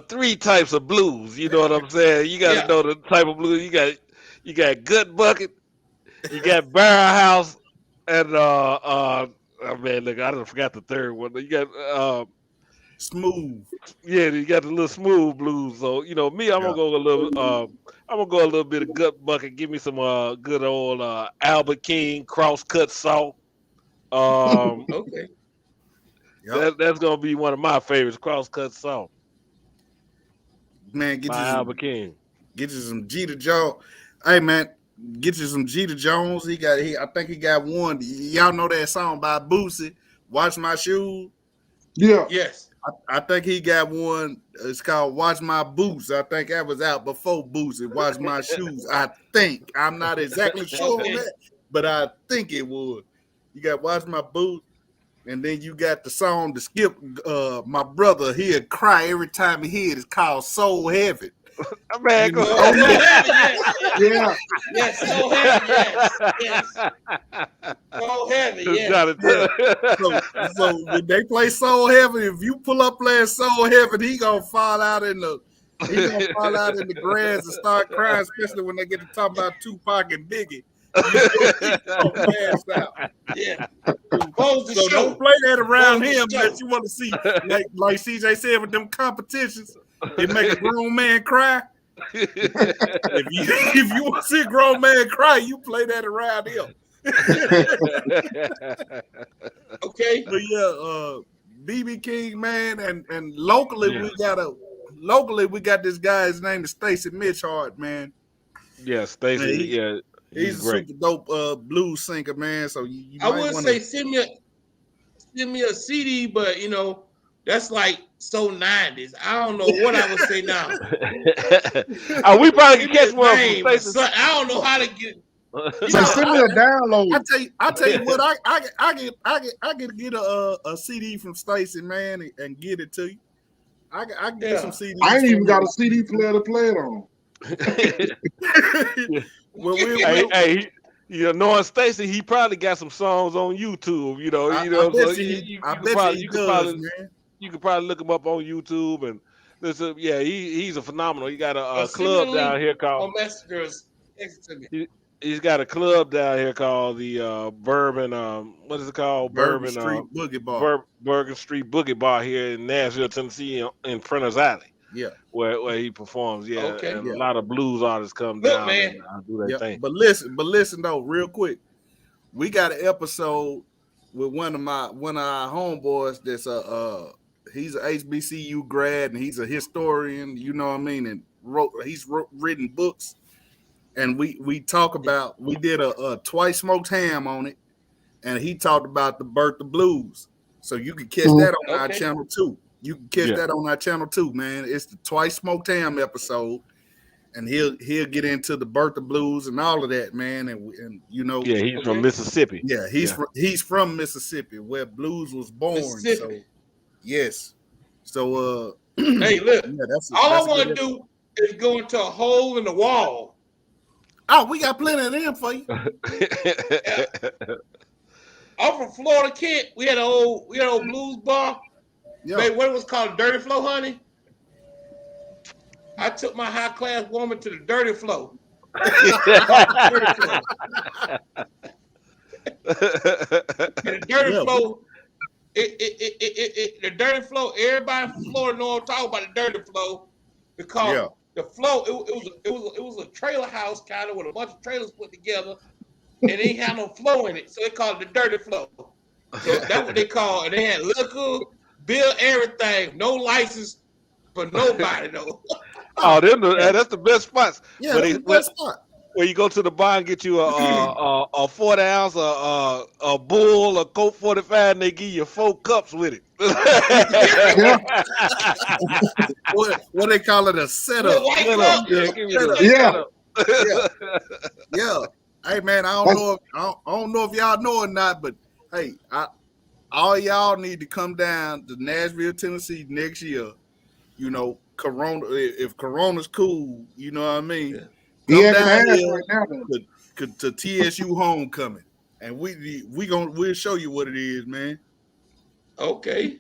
3 types of blues. You know what I'm saying? You got to know the type of blues. You got Gut Bucket, you got Barrel House, and oh man, look, I forgot the third one. You got Smooth. yeah, you got the little smooth blues. So you know, me, I'm gonna go a little bit of Gut Bucket. Give me some good old Albert King cross-cut saw. Okay. That's gonna be one of my favorites, cross-cut saw. Man, get By Albert King. you some Jeter Jones. Hey man, get you some Jeter Jones. I think he got one. Y'all know that song by Boosie, Watch My Shoes. Yeah. Yes. I think he got one. It's called Watch My Boots. I think that was out before Boosie, Watch My Shoes. I think. I'm not exactly sure on that, but I think it would. You got Watch My Boots. And then you got the song to skip. My brother, he'll cry every time he hear it. It's called Soul Heavy. Man, go So heavy, Yeah. yes, so heavy, yes. So heavy, yes. So when they play Soul Heavy, if you pull up playing Soul Heavy, he gonna fall out in the grass and start crying, especially when they get to talk about Tupac and Biggie. Yeah. So don't play that around him unless you want to see, like CJ said with them competitions, it make a grown man cry. If you want to see a grown man cry, you play that around him. Okay. But yeah, BB King, man, and locally we got this guy. His name is Stacey Mitchhart, man. Yeah, Stacey. He's a super dope blues singer, man. So you I might would wanna... say send me a CD, but you know that's like so 90s. I don't know what I would say now. We probably can catch one from Stacey. I don't know how to get. So send me a download. I tell you what, I get a CD from Stacey, man, and get it to you. I can get some CDs. I ain't even got a CD player to play it on. Well, hey, you know, knowing Stacey, he probably got some songs on YouTube. You know, you could probably look him up on YouTube and listen. Yeah, he's a phenomenal. He got a club down here called. Messengers next to me. He's got a club down here called the Bourbon. What is it called? Bourbon Street Boogie Bar. Bourbon Street Boogie Bar here in Nashville, Tennessee, in Prentice Alley, Yeah. where he performs. Yeah, Okay. and Yeah. a lot of blues artists come Look, down man. and do their thing. But listen though, real quick. We got an episode with one of our homeboys that's he's an HBCU grad and he's a historian, you know what I mean, and written books. And we talk about, we did a twice smoked ham on it, and he talked about the birth of blues. So you can catch that on our channel too. You can catch that on our channel too, man. It's the twice smoked ham episode, and he'll get into the birth of blues and all of that, man. And you know, he's from Mississippi. Yeah, he's from Mississippi, where blues was born. So yes. So hey, look, all I want to do is go into a hole in the wall. Oh, we got plenty of them for you. I'm from Florida, Kent. We had an old blues bar. Yeah. Babe, what it was called, Dirty Flow, honey. I took my high class woman to the Dirty Flow. The Dirty Flow. The Dirty Flow. Everybody from Florida know I'm talking about the Dirty Flow because the flow. It was a trailer house kind of with a bunch of trailers put together, and they ain't had no flow in it, so they called it the Dirty Flow. So that's what they call it. They had liquor, bill, everything, no license for nobody though. Oh, that's the best spots. Yeah, that's the best spot. Where you go to the bar and get you a 40 ounce, a bull, a Coke 45, and they give you 4 cups with it. What they call it, a setup. Yeah. Hey man, I don't know if y'all know or not, but hey, all y'all need to come down to Nashville, Tennessee next year. You know, Corona. If Corona's cool, you know what I mean. Yeah. Come down here to TSU homecoming, and we'll show you what it is, man. Okay.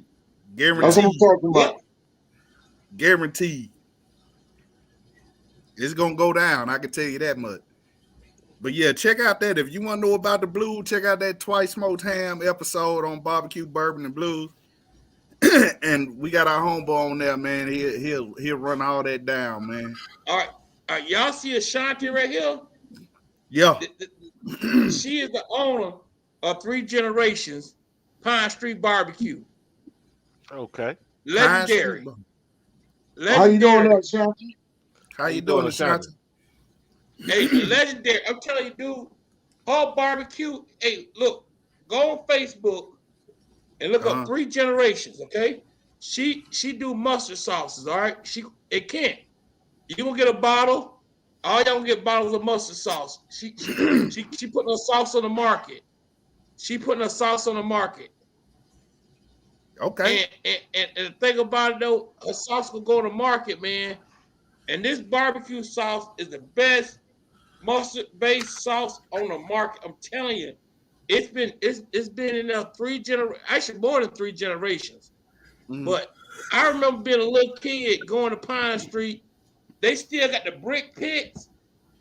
Guaranteed. That's what I'm talking about. Guaranteed. It's gonna go down. I can tell you that much. But yeah, check out that. If you want to know about the blues, check out that twice smoked ham episode on Barbecue Bourbon and Blues. And we got our homeboy on there, man. He'll run all that down, man. All right. Y'all see Ashanti right here? Yeah. She is the owner of 3 Generations Pine Street Barbecue. Okay. Legendary. How you doing, Ashanti? How you doing, Ashanti? Hey, legendary. I'm telling you, dude, her barbecue. Hey, look, go on Facebook and look up 3 Generations, okay? She do mustard sauces, all right? It can't. You gonna get a bottle. All y'all gonna get bottles of mustard sauce. She putting her sauce on the market. Okay. And the thing about it though, her sauce will go on the market, man. And this barbecue sauce is the best mustard-based sauce on the market. I'm telling you, it's been in there 3 generations, actually more than 3 generations. Mm-hmm. But I remember being a little kid going to Pine Street. They still got the brick pits,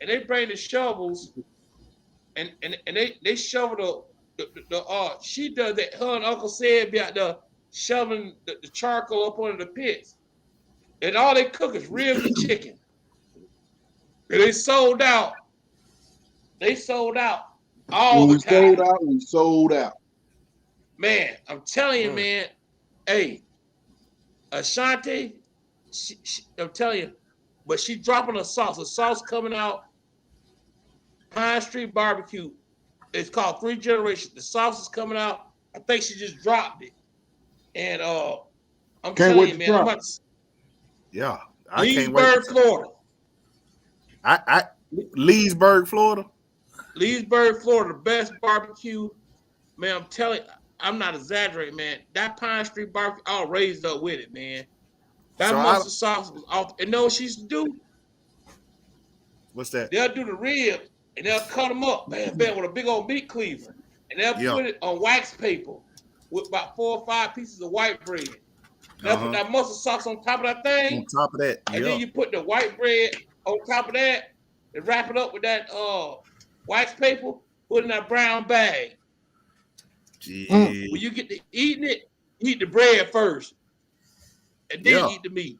and they bring the shovels, and they shovel the she does that. Her and Uncle said be out there shoveling the charcoal up under the pits, and all they cook is ribs and chicken. And they sold out. All the time. We sold out. Man, I'm telling you, man. Hey, Ashanti, I'm telling you. But she dropping a sauce. The sauce coming out. Pine Street Barbecue. It's called 3 Generations. The sauce is coming out. I think she just dropped it. And I'm telling you, man. I'm about to, Leesburg, Florida. Leesburg, Florida. Leesburg, Florida, the best barbecue. Man, I'm telling you, I'm not exaggerating, man. That Pine Street Barbecue, I was raised up with it, man. That mustard sauce was off. And know what she used to do? What's that? They'll do the ribs and they'll cut them up, man, with a big old meat cleaver. And they'll put it on wax paper with about 4 or 5 pieces of white bread. They'll put that mustard sauce on top of that thing. On top of that. And then you put the white bread on top of that and wrap it up with that wax paper, put in that brown bag. Gee. When you get to eating it, eat the bread first, and then eat the meat.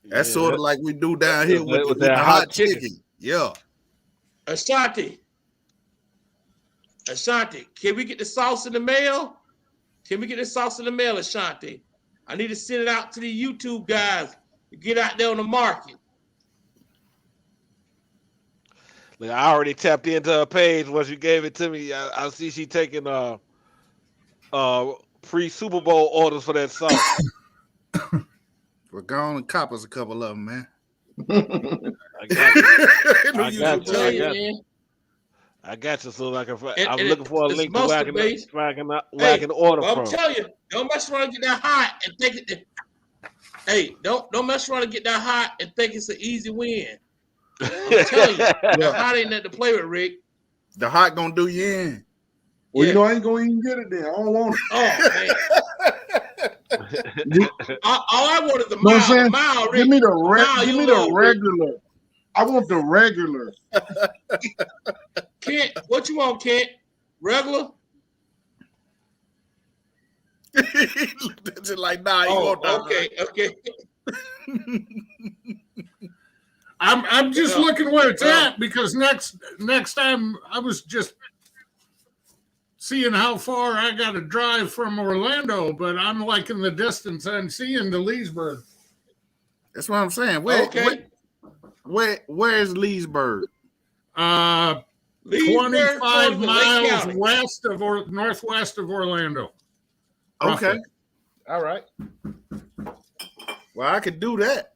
That's sort of like we do down here with that the hot chicken. Yeah. Ashanti, can we get the sauce in the mail? Can we get the sauce in the mail, Ashanti? I need to send it out to the YouTube guys to get out there on the market. Look, I already tapped into her page once you gave it to me. I see she taking pre-Super Bowl orders for that sauce. We're going and cop us a couple of them, man. I got you. I got you. So I'm looking for a link to where I can order from. I'm telling you, don't mess around and get that hot and think it. Hey, don't mess around and get that hot and think it's an easy win. I'm telling you, the hot ain't nothing to play with, Rick. The hot gonna do you in. Well, you know, I ain't gonna even get it then. I don't want it. Oh man. all I want is the mild, Rick. Give me the regular. I want the regular. Kent, what you want, Kent? Regular? He looked at you like, nah, you want that. Okay. I'm just looking where it's at because next time I was just seeing how far I got to drive from Orlando, but I'm liking the distance I'm seeing to Leesburg. That's what I'm saying. Where's Leesburg? 25 miles west of northwest of Orlando. Okay. Roughly. All right. Well, I could do that.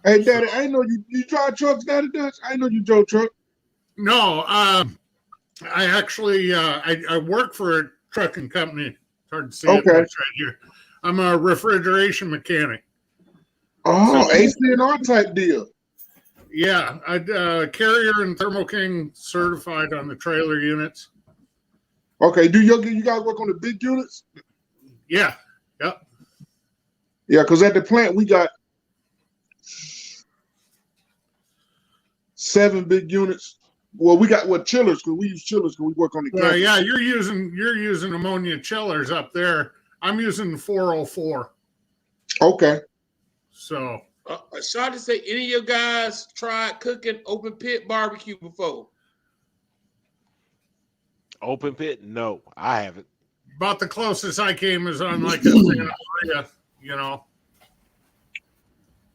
Hey, Daddy, I know you drive trucks, Daddy Dutch. I know you drove truck. No, I actually I work for a trucking company. It's hard to see it right here. I'm a refrigeration mechanic. Oh, so, AC&R type deal. Yeah, I Carrier and Thermo King certified on the trailer units. Okay, do you guys work on the big units? Yeah, yep. Yeah, because at the plant we got 7 big units. Well, we got chillers because we use chillers because we work on the campus. Yeah, you're using ammonia chillers up there. I'm using 404. Okay. So, sorry to say, any of you guys tried cooking open pit barbecue before? Open pit? No, I haven't. About the closest I came is on like a Santa Maria, you know.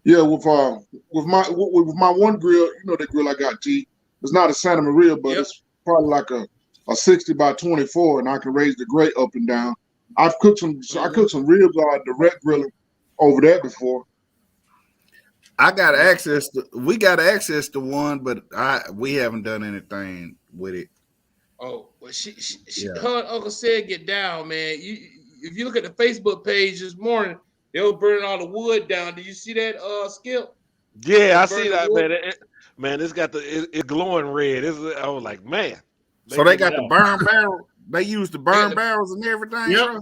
Yeah, with my one grill, you know, the grill I got, G. It's not a Santa Maria, but it's probably like a 60 by 24, and I can raise the grate up and down. I've cooked some. I cooked some ribs on direct grilling over there before. We got access to one, but we haven't done anything with it. Oh, well, she her and Uncle said get down, man. If you look at the Facebook page this morning, they were burning all the wood down. Did you see that, Skip? Yeah, I see that, man. Man, it's got it's glowing red. I was like, man. So they got the burn barrel. They use the burn barrels and everything. Yep. Bro?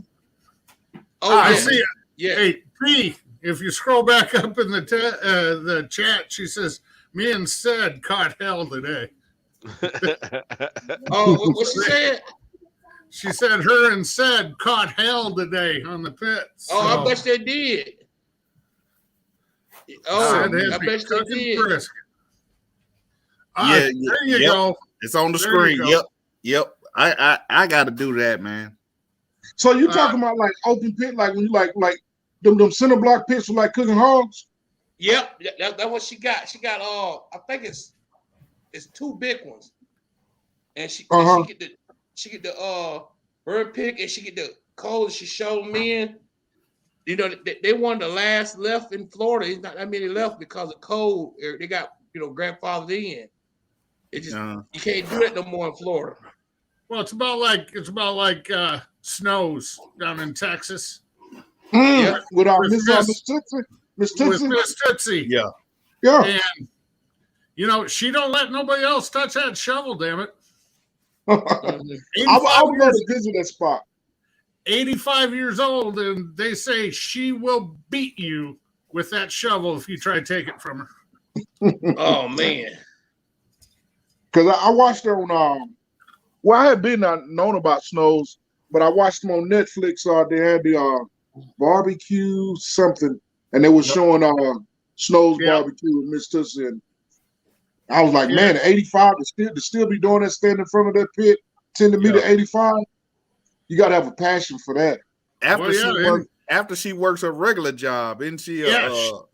Oh, I see it. Yeah. Hey, P, if you scroll back up in the chat, she says, "Me and Sid caught hell today." Oh, what she said? She said her and Sid caught hell today on the pit. So. Oh, I bet they did. Oh, I bet they did. There you go. It's on the screen. Yep. I got to do that, man. So you talking about like open pit, like when you like them center block pits for like cooking hogs? Yep, that's what she got. She got I think it's 2 big ones, and she get the burn pick, and she get the coal, and she showed me in. You know, they one of the last left in Florida. It's not that many left because of cold. They got grandfathered in. It just you can't do that no more in Florida. Well, it's about like snows down in Texas. Yeah, with Miss Tootsie. With Miss Tootsie. Yeah. And she don't let nobody else touch that shovel. Damn it. I would go to visit that spot. 85 years old, and they say she will beat you with that shovel if you try to take it from her. Oh man. Because I watched her on well, I had been known about Snows, but I watched them on Netflix. They had the barbecue something, and they were showing Snows barbecue with Miss Tussie. And I was like, man, 85 to still be doing that, standing in front of that pit, 10 to meet at 85. You got to have a passion for that. After she works a regular job, isn't she?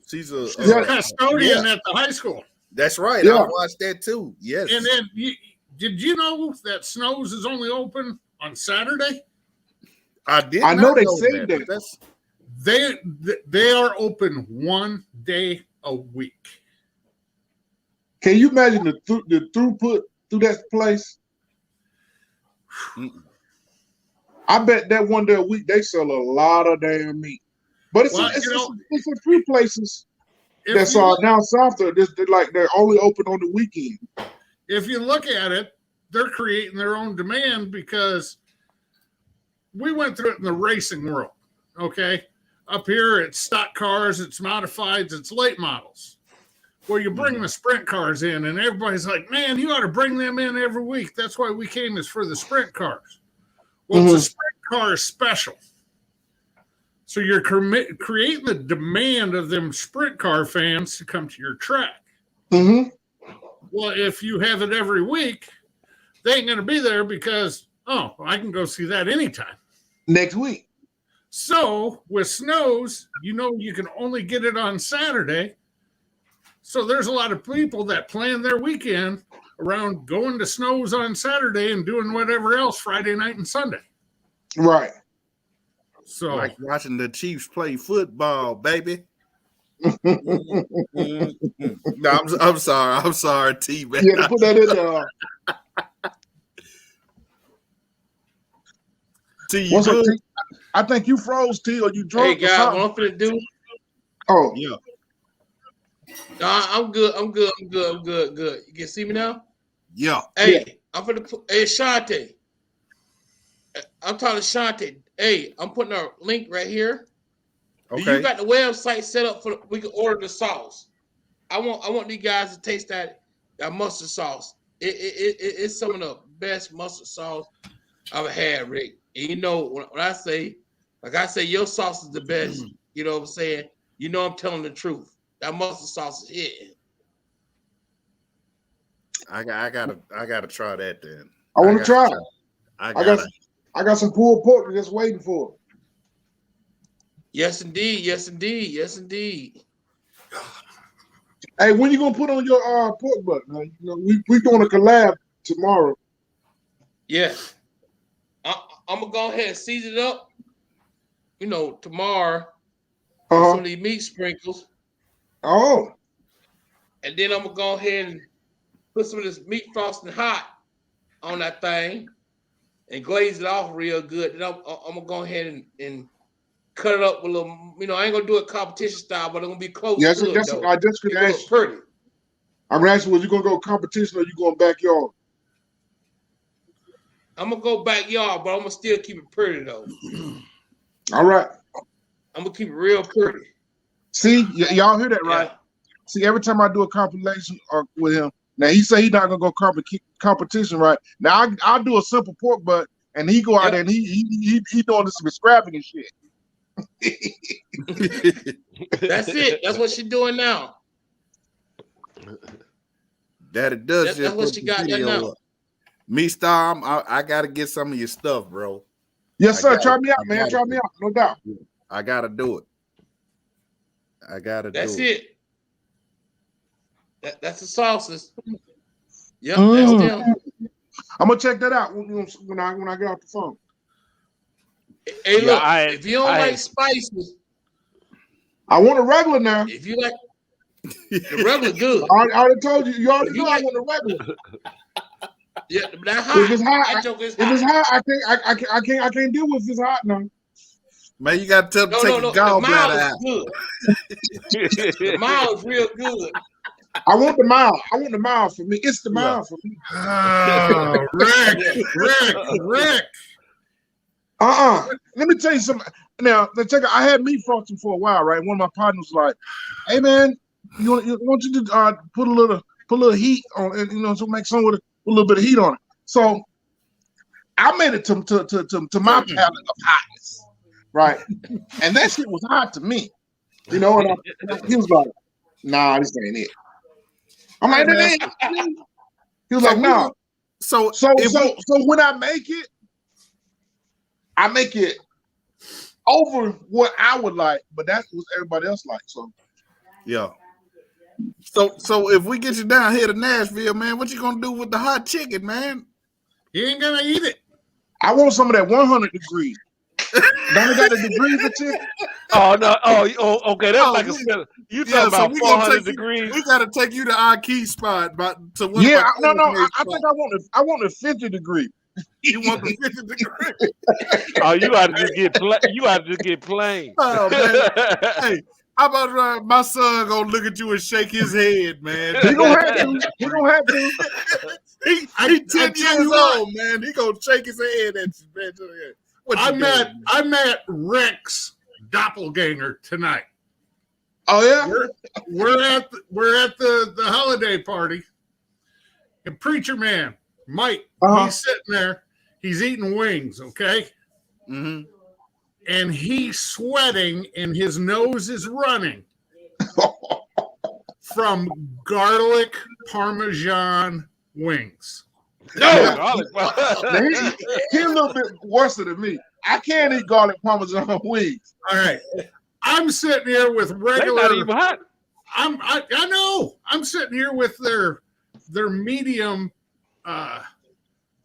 She's a custodian at the high school. That's right. I watched that too. Yes. And then did you know that Snows is only open on Saturday? I did. I know they say that. They are open one day a week. Can you imagine the throughput through that place? I bet that one day a week they sell a lot of damn meat. But it's a few places that's down south there. They're only open on the weekend. If you look at it, they're creating their own demand because we went through it in the racing world. Okay, up here it's stock cars, it's modifieds, it's late models. Where you bring the sprint cars in, and everybody's like, "Man, you ought to bring them in every week." That's why we came is for the sprint cars. Well, it's a sprint car special. So you're creating the demand of them sprint car fans to come to your track. Mm-hmm. Well, if you have it every week, they ain't going to be there because, I can go see that anytime. Next week. So with Snows, you can only get it on Saturday. So there's a lot of people that plan their weekend around going to Snows on Saturday and doing whatever else Friday night and Sunday. Right. So like watching the Chiefs play football, baby. No, I'm sorry, T, man. Yeah, put that in there. T, you good? I think you froze, T, or you drunk. Hey, guys, what I'm finna do? Oh, yeah. Nah, I'm good. Good. You can see me now? Yeah. Hey, I'm finna put. Hey, Shante. I'm talking to Shante. Hey, I'm putting a link right here. Okay. You got the website set up for we can order the sauce. I want these guys to taste that mustard sauce. It's some of the best mustard sauce I've had, Rick. And when I say, your sauce is the best. You know what I'm saying? I'm telling the truth. That mustard sauce is hitting. I gotta try that then. I want to try it. I got some pulled pork just waiting for it. Yes, indeed. Yes, indeed. Yes, indeed. Hey, when you gonna put on your pork butt? We doing a collab tomorrow. Yes. I'm gonna go ahead and season it up. Tomorrow. Some of these meat sprinkles. Oh. And then I'm gonna go ahead and put some of this meat frosting hot on that thing and glaze it off real good. Then I'm gonna go ahead and cut it up with a little, I ain't gonna do it competition style, but it's gonna be close. Yes, I just gonna ask. Pretty. I'm gonna ask you, was you gonna go competition or you going backyard? I'm gonna go backyard, but I'm gonna still keep it pretty though. All right. I'm gonna keep it real pretty. See, y'all hear that, right? Yeah. See, every time I do a compilation with him, now he say he's not gonna go competition, right? Now I'll do a simple pork butt, and he go out there and he doing this with scrapping and shit. That's it. That's what she's doing now. That it does. That's what she got there now. Me, Star, I gotta get some of your stuff, bro. Yes, sir. Try me out, man. Try me out, no doubt. I gotta do it. That's it. That's the sauces. Yep, that's them. I'm gonna check that out when I get off the phone. Hey, look, if you don't like spices, I want a regular now. If you like the regular, good. I already told you. You already know I want a regular. Yeah, that hot. If it's hot, I can't deal with if it's hot now. Man, you got to take the gallbladder out. The mild is real good. I want the mild. I want the mild for me. It's the mild for me. Oh, Rick. Let me tell you something. now check out. I had meat frosting for a while, right? One of my partners was like, "Hey man, you want you to put a little heat on it, to make some with a little bit of heat on it." So I made it to my palate of hotness, right? And that shit was hot to me, And he was like, "Nah, this ain't it." I'm like, "That ain't it." He was like, "Nah." So when I make it over what I would like, but that's what everybody else likes. So yeah. So if we get you down here to Nashville, man, what you gonna do with the hot chicken, man? You ain't gonna eat it. I want some of that 100 degrees. Don't it got the degrees of chicken? Oh no! Oh, okay. That's like a you talking about 400 degrees. We gotta take you to our key spot, I think I want the 50 degree. You want the 50 degree? Oh, you ought to just get plain. Oh man! Hey, how about my son gonna look at you and shake his head, man? He gonna have to. He 10 years old, man. He gonna shake his head at you, man. I met Rick's doppelganger tonight. Oh yeah, we're at the holiday party, and preacher man Mike, he's sitting there, he's eating wings, okay, and he's sweating, and his nose is running from garlic Parmesan wings. No, he's a little bit worse than me. I can't eat garlic Parmesan wings. All right, I'm sitting here with regular. They're not even hot. I know. I'm sitting here with their medium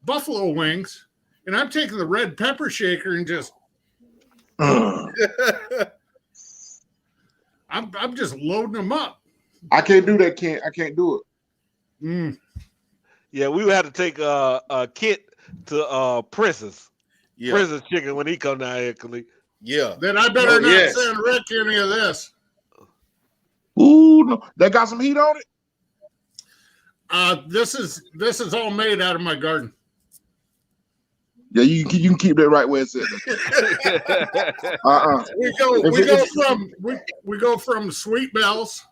buffalo wings, and I'm taking the red pepper shaker and just. I'm just loading them up. I can't do that, Kent. I can't do it. Yeah, we would have to take a kit to Princess. Yeah. Princess chicken when he come down here, Khalid. Yeah. Then I better not send Rick any of this. Ooh, no. That got some heat on it? This is all made out of my garden. Yeah, you can keep that right where it's at. We go from Sweet Bells.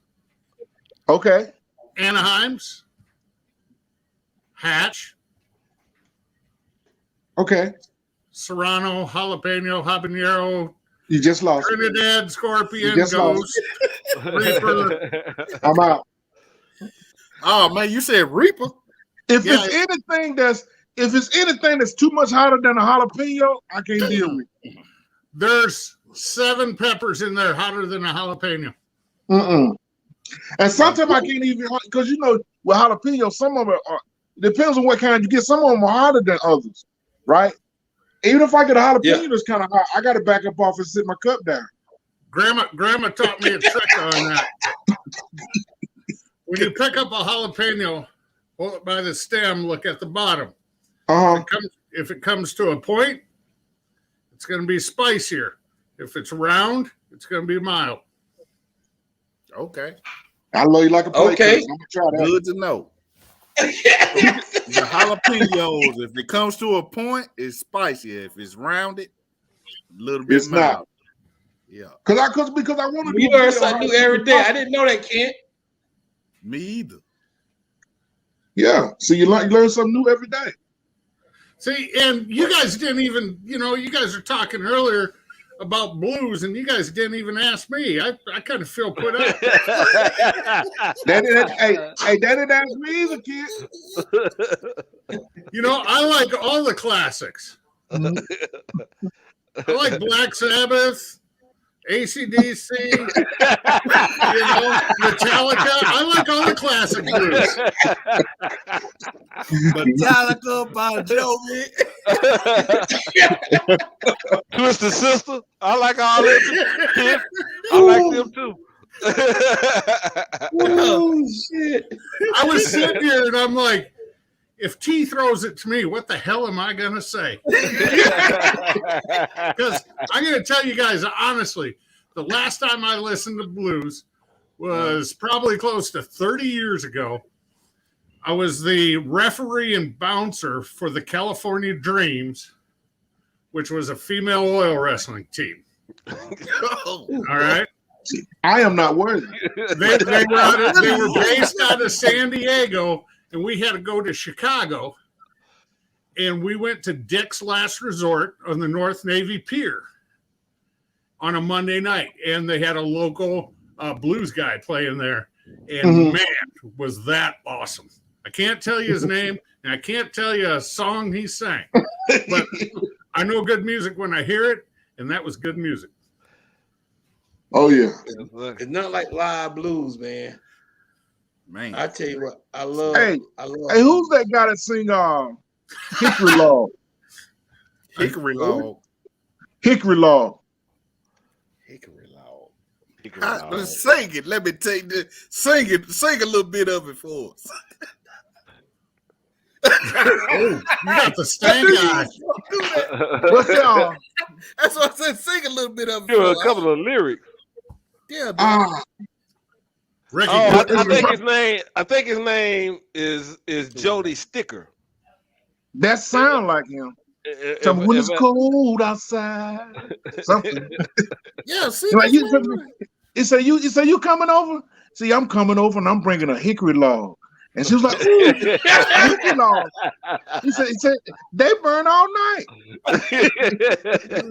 Okay. Anaheim's. Hatch. Okay. Serrano, jalapeno, habanero. You just lost. Trinidad, Scorpion, Ghost, Reaper. I'm out. Oh man, you said Reaper. If it's anything that's too much hotter than a jalapeno, I can't deal with it. There's 7 peppers in there hotter than a jalapeno. And sometimes I can't even, because with jalapeno, some of it depends on what kind you get. Some of them are hotter than others, right? Even if I get a jalapeno that's kind of hot, I got to back up off and sit my cup down. Grandma taught me a trick on that. When you pick up a jalapeno, hold it by the stem, look at the bottom. If it comes to a point, it's going to be spicier. If it's round, it's going to be mild. Okay. I love you like a plate. Okay. I'm gonna try that. Good to know. The jalapenos, if it comes to a point, it's spicy. If it's rounded, a little bit it's mild. Not. Yeah. Because I want to. You learn something new every day. I didn't know that, Kent. Me either. Yeah. So you learn something new every day. See, and you guys didn't even, you guys were talking earlier about blues, and you guys didn't even ask me. I kind of feel put out. That didn't ask me either, kid. I like all the classics. I like Black Sabbath, AC/DC, Metallica. I like all the classic blues. Metallica, Bon Jovi, Twisted Sister. I like all them. I like them too. Oh shit! I was sitting here and I'm like, if T throws it to me, what the hell am I gonna say? Because I'm gonna tell you guys honestly, the last time I listened to blues was probably close to 30 years ago. I was the referee and bouncer for the California Dreams, which was a female oil wrestling team. All right. I am not worthy. They were based out of San Diego, and we had to go to Chicago. And we went to Dick's Last Resort on the North Navy Pier on a Monday night. And they had a local blues guy playing there. And man, was that awesome. I can't tell you his name, and I can't tell you a song he sang. But I know good music when I hear it, and that was good music. Oh, yeah. It's not like live blues, man. Man. I tell you what, I love. Hey, who's that guy that sing Hickory Log? Hickory Log. Hickory Log. Hickory log. Let's sing it. Let me take this. Sing it. Sing a little bit of it for us. You got the stank eye. What's that? That's what I said. Sing a little bit of it. Give her a couple of lyrics. Yeah, man. Ricky, Oh, I think his name is Jody Sticker. That sound like him. Tell me when it's cold outside. Something. Yeah, see, Like you say you coming over? See, I'm coming over and I'm bringing a hickory log. And she was like, ooh, hickory log. He said, they burn all night.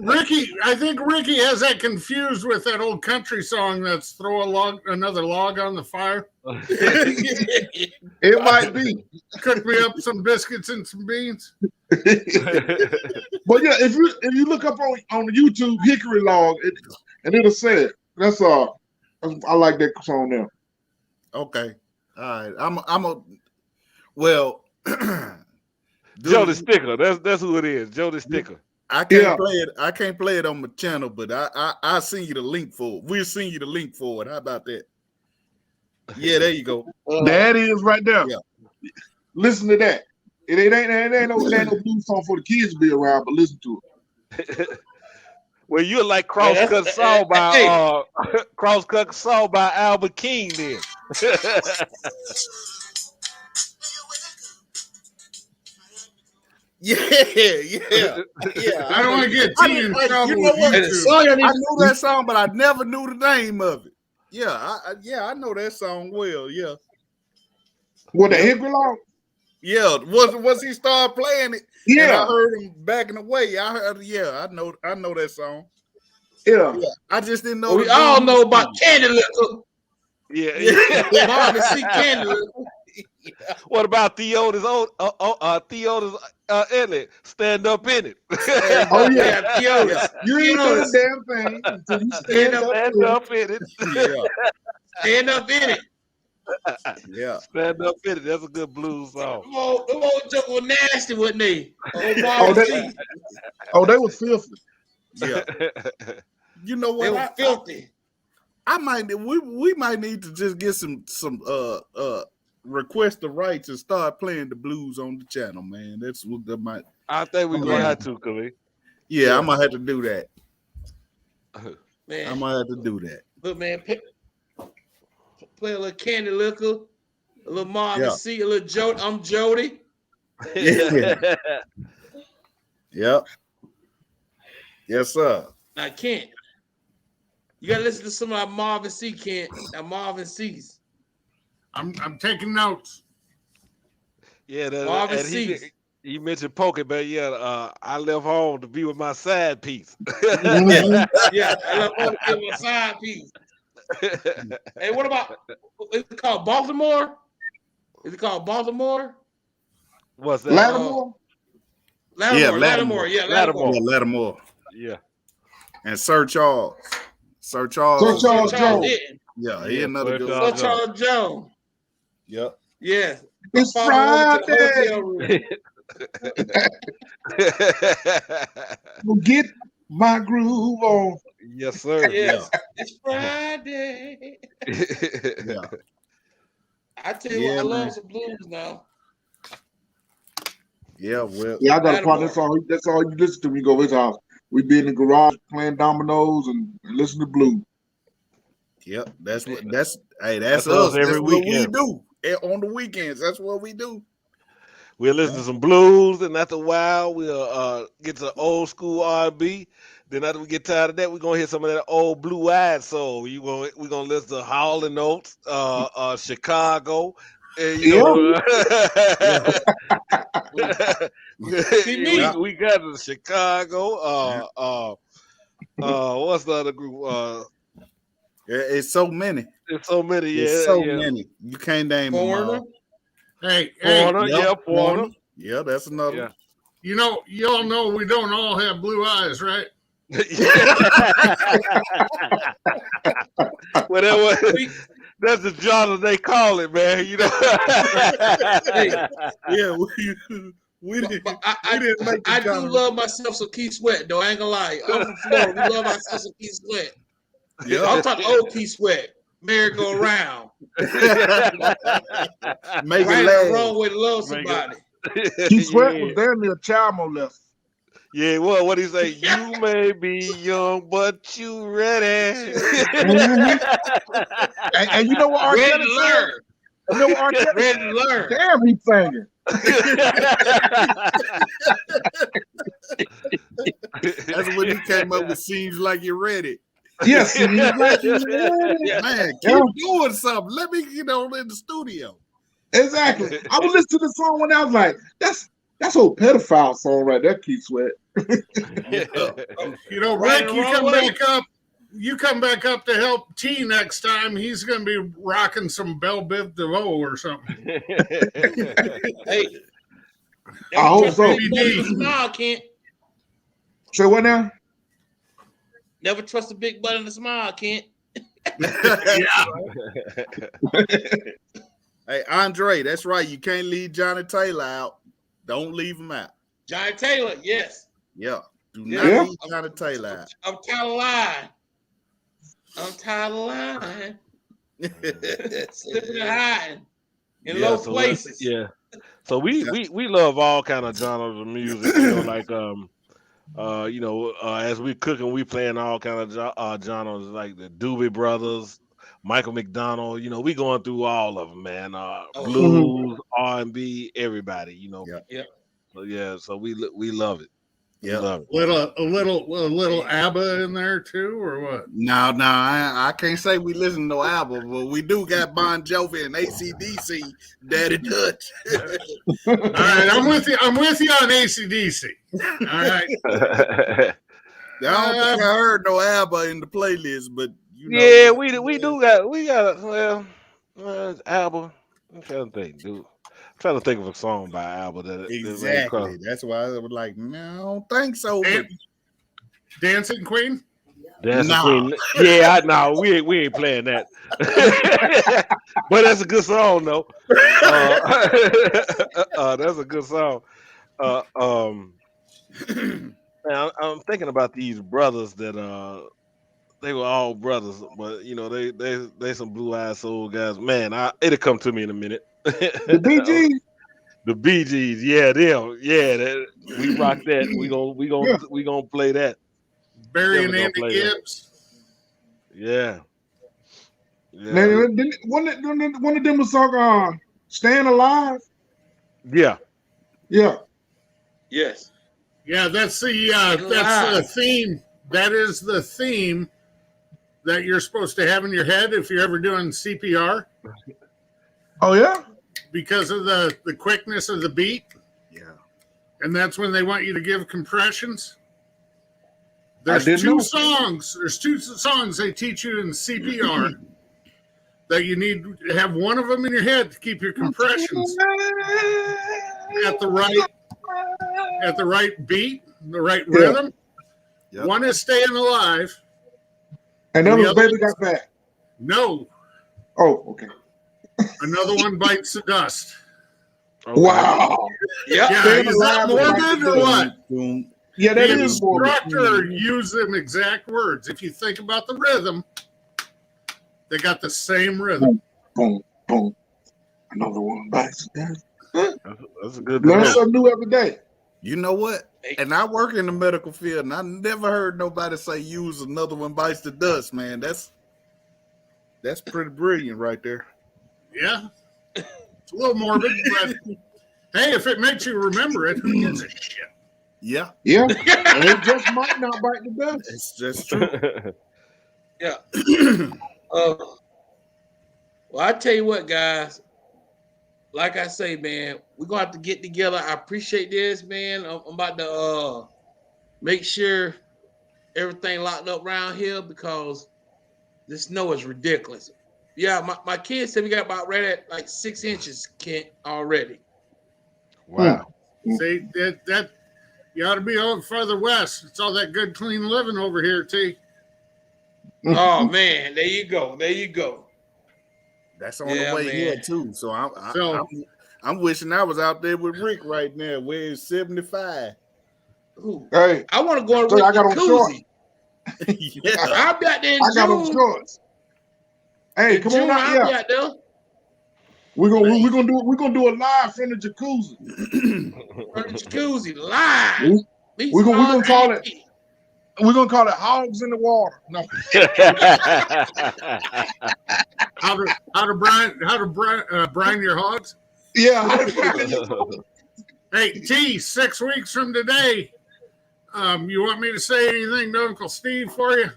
Ricky, I think Ricky has that confused with that old country song that's throw another log on the fire. It might be. Cook me up some biscuits and some beans. But yeah, if you look up on YouTube hickory log, and it'll say it. That's I like that song now. Okay. All right. I'm a well Jody Sticker. That's who it is. Jody Sticker. I can't play it. I can't play it on my channel, but I'll send you the link for it. We'll send you the link for it. How about that? Yeah, there you go. That is right there. Yeah. Listen to that. It ain't no blues song for the kids to be around, but listen to it. Well, you're like crosscut saw by Albert King then. Yeah. I don't want to get T in trouble. You know what? with YouTube. I knew that song, but I never knew the name of it. Yeah, I know that song well. Yeah. What, the hickory log? Yeah, once he started playing it, Yeah, and I heard him backing away. I heard, I know that song. yeah. I just didn't know. We all know about Candy Liquor. Yeah. Marvin C. Candy Liquor. What about Theodo's Elliott? Stand up in it. Oh yeah, Theodos. you ain't do the damn thing until you stand up. Stand up in it. Stand up in it. Yeah. Stand up in it. That's a good blues song. Them old joke was nasty, wasn't they? They was filthy. Yeah. You know They what? were filthy. We might need to just get some request the rights and start playing the blues on the channel, man. That's what that might. I think we're gonna have to, Khalid. Yeah, I might have to do that. Man, I might have to do that. look, man, play a little Candy Liquor, a little Marvin C, a little Jody. I'm Jody. Yeah. Yep. Yes, sir. I can't. You gotta listen to some of our Marvin C. Marvin C's. I'm taking notes. Yeah, Marvin C. He mentioned poker, but I left home to be with my side piece. Yeah, I left home to be my side piece. Hey, what about? Is it called Baltimore? Is it called Baltimore? What's that? Lattimore? Lattimore. Yeah, Lattimore. Yeah, Lattimore. Yeah. And Sir Charles. Sir Charles Jones. Yeah, he another good Sir one. Charles Jones. Yep. Yes. It's Friday. We'll get my groove on. Yes, sir. Yes. It's Friday. Yeah. I tell you what, I love some blues now. Yeah, well. Yeah, I got a part. That's all you listen to when you go to his house. We be in the garage playing dominoes and listen to blues. Yep, that's us. That's That's every what we weekend. do on the weekends. That's what we do. We'll listen to some blues, and after a while, we'll get to old school R&B. Then after we get tired of that, we're gonna hit some of that old Blue Eyed Soul. We're gonna listen to Hall and Oates, Chicago, and you know. See me. we got the Chicago. What's the other group? It's so many. There's so many. Yeah, It's so many. You can't name them Foreigner. all. Hey, Foreigner, Yep, Foreigner. Yeah, that's another. Yeah. One. you all know we don't all have blue eyes, right? Whatever. That's the genre they call it, man. You know. Yeah, we didn't. I didn't make the do genre. love myself some Keith Sweat, though. I ain't gonna lie. I'm from Florida. We love ourselves some Keith Sweat. Yeah. I'm talking old Keith Sweat. Merry-go-round. Make Right it or last. wrong way to love somebody. Keith Sweat was damn near a child molester. Yeah, well, what do you say? You may be young, but you ready. And you know what R. Ready Kelly to said? learn. You know what R. Kelly Ready to learn. Damn, he singing. That's when you came up with "Seems Like You're Ready." Yes, he's like, Yeah. Man, keep doing something. Let me get on in the studio. exactly. I was listening to the song when I was like, that's old pedophile song right there, Keith Sweat. You know, Right Rick, or you wrong come way. back up. You come back up to help T next time. He's going to be rocking some Belle Biv DeVoe or something. Hey. I hope so. Smile, Kent. Say what now? Never trust a big butt in a smile, Kent. Hey, Andre, that's right. You can't leave Johnny Taylor out. Don't leave him out. Johnny Taylor, yes. Yeah. Do not Yeah. leave Johnny Taylor out. I'm tired of lying. I'm tired of lying. Slipping and hiding in low places. Yeah. So we love all kind of genres of music. You know, like as we cooking, we playing all kind of genres like the Doobie Brothers, Michael McDonald. You know, we going through all of them, man. Blues, R&B, everybody. You know. Yeah. So yeah, so we love it. Yeah. Love it. A little ABBA in there too, or what? No, I can't say we listen to no album, but we do got Bon Jovi and AC/DC, Daddy Dutch. All right, I'm with you. I'm with you on AC/DC. All right. I don't think I heard no ABBA in the playlist, but you know. Yeah, we got album. I'm trying to think, dude. I'm trying to think of a song by ABBA that Exactly. That's why I was like, no, I don't think so. Dancing Queen. Dancing Queen. Yeah, we ain't playing that. But that's a good song, though. That's a good song. Man, I'm thinking about these brothers that they were all brothers, but you know they some blue eyed soul guys. Man, it'll come to me in a minute. The Bee Gees. The Bee Gees, yeah, them, yeah. We rock that. We gonna play that. Barry and Definitely Andy Gibbs. Yeah. Man, one of them was song "Staying Alive." Yeah. Yeah. Yes. Yeah, that's the theme. That is the theme that you're supposed to have in your head if you're ever doing CPR. Oh yeah. Because of the quickness of the beat. Yeah. And that's when they want you to give compressions. There's There's two songs they teach you in CPR that you need to have one of them in your head to keep your compressions at the right beat, the right rhythm. Yep. One is Staying Alive. And that was Baby Got Back. No. Oh, okay. Another one, Bites the Dust. Okay. Wow. Yeah, is that morbid or what? Yeah, that The is morbid. instructor used them exact words. If you think about the rhythm, they got the same rhythm. Boom, boom. Another one bites the dust. That's a good Learn one. something new every day. You know what? And I work in the medical field, and I never heard nobody say use another one bites the dust, man. That's pretty brilliant right there. Yeah. It's a little morbid, but hey, if it makes you remember it, who gives a shit? Yeah, Yeah, and it just might not bite the dust. it's just true. Yeah. Well, I tell you what, guys. Like I say, man, we're gonna have to get together. I appreciate this, man. I'm about to make sure everything locked up around here because the snow is ridiculous. Yeah, my kids said we got about right at like 6 inches, Kent, already. Wow. See that you ought to be over further west. It's all that good, clean living over here, T. Oh man, there you go. There you go. That's on Yeah, the way man. here too. So I'm wishing I was out there with Rick right now. Where it's 75. Ooh, Hey, I want to go and so rent I got on shorts. jacuzzi. Yeah. I'll be out there in I got on June. shorts. Hey, In come June, on out I'll be here. out there. We're gonna do a live from the jacuzzi. Run the jacuzzi live. We're gonna call it. We're gonna call it hogs in the water. No. How to brine your hogs? Yeah. Hey, T, 6 weeks from today, you want me to say anything to Uncle Steve for you?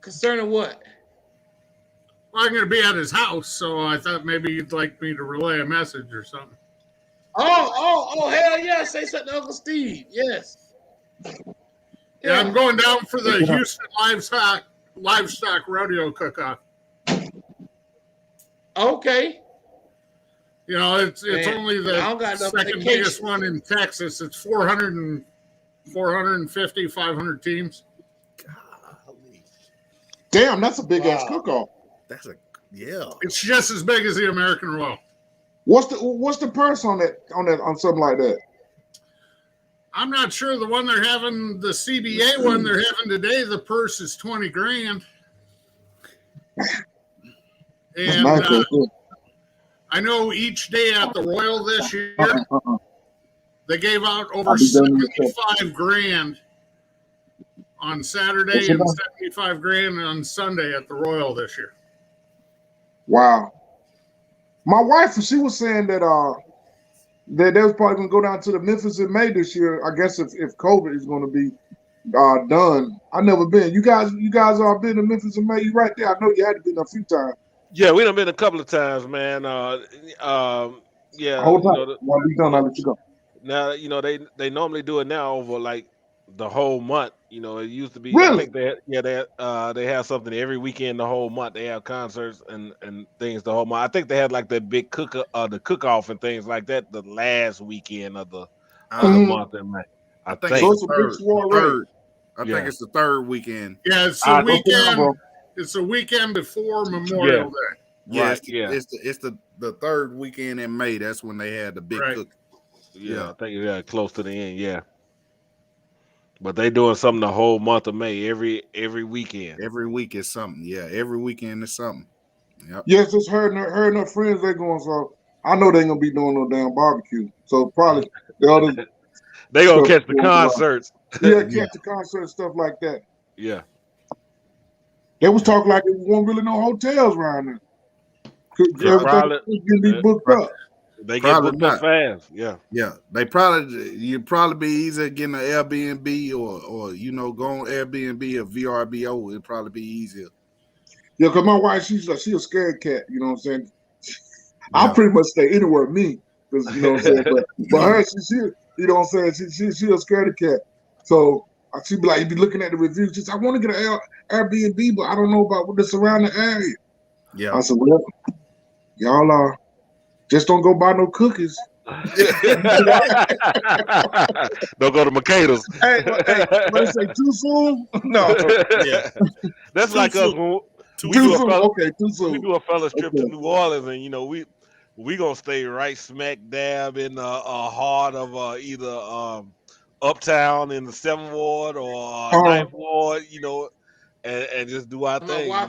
Concerning what? Well, I'm going to be at his house, so I thought maybe you'd like me to relay a message or something. Oh, hell yeah. Say something to Uncle Steve. Yes. Yeah, I'm going down for the Houston livestock rodeo cook-off. Okay. You know, it's Man, only the I don't got enough second vacation. biggest one in Texas. It's 450, 500 teams. Golly. Damn, that's a big ass cook-off. That's yeah. It's just as big as the American Royal. What's the purse on something like that? I'm not sure. The one they're having, the CBA one they're having today, the purse is $20,000. And Nice. I know each day at the Royal this year, they gave out over $75,000 on Saturday and $75,000 on Sunday at the Royal this year. Wow. My wife, she was saying that that they was probably gonna go down to the Memphis in May this year. I guess if COVID is gonna be done. I've never been. You guys all been to Memphis in May? You right there. I know you had to be a few times. Yeah, we done been a couple of times, man. Yeah. Hold on. While we done, I'll let you go. Now, they normally do it now over like the whole month. It used to be. Really? I think they have something every weekend the whole month. They have concerts and things the whole month. I think they had like the big the cook off and things like that the last weekend of the month in May. I think it's the third. I think it's the third weekend. Yeah, it's the weekend. It's the weekend before Memorial Day. Yeah, it's the third weekend in May. That's when they had the big cook. Yeah, I think close to the end. Yeah. But they doing something the whole month of May, every weekend. Every week is something. Yeah, every weekend is something. Yep. Yes, it's her and her friends. They're going. So I know they ain't gonna be doing no damn barbecue. So probably the others. They gonna catch the concerts. Yeah, catch the concert stuff like that. Yeah. They was talking like there won't really no hotels around there. Everything can be booked up. They get booked up fast. Yeah. Yeah. You'd probably be easier getting an Airbnb or go on Airbnb or VRBO. It'd probably be easier. Yeah, because my wife, she's a scared cat. You know what I'm saying? I pretty much stay anywhere with me. Because you know what I'm saying? But her, she you know what I'm saying? She a scared cat. So she'd be like, you'd be looking at the reviews. She said, I want to get an Airbnb, but I don't know about the surrounding area. Yeah. I said, well, y'all just don't go buy no cookies. Don't go to Mercator's. Hey, what they say, too soon? No. Yeah. That's like us when too soon. Too soon. We do a fella's trip to New Orleans, and we gonna stay right smack dab in the heart of either Uptown in the 7th Ward or 9th Ward, and just do our thing. Why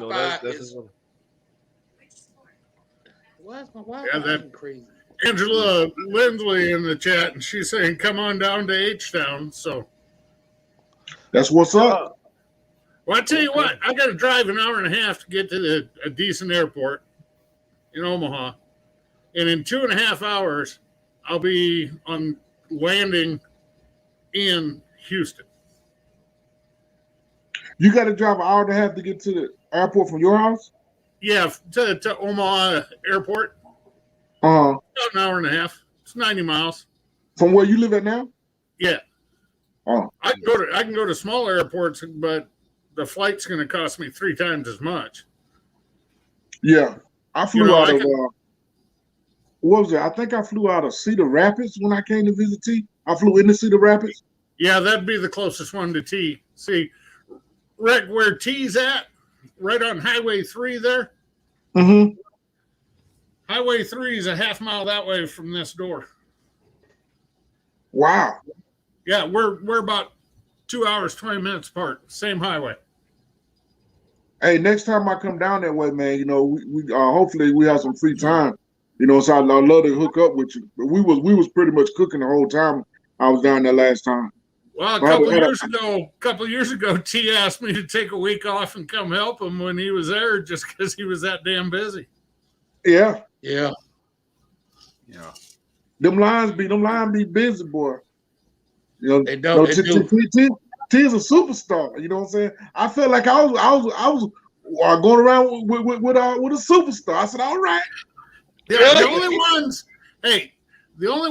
is my Wi-Fi crazy? Angela Lindley in the chat, and she's saying, "Come on down to H-Town." So that's what's up. Well, I tell you what, I got to drive an hour and a half to get to a decent airport in Omaha. And in 2.5 hours, I'll be on landing in Houston. You got to drive an hour and a half to get to the airport from your house? Yeah, to Omaha Airport. Uh-huh. About an hour and a half. It's 90 miles. From where you live at now? Yeah. Oh. I can go to smaller airports, but the flight's going to cost me 3 times as much. Yeah. I flew out of what was it? I think I flew out of Cedar Rapids when I came to visit T. I flew into Cedar Rapids. Yeah, that'd be the closest one to T. See, right where T's at, right on Highway 3 there. Mm-hmm. Highway 3 is a half mile that way from this door. Wow. Yeah, we're about 2 hours, 20 minutes apart. Same highway. Hey, next time I come down that way, man, you know, we hopefully we have some free time. You know, so I'd love to hook up with you. But we was pretty much cooking the whole time I was down there last time. Well, a couple years ago, T asked me to take a week off and come help him when he was there, just because he was that damn busy. Yeah. Yeah. Yeah. Them lines be busy, boy. You know, They don't. They do. T is a superstar. You know what I'm saying? I felt like I was going around with a superstar. I said, all right. Yeah, the only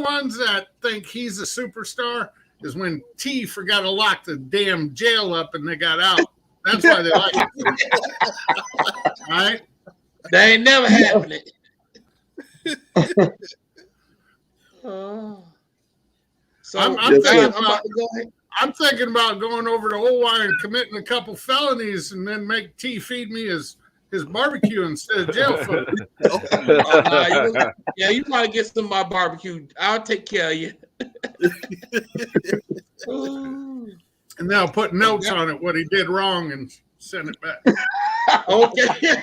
ones that think he's a superstar is when T forgot to lock the damn jail up and they got out. That's why they like it. All right? They ain't never happening. So I'm about to go ahead. I'm thinking about going over to Old and committing a couple felonies and then make T feed me his barbecue instead of jail food. You probably get some of my barbecue. I'll take care of you. And then I'll put notes on it, what he did wrong, and send it back. Okay.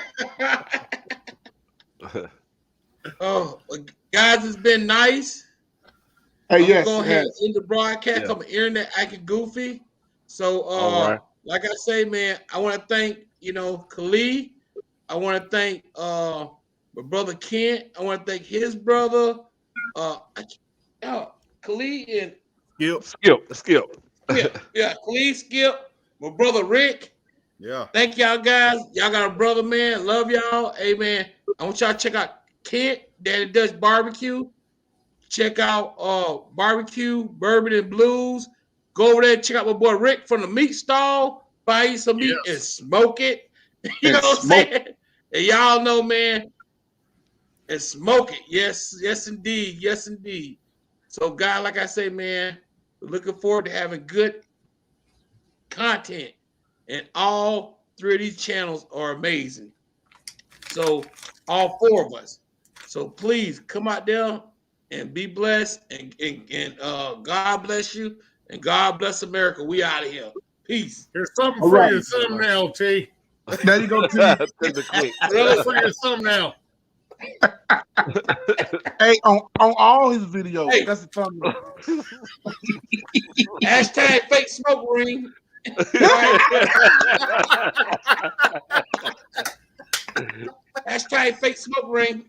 Oh, guys, it's been nice. Hey, Go ahead in the broadcast. I'm hearing that acting goofy. So, like I say, man, I want to thank Khalid. I want to thank my brother Kent. I want to thank his brother, Khalid and Skip. Yeah, Khalid, Skip, my brother Rick. Yeah. Thank y'all guys. Y'all got a brother, man. Love y'all. Hey, man, I want y'all to check out Kent, Daddy Dutch Barbecue. Check out Barbecue, Bourbon and Blues. Go over there and check out my boy Rick from the meat stall. Buy you some meat and smoke it. You know what I'm saying? And y'all know, man, and smoke it. Yes, indeed. Yes, indeed. So, God, like I say, man, we're looking forward to having good content. And all 3 of these channels are amazing. So, all 4 of us. So, please come out there and be blessed. And God bless you. And God bless America. We out of here. Peace. Here's something for your thumbnail, T. There you go, T. For your thumbnail. Hey, on all his videos, that's the thumbnail. Hashtag fake smoke ring. Hashtag fake smoke ring.